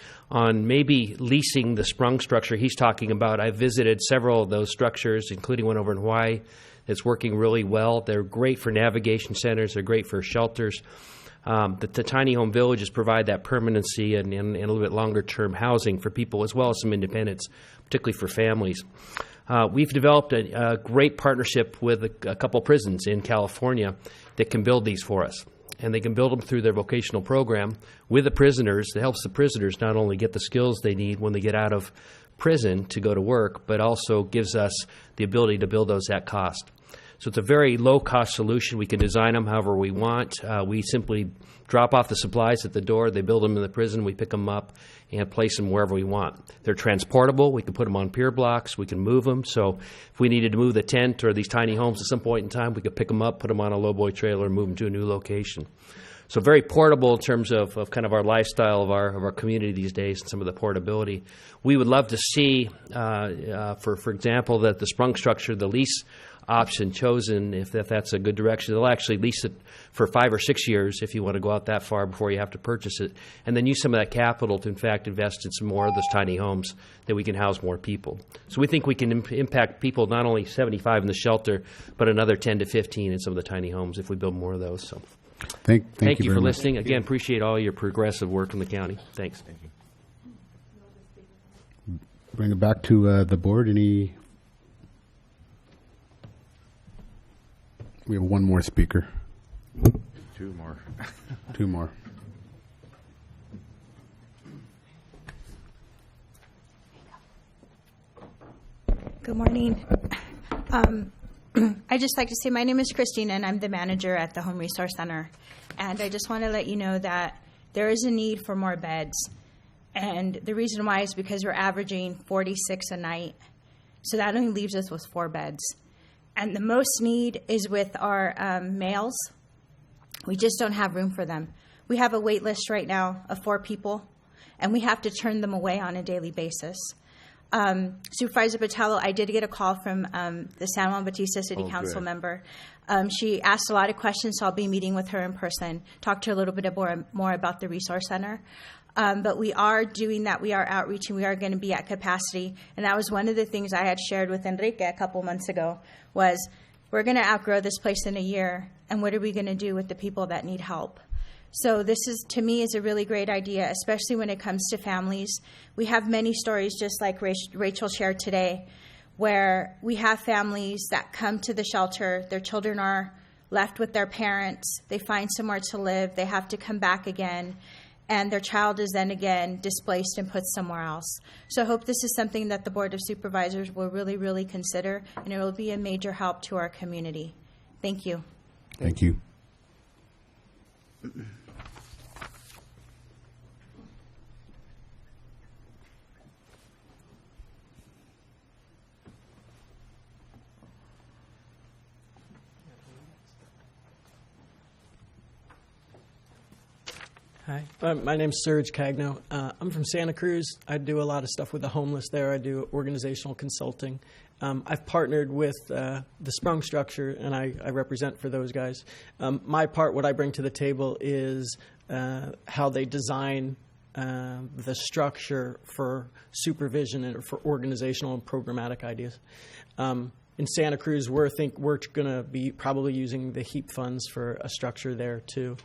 maybe leasing the sprung structure he's talking about. I visited several of those structures, including one over in Hawaii that's working really well. They're great for navigation centers. They're great for shelters. The tiny home villages provide that permanency and a little bit longer-term housing for people, as well as some independence, particularly for families. We've developed a great partnership with a couple prisons in California that can build these for us. And they can build them through their vocational program with the prisoners. That helps the prisoners not only get the skills they need when they get out of prison to go to work, but also gives us the ability to build those at cost. So it's a very low-cost solution. We can design them however we want. We simply drop off the supplies at the door. They build them in the prison. We pick them up and place them wherever we want. They're transportable. We can put them on pier blocks. We can move them. So if we needed to move the tent or these tiny homes at some point in time, we could pick them up, put them on a lowboy trailer, and move them to a new location. So very portable in terms of kind of our lifestyle of our community these days and some of the portability. We would love to see, for example, that the sprung structure, the lease option chosen, if that's a good direction, they'll actually lease it for 5 or 6 years if you want to go out that far before you have to purchase it, and then use some of that capital to, in fact, invest in some more of those tiny homes that we can house more people. So we think we can impact people, not only 75 in the shelter, but another 10 to 15 in some of the tiny homes if we build more of those. So Thank you you for very much. listening. Again, appreciate all your progressive work in the county. Thanks. Thank you. Bring it back to the board. We have one more speaker. 2 more. 2 more. Good morning. I just like to say my name is Christina, and I'm the manager at the Home Resource Center. And I just want to let you know that there is a need for more beds. And the reason why is because we're averaging 46 a night. So that only leaves us with 4 beds. And the most need is with our males. We just don't have room for them. We have a wait list right now of 4 people, and we have to turn them away on a daily basis. Supervisor Botello, I did get a call from the San Juan Bautista City Council member. She asked a lot of questions, so I'll be meeting with her in person, talk to her a little bit more about the Resource Center. But we are doing that. We are outreaching. We are going to be at capacity. And that was one of the things I had shared with Enrique a couple months ago was we're going to outgrow this place in a year. And what are we going to do with the people that need help? So this is, to me, is a really great idea, especially when it comes to families. We have many stories, just like Rachel shared today, where we have families that come to the shelter. Their children are left with their parents. They find somewhere to live. They have to come back again. And their child is then again displaced and put somewhere else. So I hope this is something that the Board of Supervisors will really, really consider, and it will be a major help to our community. Thank you. Thank you. Hi, my name's Serge Cagno. I'm from Santa Cruz. I do a lot of stuff with the homeless there. I do organizational consulting. I've partnered with the Sprung Structure, and I represent for those guys. My part, what I bring to the table is how they design the structure for supervision and for organizational and programmatic ideas. In Santa Cruz, we're going to be probably using the HEAP funds for a structure there too.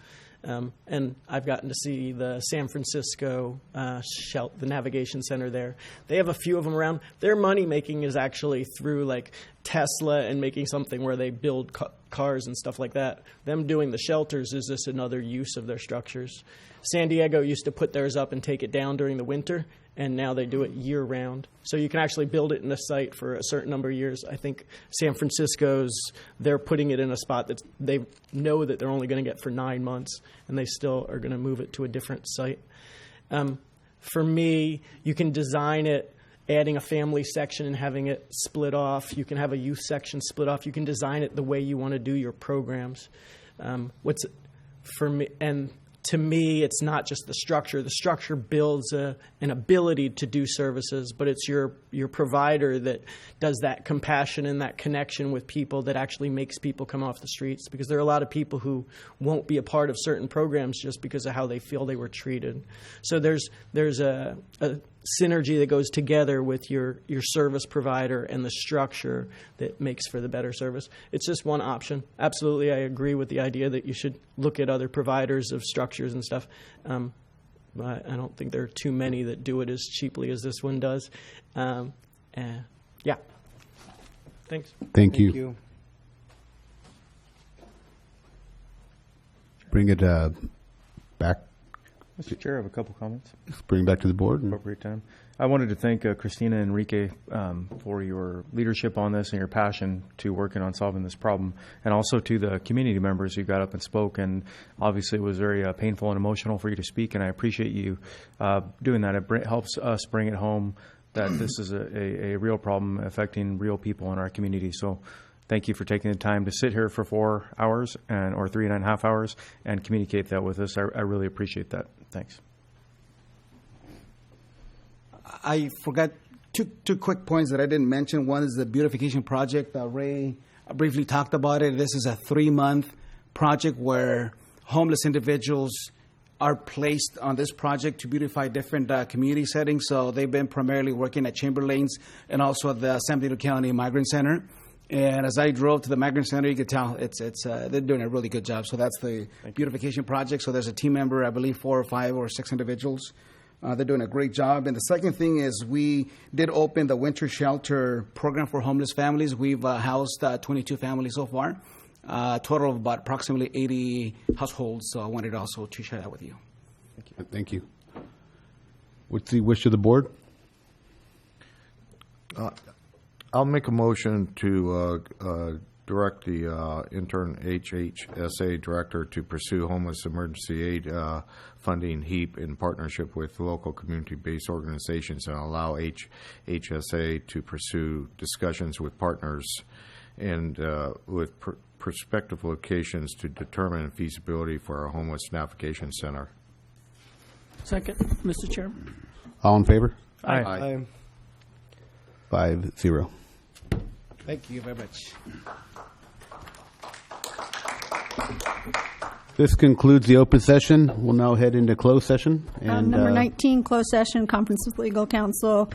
And I've gotten to see the San Francisco the navigation center there. They have a few of them around. Their money making is actually through like Tesla and making something where they build cars and stuff like that. Them doing the shelters is just another use of their structures. San Diego used to put theirs up and take it down during the winter, and now they do it year round. So you can actually build it in a site for a certain number of years. I think San Francisco's, they're putting it in a spot that they know that they're only going to get for 9 months, and they still are going to move it to a different site. For me, you can design it adding a family section and having it split off. You can have a youth section split off. You can design it the way you want to do your programs. To me, it's not just the structure. The structure builds an ability to do services, but it's your provider that does that compassion and that connection with people that actually makes people come off the streets, because there are a lot of people who won't be a part of certain programs just because of how they feel they were treated. So there's a synergy that goes together with your service provider and the structure that makes for the better service. It's just one option. Absolutely, I agree with the idea that you should look at other providers of structures and stuff. But I don't think there are too many that do it as cheaply as this one does. Yeah. Thanks. Thank you. Bring it back. Mr. Chair, I have a couple comments. Bring it back to the board. Appropriate time. I wanted to thank Christina and Enrique for your leadership on this and your passion to working on solving this problem, and also to the community members who got up and spoke. And obviously, it was very painful and emotional for you to speak, and I appreciate you doing that. It helps us bring it home that this is a real problem affecting real people in our community. So thank you for taking the time to sit here for 4 hours or 3.5 hours and communicate that with us. I really appreciate that. Thanks. I forgot two quick points that I didn't mention. One is the beautification project. Ray I briefly talked about it. This is a 3-month project where homeless individuals are placed on this project to beautify different community settings. So they've been primarily working at Chamberlain's and also at the San Benito County Migrant Center. And as I drove to the Migrant Center, you could tell they're doing a really good job. So that's the beautification project. So there's a team member, I believe 4 or 5 or 6 individuals. They're doing a great job. And the second thing is we did open the winter shelter program for homeless families. We've housed 22 families so far. Total of about approximately 80 households. So I wanted also to share that with you. Thank you. What's the wish of the board? I'll make a motion to direct the intern HHSA director to pursue homeless emergency aid funding HEAP in partnership with local community-based organizations and allow HHSA to pursue discussions with partners and with prospective locations to determine feasibility for our homeless navigation center. Second, Mr. Chairman. All in favor? Aye. 5-0. Thank you very much. This concludes the open session. We'll now head into closed session. And Number 19, closed session, conference with legal counsel,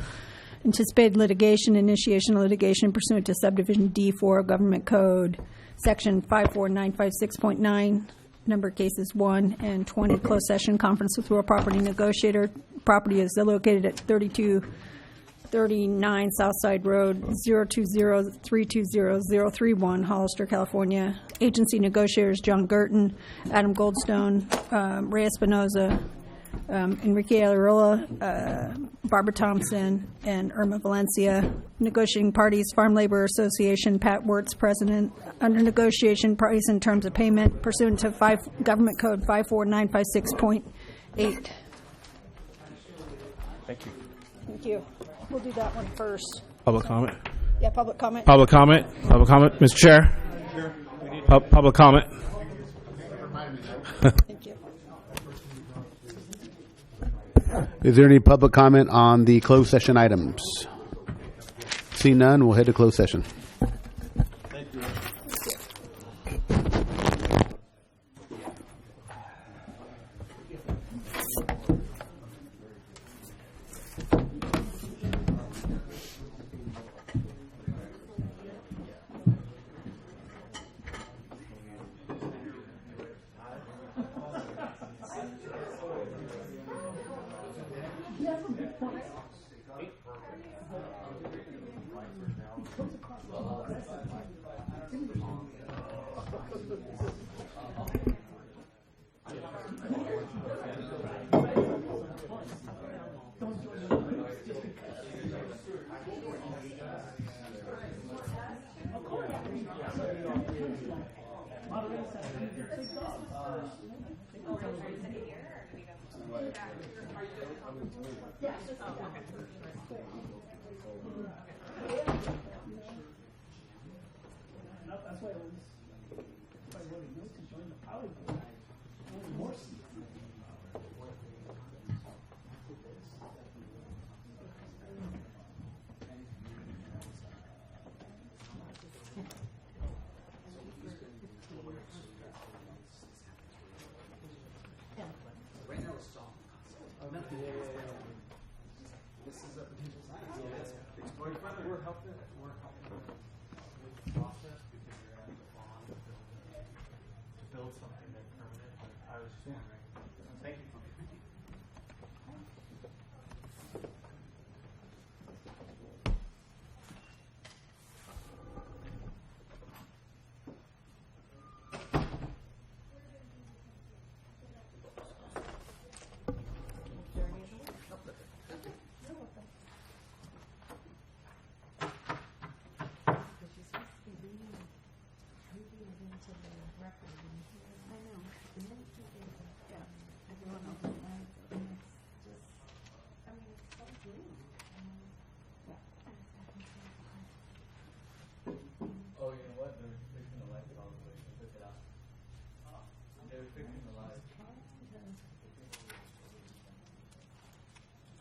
anticipated litigation, initiation of litigation pursuant to subdivision D4 Government Code, section 54956.9, number cases 1 and 20, closed session, conference with real property negotiator. Property is located at 3239 Southside Road, 020-320-031, Hollister, California. Agency negotiators John Gurton, Adam Goldstone, Ray Espinoza, Enrique Areola, Barbara Thompson, and Irma Valencia. Negotiating parties, Farm Labor Association, Pat Wirtz, President. Under negotiation, price and terms of payment pursuant to Government Code 54956.8. Thank you. Thank you. We'll do that one first. Public comment. Yeah, public comment. Public comment. Public comment. Mr. Chair. Public comment. Thank you. Is there any public comment on the closed session items? See none, we'll head to closed session.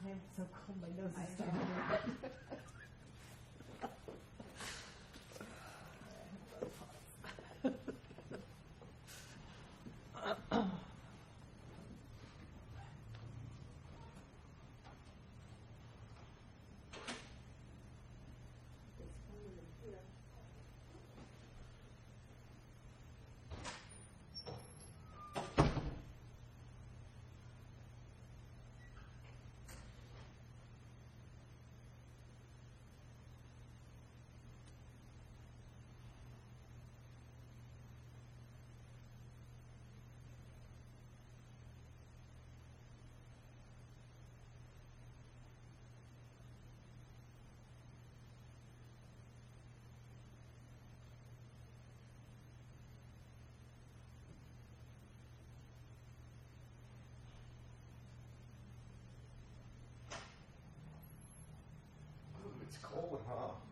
I'm so cold, my nose is starting to Cold, huh?